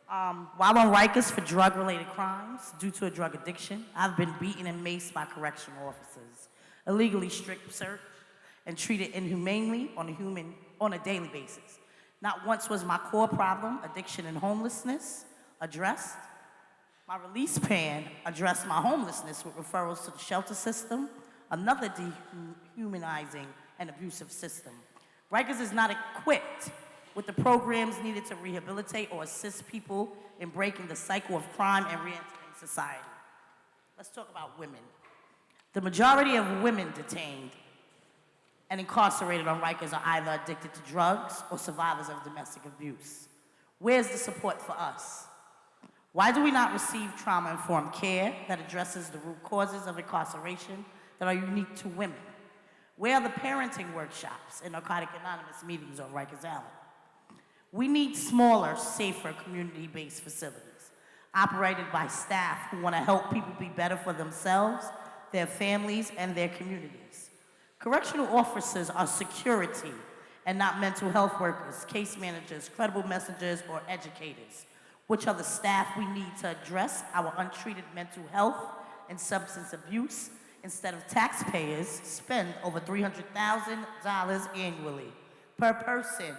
While on Rikers for drug-related crimes due to a drug addiction, I've been beaten and maced by correctional officers, illegally strip searched, and treated inhumanely on a daily basis. Not once was my core problem, addiction and homelessness, addressed. My release plan addressed my homelessness with referrals to the shelter system, another dehumanizing and abusive system. Rikers is not equipped with the programs needed to rehabilitate or assist people in breaking the cycle of crime and re-entering society. Let's talk about women. The majority of women detained and incarcerated on Rikers are either addicted to drugs or survivors of domestic abuse. Where's the support for us? Why do we not receive trauma-informed care that addresses the root causes of incarceration that are unique to women? Where are the parenting workshops and Narcotics Anonymous meetings on Rikers Island? We need smaller, safer, community-based facilities operated by staff who want to help people be better for themselves, their families, and their communities. Correctional officers are security and not mental health workers, case managers, credible messengers, or educators, which are the staff we need to address our untreated mental health and substance abuse instead of taxpayers, spend over $300,000 annually per person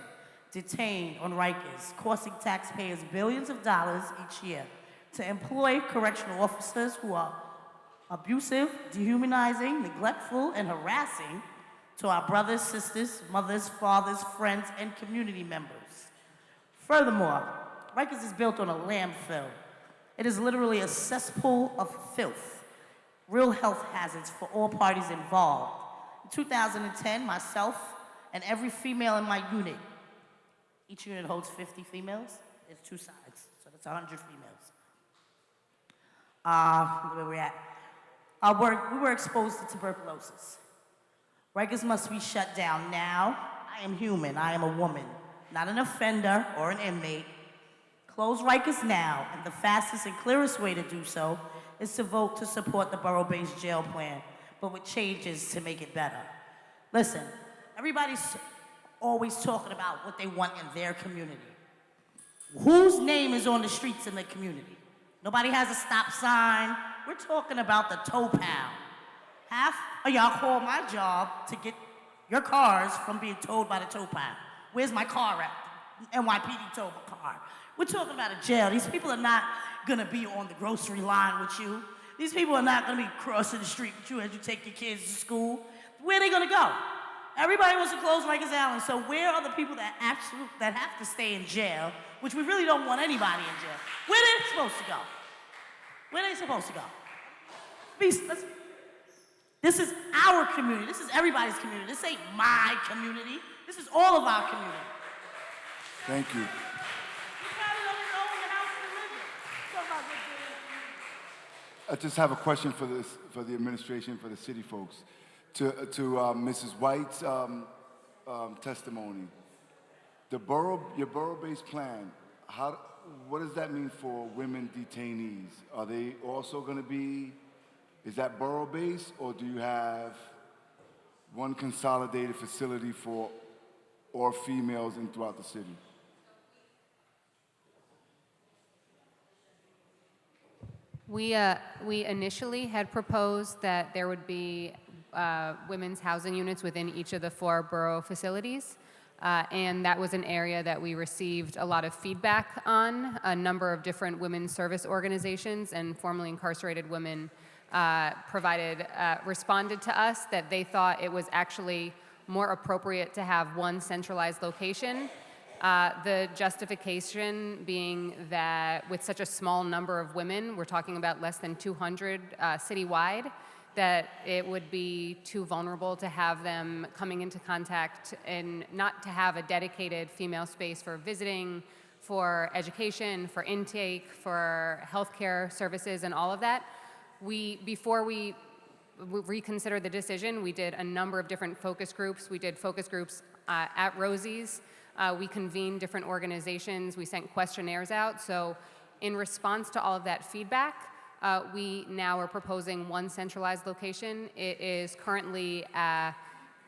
detained on Rikers, costing taxpayers billions of dollars each year to employ correctional officers who are abusive, dehumanizing, neglectful, and harassing to our brothers, sisters, mothers, fathers, friends, and community members. Furthermore, Rikers is built on a landfill. It is literally a cesspool of filth, real health hazards for all parties involved. In 2010, myself and every female in my unit, each unit holds 50 females, there's two sides, so that's 100 females. Where we're at. We were exposed to tuberculosis. Rikers must be shut down now. I am human, I am a woman, not an offender or an inmate. Close Rikers now, and the fastest and clearest way to do so is to vote to support the borough-based jail plan, but with changes to make it better. Listen, everybody's always talking about what they want in their community. Whose name is on the streets in the community? Nobody has a stop sign. We're talking about the tow pound. Half of y'all call my job to get your cars from being towed by the tow pound. Where's my car at? NYPD towed my car. We're talking about a jail. These people are not gonna be on the grocery line with you. These people are not gonna be crossing the street with you as you take your kids to school. Where are they gonna go? Everybody wants to close Rikers Island, so where are the people that have to stay in jail, which we really don't want anybody in jail? Where are they supposed to go? Where are they supposed to go? This is our community. This is everybody's community. This ain't my community. This is all of our community. Thank you. I just have a question for the administration, for the city folks. To Mrs. White's testimony, your borough-based plan, what does that mean for women detainees? Are they also going to be, is that borough-based, or do you have one consolidated facility for all females throughout the city? We initially had proposed that there would be women's housing units within each of the 4 borough facilities. And that was an area that we received a lot of feedback on. A number of different women's service organizations and formerly incarcerated women responded to us that they thought it was actually more appropriate to have one centralized location. The justification being that with such a small number of women, we're talking about less than 200 citywide, that it would be too vulnerable to have them coming into contact and not to have a dedicated female space for visiting, for education, for intake, for healthcare services and all of that. Before we reconsidered the decision, we did a number of different focus groups. We did focus groups at Rosie's. We convened different organizations. We sent questionnaires out. So in response to all of that feedback, we now are proposing one centralized location. It is currently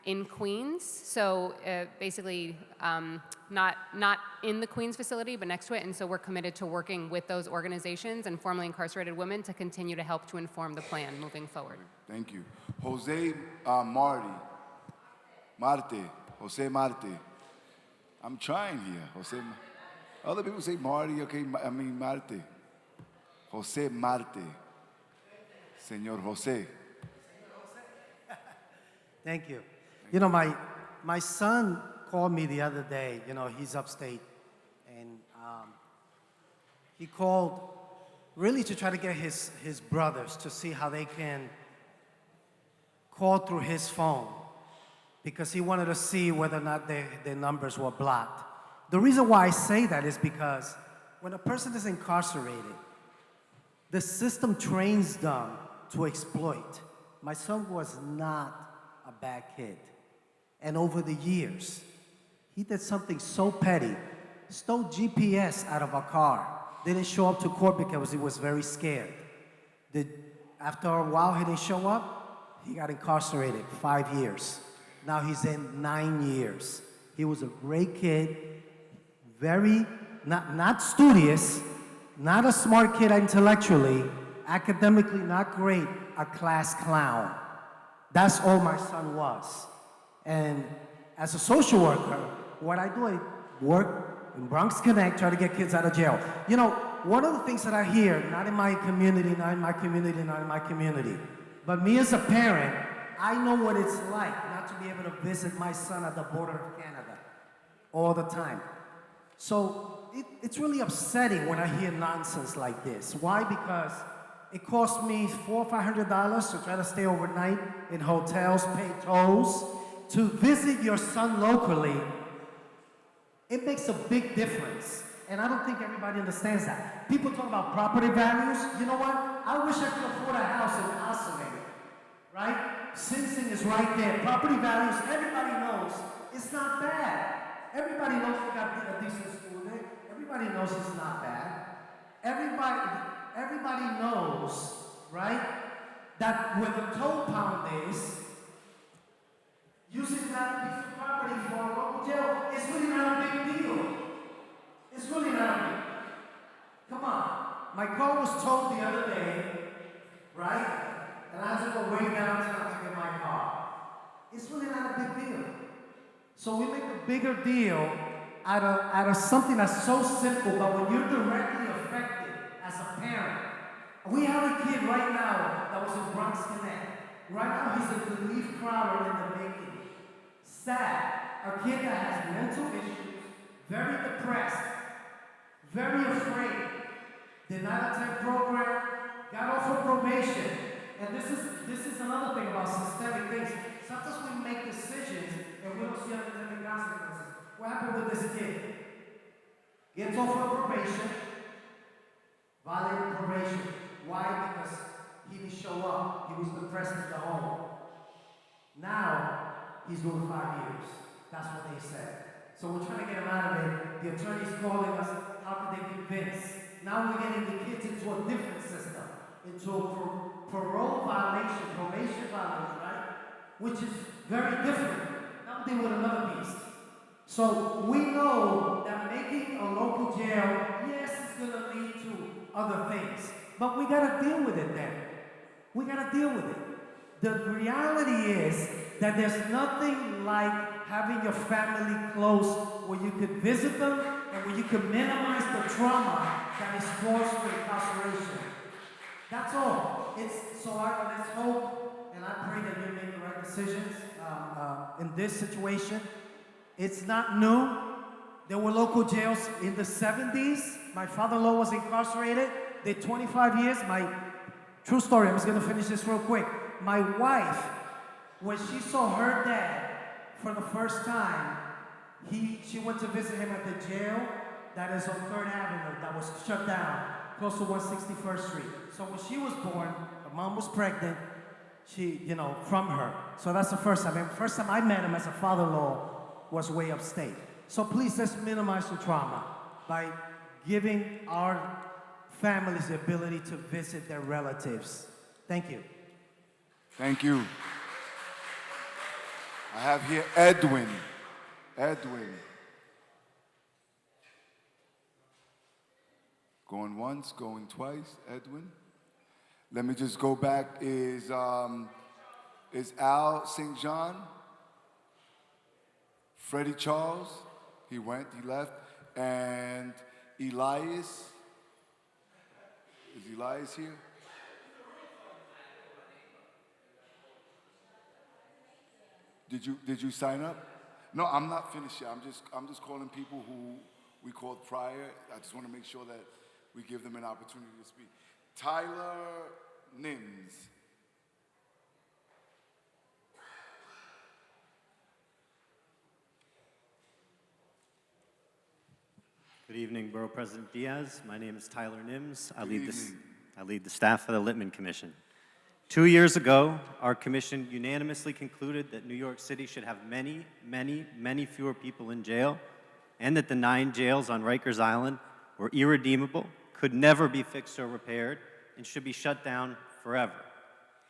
in Queens, so basically not in the Queens facility, but next to it. And so we're committed to working with those organizations and formerly incarcerated women to continue to help to inform the plan moving forward. Thank you. Jose Marte. I'm trying here. Jose. Other people say Marty, okay, I mean Marte. Jose Marte. Señor Jose. Thank you. You know, my son called me the other day. You know, he's upstate. And he called really to try to get his brothers to see how they can call through his phone, because he wanted to see whether or not their numbers were blocked. The reason why I say that is because when a person is incarcerated, the system trains them to exploit. My son was not a bad kid. And over the years, he did something so petty, stole GPS out of a car, didn't show up to court because he was very scared. After a while, he didn't show up, he got incarcerated 5 years. Now he's in 9 years. He was a great kid, very, not studious, not a smart kid intellectually, academically not great, a class clown. That's all my son was. And as a social worker, what I do, I work in Bronx Connect, try to get kids out of jail. You know, one of the things that I hear, not in my community, not in my community, not in my community, but me as a parent, I know what it's like not to be able to visit my son at the border of Canada all the time. So it's really upsetting when I hear nonsense like this. Why? Because it costs me $400 or $500 to try to stay overnight in hotels, pay tolls. To visit your son locally, it makes a big difference. And I don't think everybody understands that. People talk about property values. You know what? I wish I could afford a house in Ossaway, right? Sing Sing is right there. Property values, everybody knows it's not bad. Everybody knows we got a decent school there. Everybody knows it's not bad. Everybody knows, right, that where the toll pound is, using that piece of property for a local jail is really not a big deal. It's really not a big deal. Come on. My car was towed the other day, right? And I had to go way downtown to get my car. It's really not a big deal. So we make a bigger deal out of something that's so simple, but when you're directly affected as a parent, we have a kid right now that was in Bronx Connect. Right now he's a relief crowder in the making. Sad. A kid that has mental issues, very depressed, very afraid, did not attend program, got off of probation. And this is another thing about systemic things. Sometimes we make decisions and we don't see unintended consequences. What happened with this kid? Gets off of probation, violated probation. Why? Because he didn't show up. He was depressed at the home. Now, he's doing 5 years. That's what they said. So we're trying to get him out of it. The attorney's calling us. How could they convince? Now we're getting the kids into a different system, into a parole violation, probation violation, right? Which is very different. Now we're dealing with another beast. So we know that making a local jail, yes, it's going to lead to other things. But we got to deal with it then. We got to deal with it. The reality is that there's nothing like having your family close where you could visit them and where you can minimize the trauma that is caused with incarceration. That's all. Let's hope, and I pray that you make the right decisions in this situation. It's not new. There were local jails in the 70s. My father-in-law was incarcerated. Did 25 years. My true story, I'm just going to finish this real quick. My wife, when she saw her dad for the first time, she went to visit him at the jail that is on 3rd Avenue that was shut down, close to 161st Street. So when she was born, her mom was pregnant, from her. So that's the first time. And the first time I met him as a father-in-law was way upstate. So please, let's minimize the trauma by giving our families the ability to visit their relatives. Thank you. Thank you. I have here Edwin. Going once, going twice, Edwin. Let me just go back. Is Al St. John? Freddie Charles? He left. And Elias? Is Elias here? Did you sign up? No, I'm not finished yet. I'm just calling people who we called prior. I just want to make sure that we give them an opportunity to speak. Tyler Nims. Good evening, Borough President Diaz. My name is Tyler Nims. I lead the staff of the Littman Commission. 2 years ago, our commission unanimously concluded that New York City should have many, many, many fewer people in jail, and that the 9 jails on Rikers Island were irredeemable, could never be fixed or repaired, and should be shut down forever.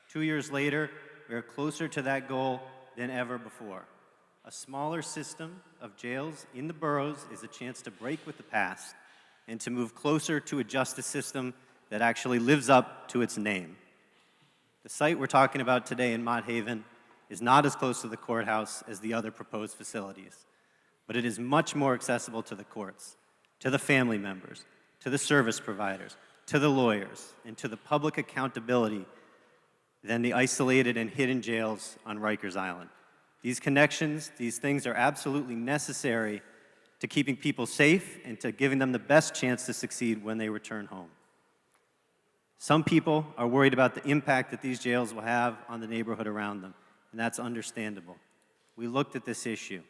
2 years later, we are closer to that goal than ever before. A smaller system of jails in the boroughs is a chance to break with the past and to move closer to a justice system that actually lives up to its name. The site we're talking about today in Mott Haven is not as close to the courthouse as the other proposed facilities, but it is much more accessible to the courts, to the family members, to the service providers, to the lawyers, and to the public accountability than the isolated and hidden jails on Rikers Island. These connections, these things are absolutely necessary to keeping people safe and to giving them the best chance to succeed when they return home. Some people are worried about the impact that these jails will have on the neighborhood around them, and that's understandable. We looked at this issue.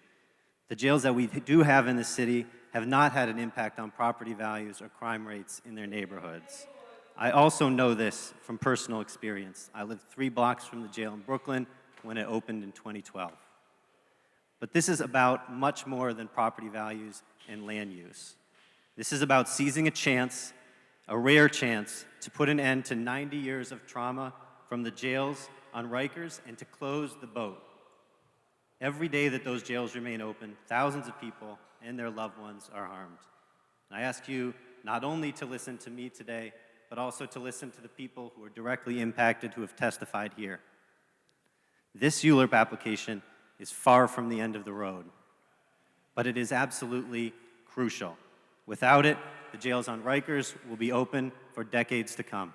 The jails that we do have in the city have not had an impact on property values or crime rates in their neighborhoods. I also know this from personal experience. I lived 3 blocks from the jail in Brooklyn when it opened in 2012. But this is about much more than property values and land use. This is about seizing a chance, a rare chance, to put an end to 90 years of trauma from the jails on Rikers and to close the boat. Every day that those jails remain open, thousands of people and their loved ones are harmed. And I ask you not only to listen to me today, but also to listen to the people who are directly impacted who have testified here. This ULURP application is far from the end of the road, but it is absolutely crucial. Without it, the jails on Rikers will be open for decades to come.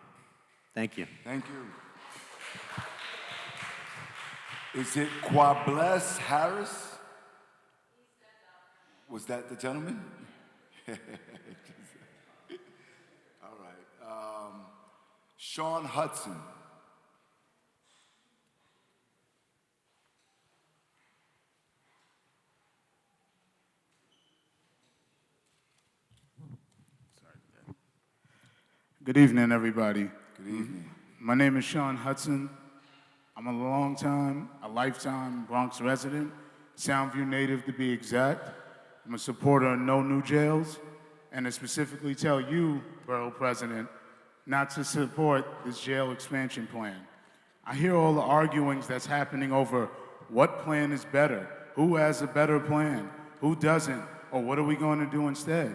Thank you. Thank you. Is it Quables Harris? Was that the gentleman? All right. Sean Hudson. Good evening, everybody. Good evening. My name is Sean Hudson. I'm a lifetime Bronx resident, Soundview native to be exact. I'm a supporter of no new jails, and I specifically tell you, Borough President, not to support this jail expansion plan. I hear all the arguings that's happening over what plan is better, who has a better plan, who doesn't, or what are we going to do instead?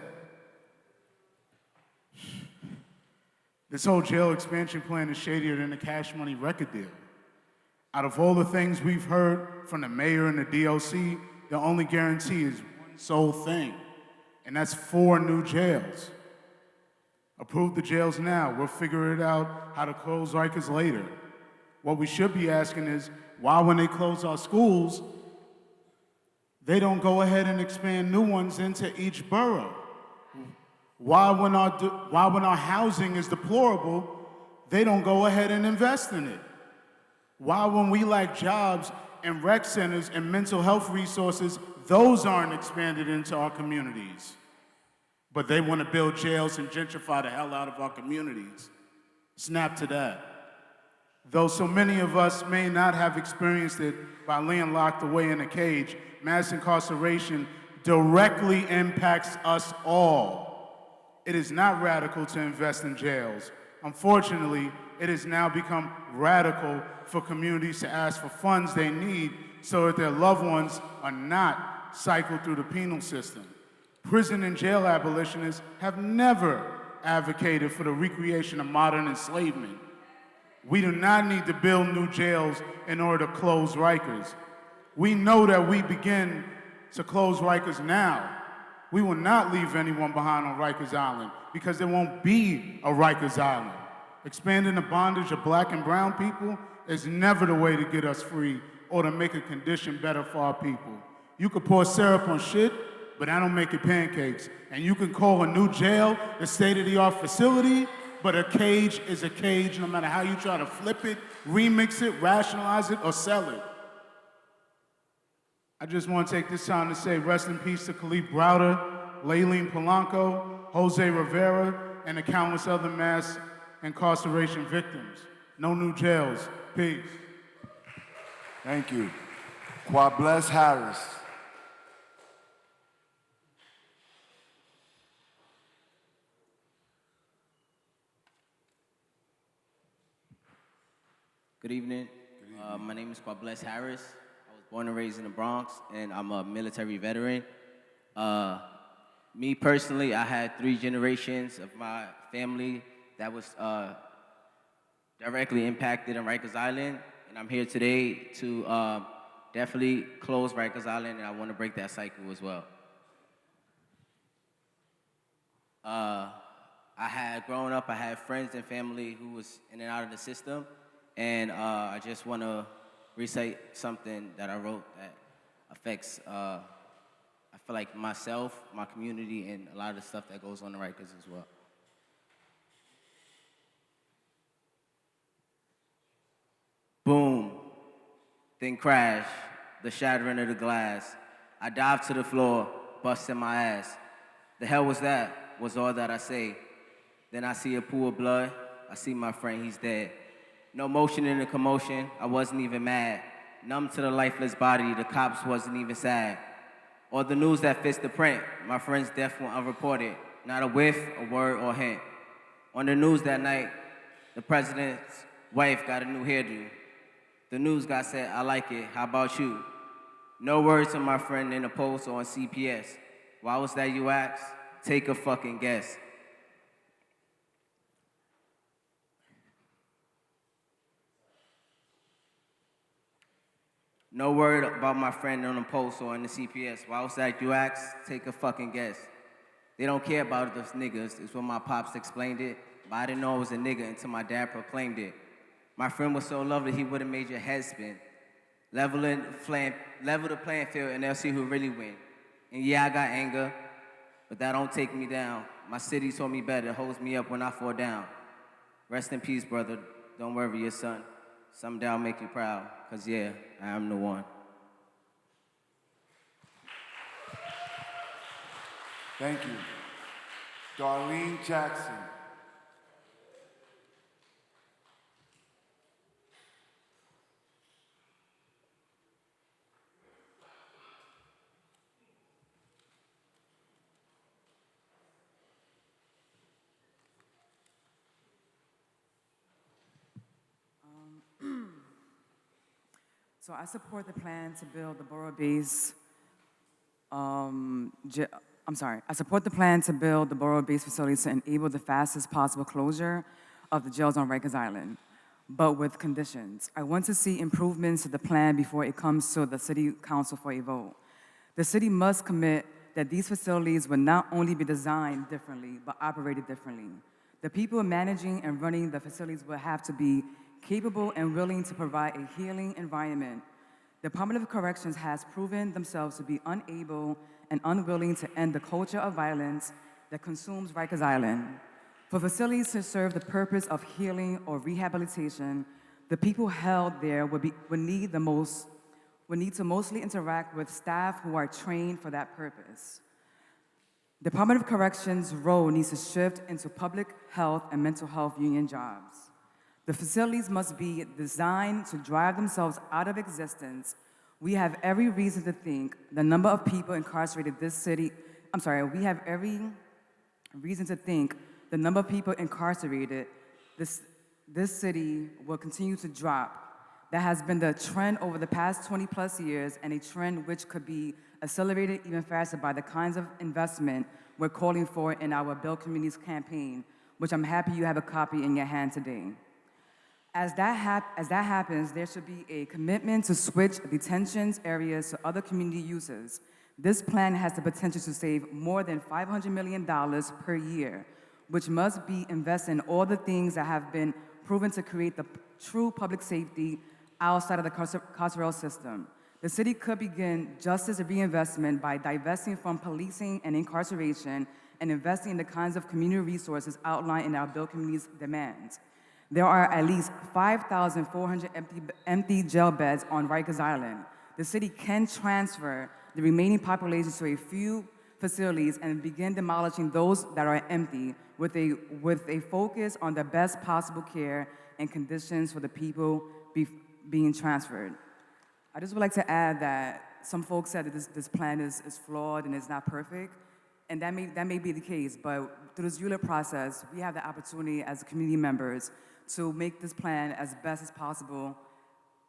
This whole jail expansion plan is shadier than a Cash Money record deal. Out of all the things we've heard from the mayor and the DOC, the only guarantee is one sole thing, and that's 4 new jails. Approve the jails now. We'll figure it out how to close Rikers later. What we should be asking is, why when they close our schools, they don't go ahead and expand new ones into each borough? Why when our housing is deplorable, they don't go ahead and invest in it? Why when we lack jobs and rec centers and mental health resources, those aren't expanded into our communities? But they want to build jails and gentrify the hell out of our communities. Snap to that. Though so many of us may not have experienced it by being locked away in a cage, mass incarceration directly impacts us all. It is not radical to invest in jails. Unfortunately, it has now become radical for communities to ask for funds they need so that their loved ones are not cycled through the penal system. Prison and jail abolitionists have never advocated for the recreation of modern enslavement. We do not need to build new jails in order to close Rikers. We know that we begin to close Rikers now. We will not leave anyone behind on Rikers Island because there won't be a Rikers Island. Expanding the bondage of black and brown people is never the way to get us free or to make a condition better for our people. You could pour syrup on shit, but I don't make it pancakes. And you can call a new jail the state-of-the-art facility, but a cage is a cage no matter how you try to flip it, remix it, rationalize it, or sell it. I just want to take this time to say rest in peace to Khalif Browder, Layleen Polanco, Jose Rivera, and the countless other mass incarceration victims. No new jails. Peace. Thank you. Quables Harris. Good evening. My name is Quables Harris. I was born and raised in the Bronx, and I'm a military veteran. Me personally, I had 3 generations of my family that was directly impacted on Rikers Island, and and I'm here today to definitely close Rikers Island, and I want to break that cycle as well. Growing up, I had friends and family who was in and out of the system, and I just want to recite something that I wrote that affects, I feel like myself, my community, and a lot of the stuff that goes on in Rikers as well. Boom, then crash, the shattering of the glass. I dived to the floor, busting my ass. The hell was that, was all that I say. Then I see a pool of blood, I see my friend, he's dead. No motion in the commotion, I wasn't even mad. Numb to the lifeless body, the cops wasn't even sad. Or the news that fits the print, my friend's death went unreported. Not a whiff, a word, or hint. On the news that night, the president's wife got a new hairdo. The news guy said, I like it, how about you? No words to my friend in a post or on CPS. Why was that, you ask? Take a fucking guess. No word about my friend on the post or in the CPS. Why was that, you ask? Take a fucking guess. They don't care about those niggas, is what my pops explained it. But I didn't know I was a nigga until my dad proclaimed it. My friend was so lovely, he would've made your head spin. Level the playing field and they'll see who really win. And yeah, I got anger, but that don't take me down. My city told me better, holds me up when I fall down. Rest in peace, brother. Don't worry, your son. Someday I'll make you proud, cause yeah, I am the one. Thank you. Darlene Jackson. So I support the plan to build the borough-based, I support the plan to build the borough-based facilities to enable the fastest possible closure of the jails on Rikers Island, but with conditions. I want to see improvements to the plan before it comes to the city council for a vote. The city must commit that these facilities will not only be designed differently, but operated differently. The people managing and running the facilities will have to be capable and willing to provide a healing environment. The Department of Corrections has proven themselves to be unable and unwilling to end the culture of violence that consumes Rikers Island. For facilities to serve the purpose of healing or rehabilitation, the people held there would need to mostly interact with staff who are trained for that purpose. The Department of Corrections' role needs to shift into public health and mental health union jobs. The facilities must be designed to drive themselves out of existence. We have every reason to think the number of people incarcerated we have every reason to think the number of people incarcerated this city will continue to drop. That has been the trend over the past 20 plus years, and a trend which could be accelerated even faster by the kinds of investment we're calling for in our Build Communities campaign, which I'm happy you have a copy in your hand today. As that happens, there should be a commitment to switch detention areas to other community uses. This plan has the potential to save more than $500 million per year, which must be invested in all the things that have been proven to create the true public safety outside of the carceral system. The city could begin justice reinvestment by divesting from policing and incarceration and investing in the kinds of community resources outlined in our Build Communities demands. There are at least 5,400 empty jail beds on Rikers Island. The city can transfer the remaining population to a few facilities and begin demolishing those that are empty with a focus on the best possible care and conditions for the people being transferred. I just would like to add that some folks said that this plan is flawed and is not perfect, and that may be the case, but through this ULIP process, we have the opportunity as community members to make this plan as best as possible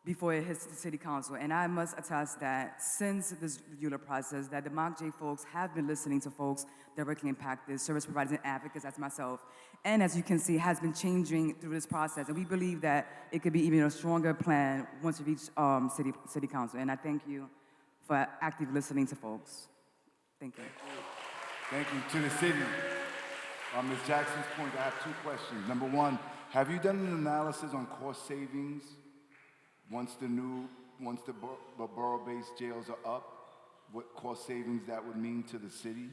before it hits the city council. And I must attest that since this ULURP process, that the Mach J folks have been listening to folks directly impacted, service providers and advocates, as myself. And as you can see, has been changing through this process. And we believe that it could be even a stronger plan once we reach city council. And I thank you for active listening to folks. Thank you. Thank you. To the city. On Ms. Jackson's point, I have two questions. Number one, have you done an analysis on cost savings once the borough-based jails are up? What cost savings that would mean to the city?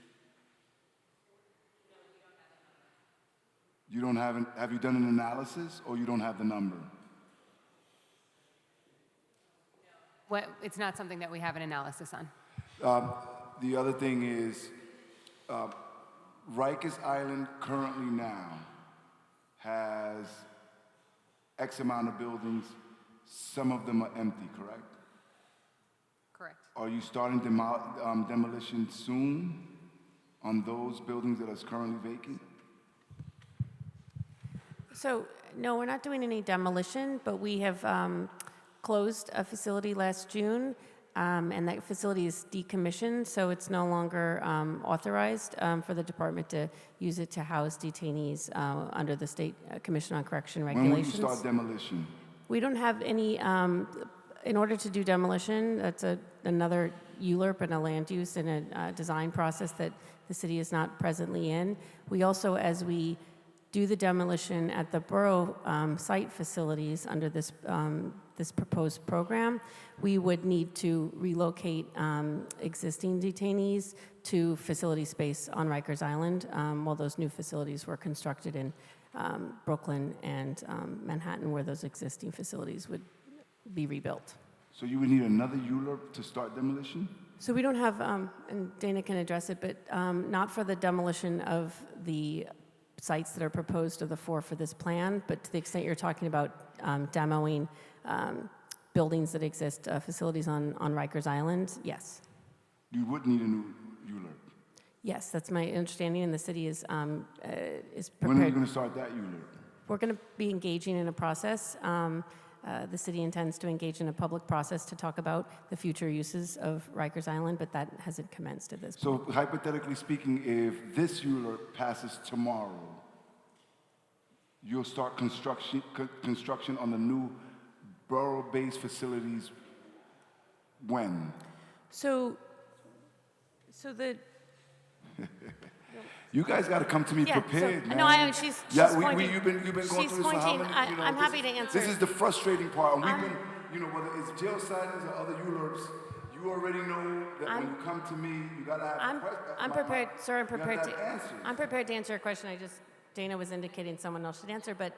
You don't have you done an analysis, or you don't have the number? It's not something that we have an analysis on. The other thing is, Rikers Island currently now has X amount of buildings. Some of them are empty, correct? Correct. Are you starting demolition soon on those buildings that are currently vacant? So, no, we're not doing any demolition, but we have closed a facility last June, and that facility is decommissioned, so it's no longer authorized for the department to use it to house detainees under the State Commission on Correction regulations. When will you start demolition? We don't have any, in order to do demolition, that's another ULURP and a land use and a design process that the city is not presently in. We also, as we do the demolition at the borough site facilities under this, this proposed program, we would need to relocate existing detainees to facility space on Rikers Island while those new facilities were constructed in Brooklyn and Manhattan, where those existing facilities would be rebuilt. So you would need another ULURP to start demolition? So we don't have, and Dana can address it, but not for the demolition of the sites that are proposed of the four for this plan, but to the extent you're talking about demoing buildings that exist, facilities on Rikers Island, yes. You would need a new ULURP. Yes, that's my understanding, and the city is prepared. When are you going to start that ULURP? We're going to be engaging in a process. The city intends to engage in a public process to talk about the future uses of Rikers Island, but that hasn't commenced at this point. So hypothetically speaking, if this ULURP passes tomorrow, you'll start construction on the new borough-based facilities when? So the... You guys got to come to me Yeah, prepared, so, man. no, I know, she's pointing. You've been going through this for how many? I'm happy to answer. This is the frustrating part. And we've been, whether it's jail sightings or other ULURPs, you already know that when you come to me, you got to have I'm prepared, sir, I'm prepared to have answers. I'm prepared to answer a question. Dana was indicating someone else should answer, but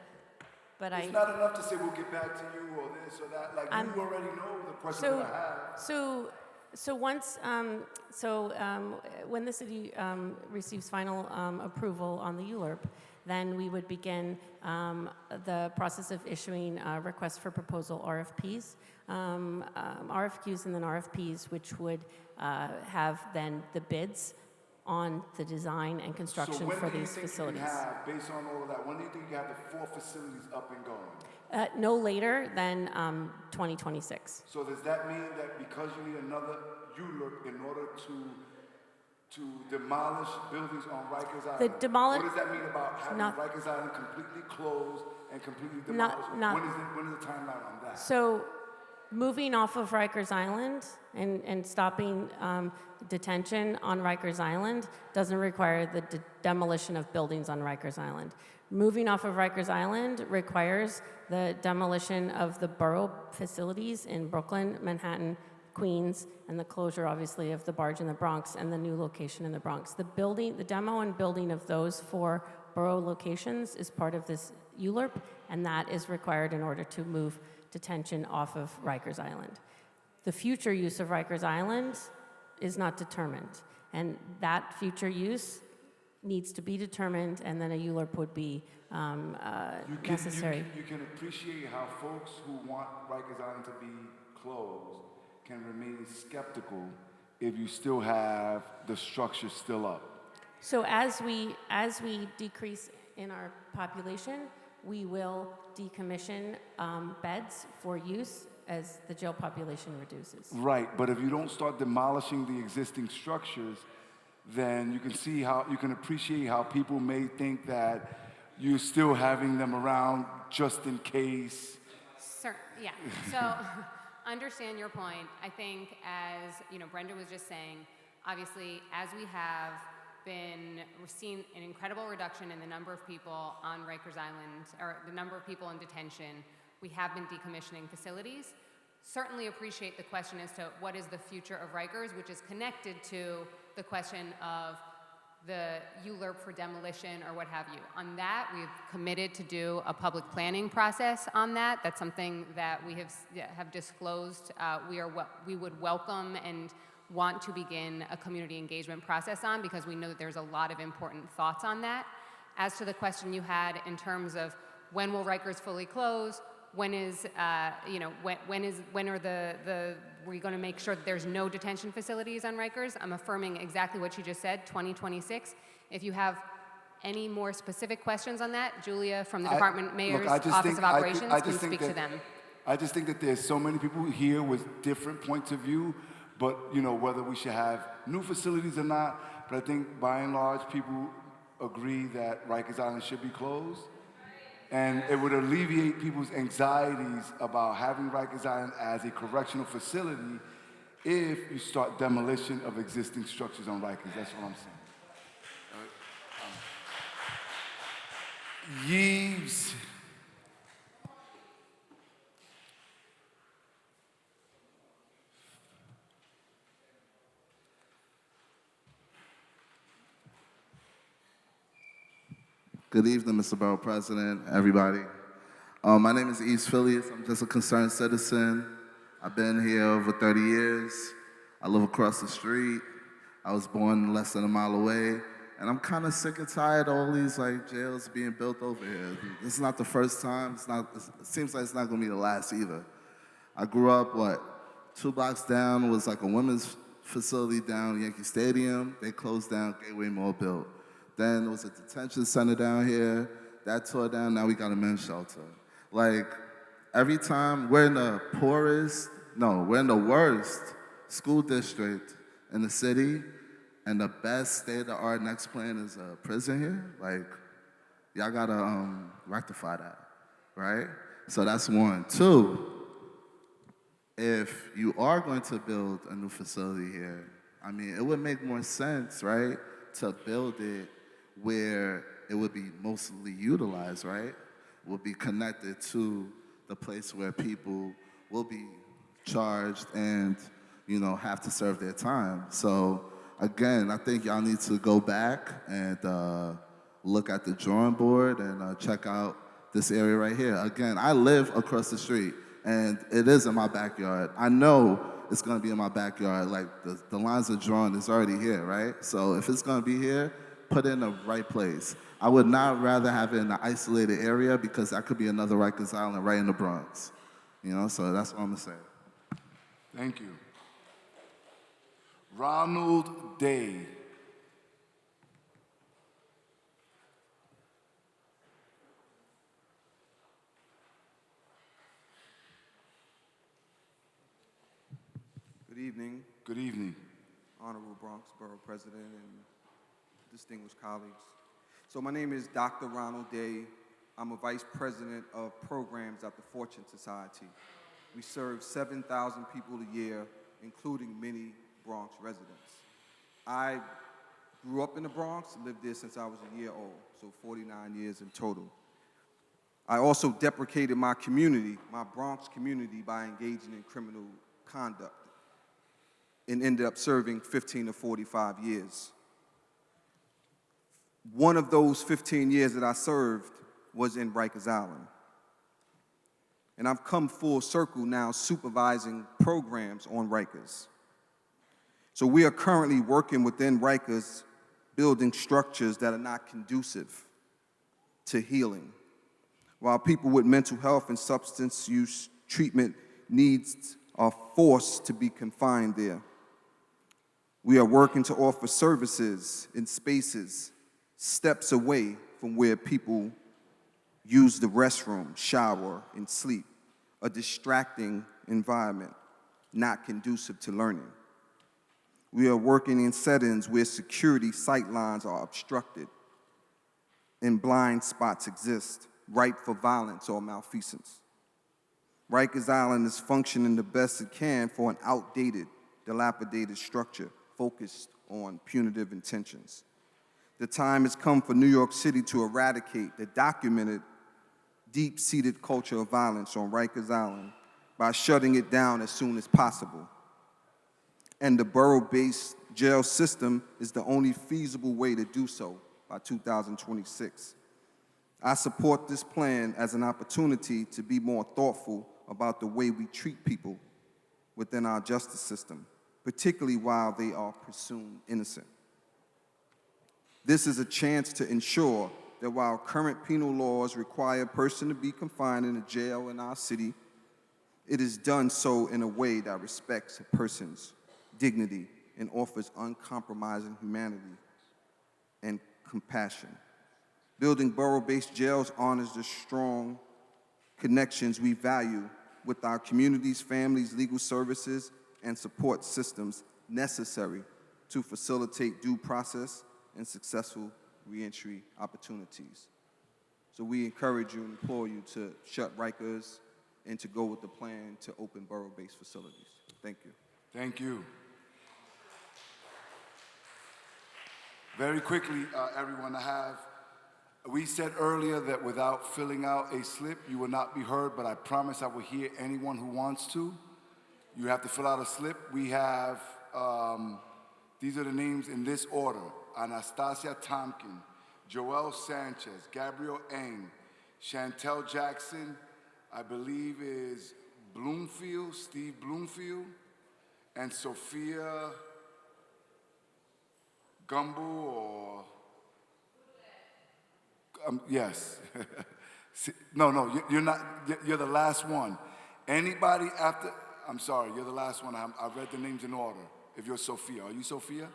It's not enough to say we'll get back to you or this or that. Like, you already know the question that I have. So when the city receives final approval on the ULURP, then we would begin the process of issuing requests for proposal RFPs, RFQs and then RFPs, which would have then the bids on the design and construction for these facilities. Based on all of that, when do you think you have the 4 facilities up and going? No later than 2026. So does that mean that because you need another ULURP in order to demolish buildings on Rikers Island? What does that mean about having Rikers Island completely closed and completely demolished? When is the timeline on that? So moving off of Rikers Island and stopping detention on Rikers Island doesn't require the demolition of buildings on Rikers Island. Moving off of Rikers Island requires the demolition of the borough facilities in Brooklyn, Manhattan, Queens, and the closure, obviously, of the barge in the Bronx and the new location in the Bronx. The demo and building of those 4 borough locations is part of this ULURP, and that is required in order to move detention off of Rikers Island. The future use of Rikers Island is not determined, and that future use needs to be determined, and then a ULURP would be necessary. You can appreciate how folks who want Rikers Island to be closed can remain skeptical if you still have the structure still up. So as we decrease in our population, we will decommission beds for use as the jail population reduces. Right, but if you don't start demolishing the existing structures, then you can appreciate how people may think that you're still having them around just in case. Yeah. So understand your point. I think as, Brenda was just saying, obviously, as we have we've seen an incredible reduction in the number of people on Rikers Island, or the number of people in detention. We have been decommissioning facilities. Certainly appreciate the question as to what is the future of Rikers, which is connected to the question of the ULURP for demolition or what have you. On that, we've committed to do a public planning process on that. That's something that we have disclosed. We would welcome and want to begin a community engagement process on, because we know that there's a lot of important thoughts on that. As to the question you had in terms of when will Rikers fully close, when are we going to make sure that there's no detention facilities on Rikers? I'm affirming exactly what you just said, 2026. If you have any more specific questions on that, Julia from the Department Mayor's Office of Operations can speak to them. I just think that there's so many people here with different points of view, but whether we should have new facilities or not, but I think by and large people agree that Rikers Island should be closed. And it would alleviate people's anxieties about having Rikers Island as a correctional facility if you start demolition of existing structures on Rikers. That's what I'm saying. Yeeves. Good evening, Mr. Borough President, everybody. My name is East Phileas. I'm just a concerned citizen. I've been here over 30 years. I live across the street. I was born less than a mile away. And I'm kind of sick and tired of all these jails being built over here. This is not the first time. It seems like it's not going to be the last either. I grew up, 2 blocks down was a women's facility down Yankee Stadium. They closed down, Gateway Mall built. Then there was a detention center down here. That tore down, now we got a men's shelter. Every time we're in the worst school district in the city, and the best state-of-the-art next plan is a prison here. Y'all gotta rectify that, right? So that's one. 2, if you are going to build a new facility here, it would make more sense, right, to build it where it would be mostly utilized, right? Will be connected to the place where people will be charged and, have to serve their time. So again, I think y'all need to go back and look at the drawing board and check out this area right here. Again, I live across the street and it is in my backyard. I know it's gonna be in my backyard. The lines are drawn, it's already here, right? So if it's gonna be here, put it in the right place. I would not rather have it in an isolated area, because that could be another Rikers Island right in the Bronx. So that's what I'm gonna say. Thank you. Ronald Day. Good evening. Good evening. Honorable Bronx Borough President and distinguished colleagues. So my name is Dr. Ronald Day. I'm a Vice President of Programs at the Fortune Society. We serve 7,000 people a year, including many Bronx residents. I grew up in the Bronx, lived there since I was a year old, so 49 years in total. I also deprecated my community, my Bronx community, by engaging in criminal conduct and ended up serving 15 to 45 years. One of those 15 years that I served was in Rikers Island. And I've come full circle now supervising programs on Rikers. So we are currently working within Rikers, building structures that are not conducive to healing. While people with mental health and substance use treatment needs are forced to be confined there. We are working to offer services in spaces steps away from where people use the restroom, shower, and sleep, a distracting environment, not conducive to learning. We are working in settings where security sight lines are obstructed and blind spots exist, ripe for violence or malfeasance. Rikers Island is functioning the best it can for an outdated, dilapidated structure focused on punitive intentions. The time has come for New York City to eradicate the documented, deep-seated culture of violence on Rikers Island by shutting it down as soon as possible. And the borough-based jail system is the only feasible way to do so by 2026. I support this plan as an opportunity to be more thoughtful about the way we treat people within our justice system, particularly while they are presumed innocent. This is a chance to ensure that while current penal laws require a person to be confined in a jail in our city, it is done so in a way that respects a person's dignity and offers uncompromising humanity and compassion. Building borough-based jails honors the strong connections we value with our communities, families, legal services, and support systems necessary to facilitate due process and successful reentry opportunities. So we encourage you and implore you to shut Rikers and to go with the plan to open borough-based facilities. Thank you. Thank you. Very quickly, everyone, we said earlier that without filling out a slip, you will not be heard, but I promise I will hear anyone who wants to. You have to fill out a slip. We have, these are the names in this order: Anastasia Tompkin, Joel Sanchez, Gabriel Eng, Chantel Jackson, I believe is Bloomfield, Steve Bloomfield, and Sophia Gumbo, or yes. No, you're not. You're the last one. Anybody after? I'm sorry, you're the last one. I read the names in order. If you're Sophia, are you Sophia?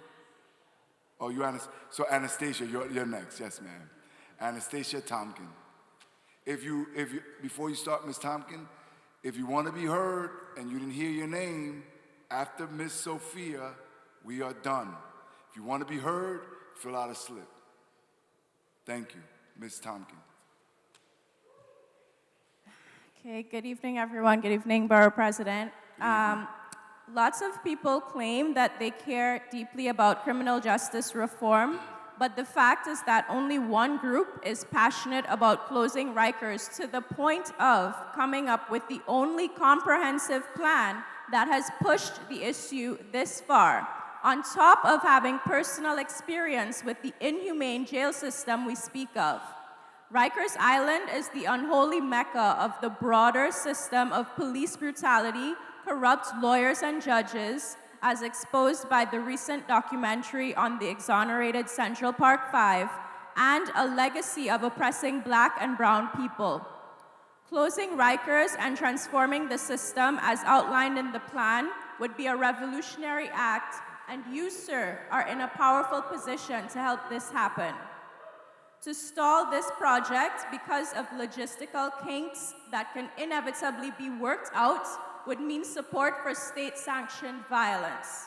Oh, you so Anastasia, you're next. Yes, ma'am. Anastasia Tompkin. If you before you start, Miss Tompkin, if you want to be heard and you didn't hear your name after Miss Sophia, we are done. If you want to be heard, fill out a slip. Thank you, Ms. Tompkin. Okay, good evening, everyone. Good evening, Borough President. Lots of people claim that they care deeply about criminal justice reform, but the fact is that only one group is passionate about closing Rikers to the point of coming up with the only comprehensive plan that has pushed the issue this far, on top of having personal experience with the inhumane jail system we speak of. Rikers Island is the unholy mecca of the broader system of police brutality, corrupt lawyers and judges, as exposed by the recent documentary on the exonerated Central Park Five, and a legacy of oppressing Black and brown people. Closing Rikers and transforming the system as outlined in the plan would be a revolutionary act, and you, sir, are in a powerful position to help this happen. To stall this project because of logistical kinks that can inevitably be worked out would mean support for state-sanctioned violence.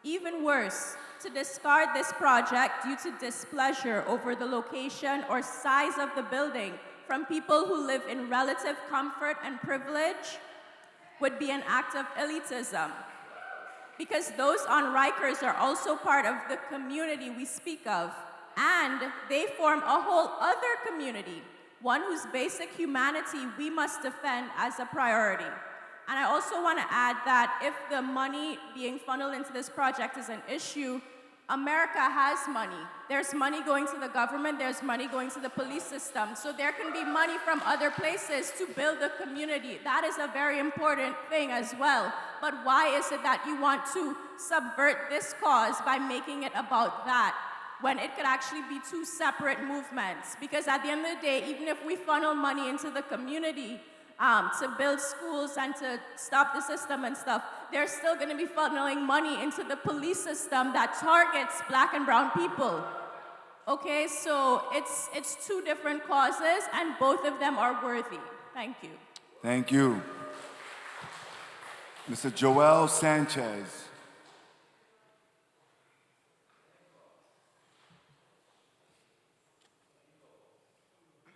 Even worse, to discard this project due to displeasure over the location or size of the building from people who live in relative comfort and privilege would be an act of elitism. Because those on Rikers are also part of the community we speak of, and they form a whole other community, one whose basic humanity we must defend as a priority. And I also want to add that if the money being funneled into this project is an issue, America has money. There's money going to the government, there's money going to the police system, so there can be money from other places to build a community. That is a very important thing as well. But why is it that you want to subvert this cause by making it about that, when it could actually be two separate movements? Because at the end of the day, even if we funnel money into the community to build schools and to stop the system and stuff, they're still going to be funneling money into the police system that targets Black and brown people. Okay, so it's two different causes, and both of them are worthy. Thank you. Thank you. Mr. Joel Sanchez.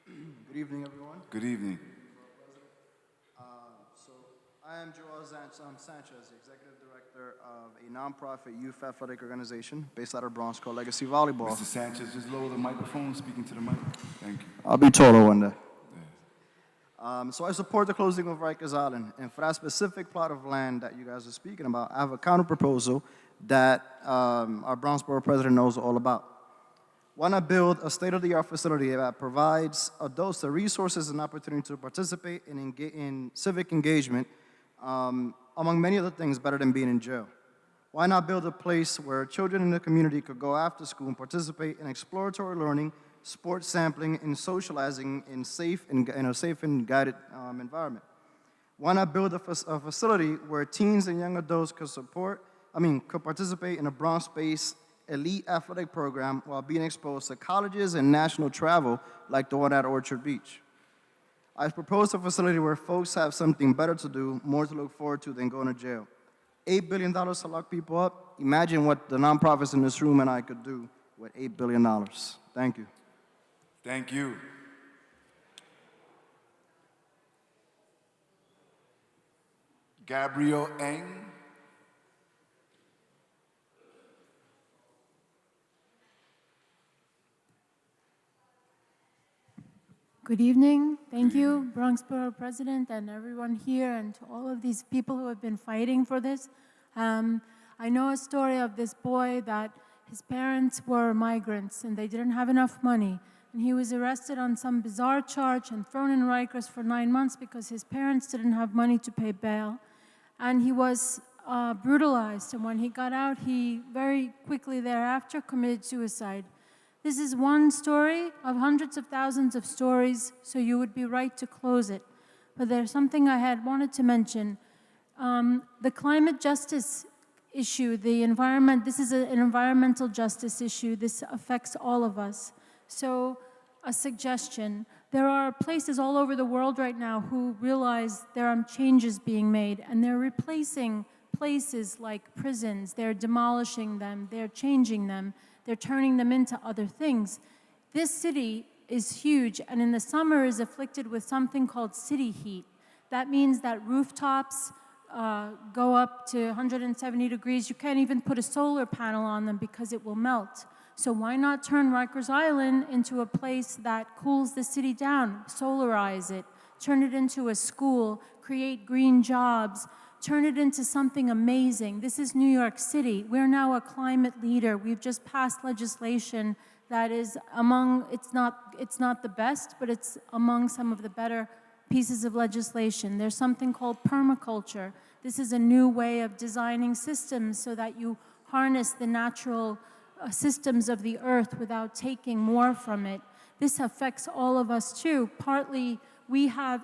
Good evening, everyone. Good evening. So I am Joel Sanchez, the Executive Director of a nonprofit youth athletic organization based out of Bronx called Legacy Volleyball. Mr. Sanchez, just lower the microphone, speaking to the mic. Thank you. I'll be taller one day. So I support the closing of Rikers Island, and for that specific plot of land that you guys are speaking about, I have a counter proposal that our Bronx Borough President knows all about. Why not build a state-of-the-art facility that provides adults the resources and opportunity to participate in civic engagement, among many other things, better than being in jail? Why not build a place where children in the community could go after school and participate in exploratory learning, sports sampling, and socializing in a safe and guided environment? Why not build a facility where teens and young adults could participate in a Bronx-based elite athletic program while being exposed to colleges and national travel like the one at Orchard Beach? I've proposed a facility where folks have something better to do, more to look forward to than going to jail. $8 billion to lock people up. Imagine what the nonprofits in this room and I could do with $8 billion. Thank you. Thank you. Gabriel Eng. Good evening. Thank you, Bronx Borough President, and everyone here, and to all of these people who have been fighting for this. I know a story of this boy that his parents were migrants and they didn't have enough money. And he was arrested on some bizarre charge and thrown in Rikers for 9 months because his parents didn't have money to pay bail. And he was brutalized. And when he got out, he very quickly thereafter committed suicide. This is one story of hundreds of thousands of stories, so you would be right to close it. But there's something I had wanted to mention. The climate justice issue, this is an environmental justice issue. This affects all of us. So a suggestion, there are places all over the world right now who realize there are changes being made, and they're replacing places like prisons. They're demolishing them, they're changing them. They're turning them into other things. This city is huge, and in the summer is afflicted with something called city heat. That means that rooftops go up to 170 degrees. You can't even put a solar panel on them because it will melt. So why not turn Rikers Island into a place that cools the city down, solarize it, turn it into a school, create green jobs, turn it into something amazing. This is New York City. We're now a climate leader. We've just passed legislation that is it's not the best, but it's among some of the better pieces of legislation. There's something called permaculture. This is a new way of designing systems so that you harness the natural systems of the earth without taking more from it. This affects all of us too. Partly, we have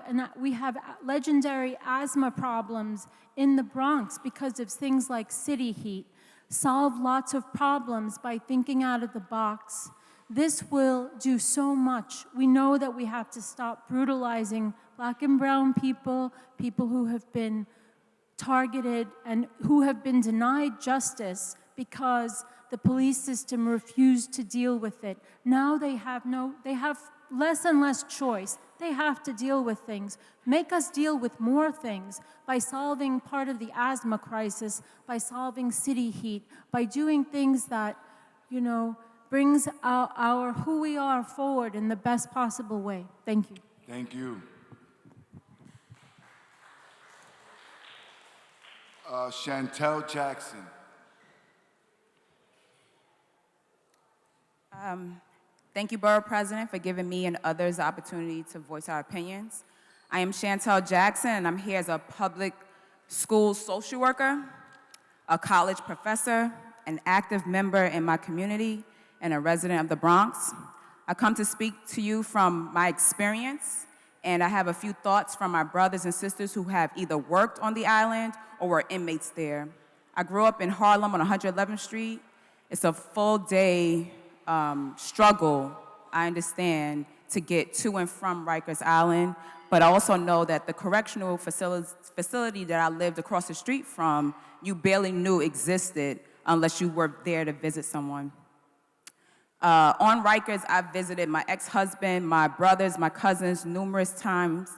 legendary asthma problems in the Bronx because of things like city heat. Solve lots of problems by thinking out of the box. This will do so much. We know that we have to stop brutalizing Black and brown people, people who have been targeted and who have been denied justice because the police system refused to deal with it. Now they have less and less choice. They have to deal with things. Make us deal with more things by solving part of the asthma crisis, by solving city heat, by doing things that, brings our who we are forward in the best possible way. Thank you. Thank you. Chantel Jackson. Thank you, Borough President, for giving me and others the opportunity to voice our opinions. I am Chantel Jackson, and I'm here as a public school social worker, a college professor, an active member in my community, and a resident of the Bronx. I come to speak to you from my experience, and I have a few thoughts from my brothers and sisters who have either worked on the island or were inmates there. I grew up in Harlem on 111th Street. It's a full-day struggle, I understand, to get to and from Rikers Island, but I also know that the correctional facility that I lived across the street from, you barely knew existed unless you were there to visit someone. On Rikers, I've visited my ex-husband, my brothers, my cousins numerous times.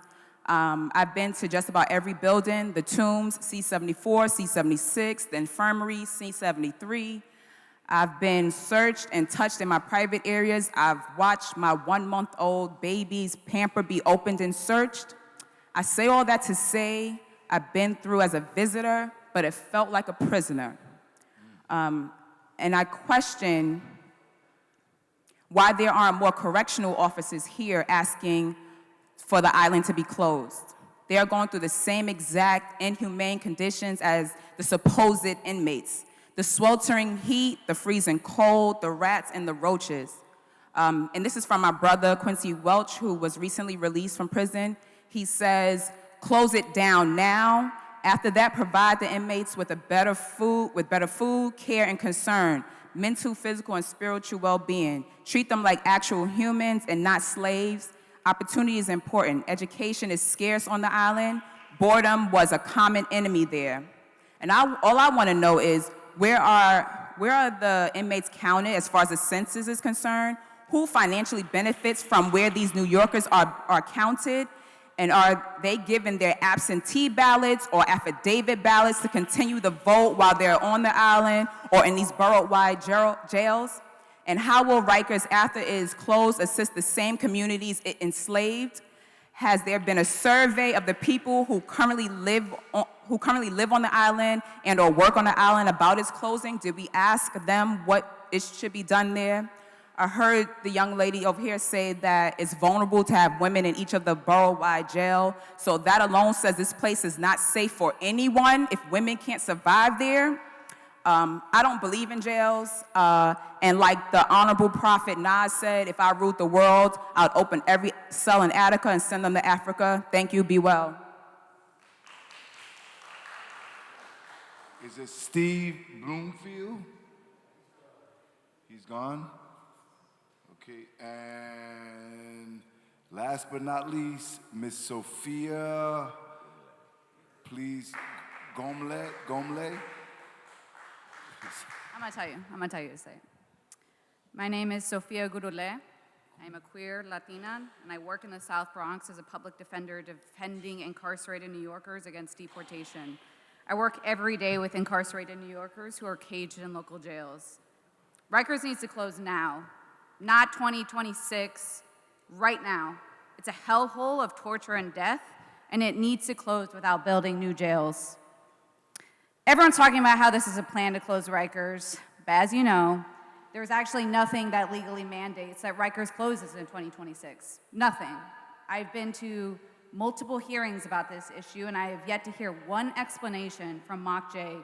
I've been to just about every building, the Tombs, C-74, C-76, the Infirmary, C-73. I've been searched and touched in my private areas. I've watched my 1-month-old baby's pamper be opened and searched. I say all that to say I've been through as a visitor, but it felt like a prisoner. And I question why there aren't more correctional officers here asking for the island to be closed. They are going through the same exact inhumane conditions as the supposed inmates. The sweltering heat, the freezing cold, the rats and the roaches. And this is from my brother, Quincy Welch, who was recently released from prison. He says, close it down now. After that, provide the inmates with better food, care, and concern, mental, physical, and spiritual well-being. Treat them like actual humans and not slaves. Opportunity is important. Education is scarce on the island. Boredom was a common enemy there. And all I want to know is, where are the inmates counted as far as the census is concerned? Who financially benefits from where these New Yorkers are counted? And are they given their absentee ballots or affidavit ballots to continue to vote while they're on the island or in these borough-wide jails? And how will Rikers, after it is closed, assist the same communities it enslaved? Has there been a survey of the people who currently live on the island and or work on the island about its closing? Did we ask them what it should be done there? I heard the young lady over here say that it's vulnerable to have women in each of the borough-wide jail. So that alone says this place is not safe for anyone if women can't survive there. I don't believe in jails. And like the Honorable Prophet Nas said, if I ruled the world, I'd open every cell in Attica and send them to Africa. Thank you, be well. Is it Steve Bloomfield? He's gone? Okay, and last but not least, Miss Sophia, please, Gomle. I'm gonna tell you to say it. My name is Sofia Gurule. I'm a queer Latina, and I work in the South Bronx as a public defender defending incarcerated New Yorkers against deportation. I work every day with incarcerated New Yorkers who are caged in local jails. Rikers needs to close now, not 2026, right now. It's a hellhole of torture and death, and it needs to close without building new jails. Everyone's talking about how this is a plan to close Rikers, but as you know, there's actually nothing that legally mandates that Rikers closes in 2026. Nothing. I've been to multiple hearings about this issue, and I have yet to hear one explanation from Mock J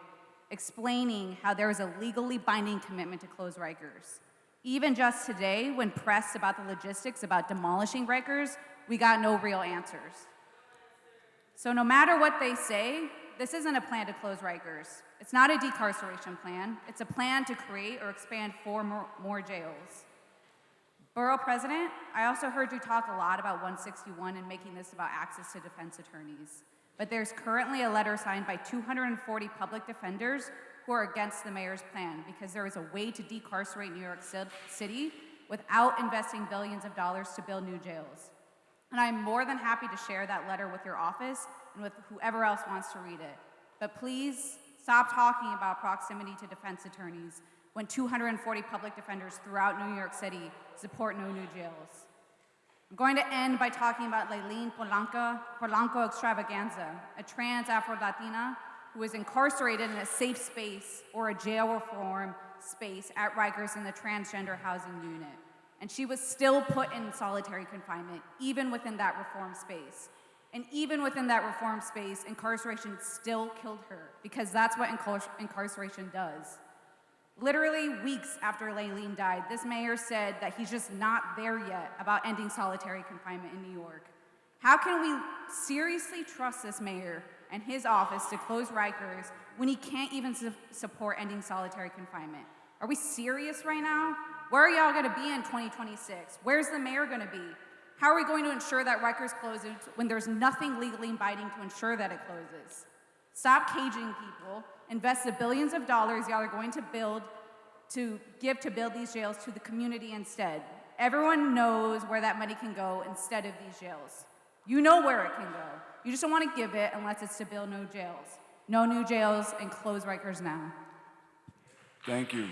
explaining how there is a legally binding commitment to close Rikers. Even just today, when pressed about the logistics about demolishing Rikers, we got no real answers. So no matter what they say, this isn't a plan to close Rikers. It's not a decarceration plan. It's a plan to create or expand 4 more jails. Borough President, I also heard you talk a lot about 161 and making this about access to defense attorneys. But there's currently a letter signed by 240 public defenders who are against the mayor's plan because there is a way to decarcerate New York City without investing billions of dollars to build new jails. And I'm more than happy to share that letter with your office and with whoever else wants to read it. But please stop talking about proximity to defense attorneys when 240 public defenders throughout New York City support no new jails. I'm going to end by talking about Layleen Polanco Extravaganza, a trans Afro-Latina who is incarcerated in a safe space or a jail reform space at Rikers in the transgender housing unit. And she was still put in solitary confinement, even within that reform space. And even within that reform space, incarceration still killed her, because that's what incarceration does. Literally weeks after Layleen died, this mayor said that he's just not there yet about ending solitary confinement in New York. How can we seriously trust this mayor and his office to close Rikers when he can't even support ending solitary confinement? Are we serious right now? Where are y'all gonna be in 2026? Where's the mayor gonna be? How are we going to ensure that Rikers closes when there's nothing legally binding to ensure that it closes? Stop caging people. Invest the billions of dollars y'all are going to give to build these jails to the community instead. Everyone knows where that money can go instead of these jails. You know where it can go. You just don't want to give it unless it's to build no jails. No new jails and close Rikers now. Thank you.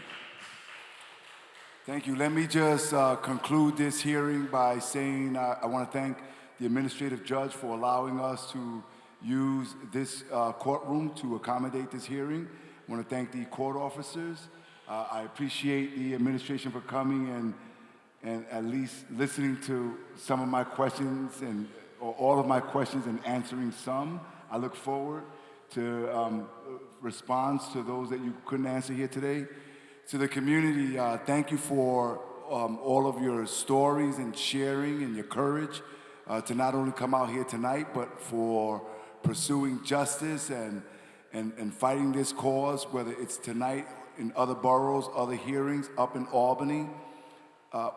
Thank you. Let me just conclude this hearing by saying I want to thank the administrative judge for allowing us to use this courtroom to accommodate this hearing. I want to thank the court officers. I appreciate the administration for coming and at least listening to some of my questions or all of my questions and answering some. I look forward to response to those that you couldn't answer here today. To the community, thank you for all of your stories and sharing and your courage to not only come out here tonight, but for pursuing justice and fighting this cause, whether it's tonight in other boroughs, other hearings up in Albany.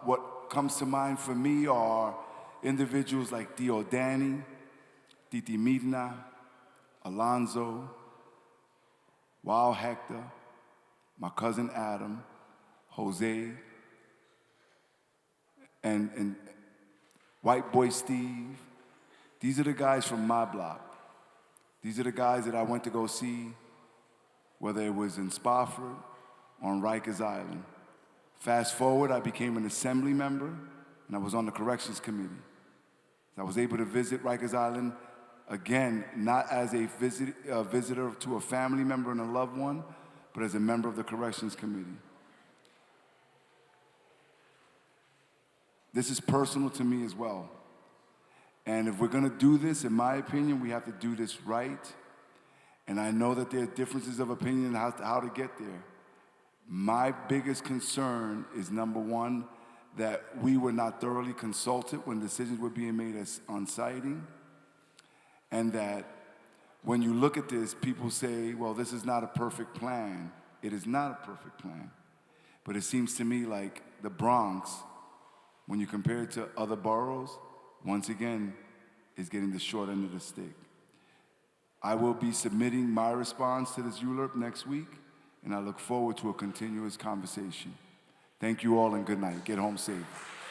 What comes to mind for me are individuals like Dio Danny, Titi Midna, Alonzo, Wild Hector, my cousin Adam, Jose, and White Boy Steve. These are the guys from my block. These are the guys that I went to go see, whether it was in Spofford or on Rikers Island. Fast forward, I became an assembly member, and I was on the corrections committee. I was able to visit Rikers Island, again, not as a visitor to a family member and a loved one, but as a member of the corrections committee. This is personal to me as well. And if we're gonna do this, in my opinion, we have to do this right. And I know that there are differences of opinion on how to get there. My biggest concern is, number one, that we were not thoroughly consulted when decisions were being made on siting, and that when you look at this, people say, well, this is not a perfect plan. It is not a perfect plan. But it seems to me like the Bronx, when you compare it to other boroughs, once again, is getting the short end of the stick. I will be submitting my response to this ULURP next week, and I look forward to a continuous conversation. Thank you all and good night. Get home safe.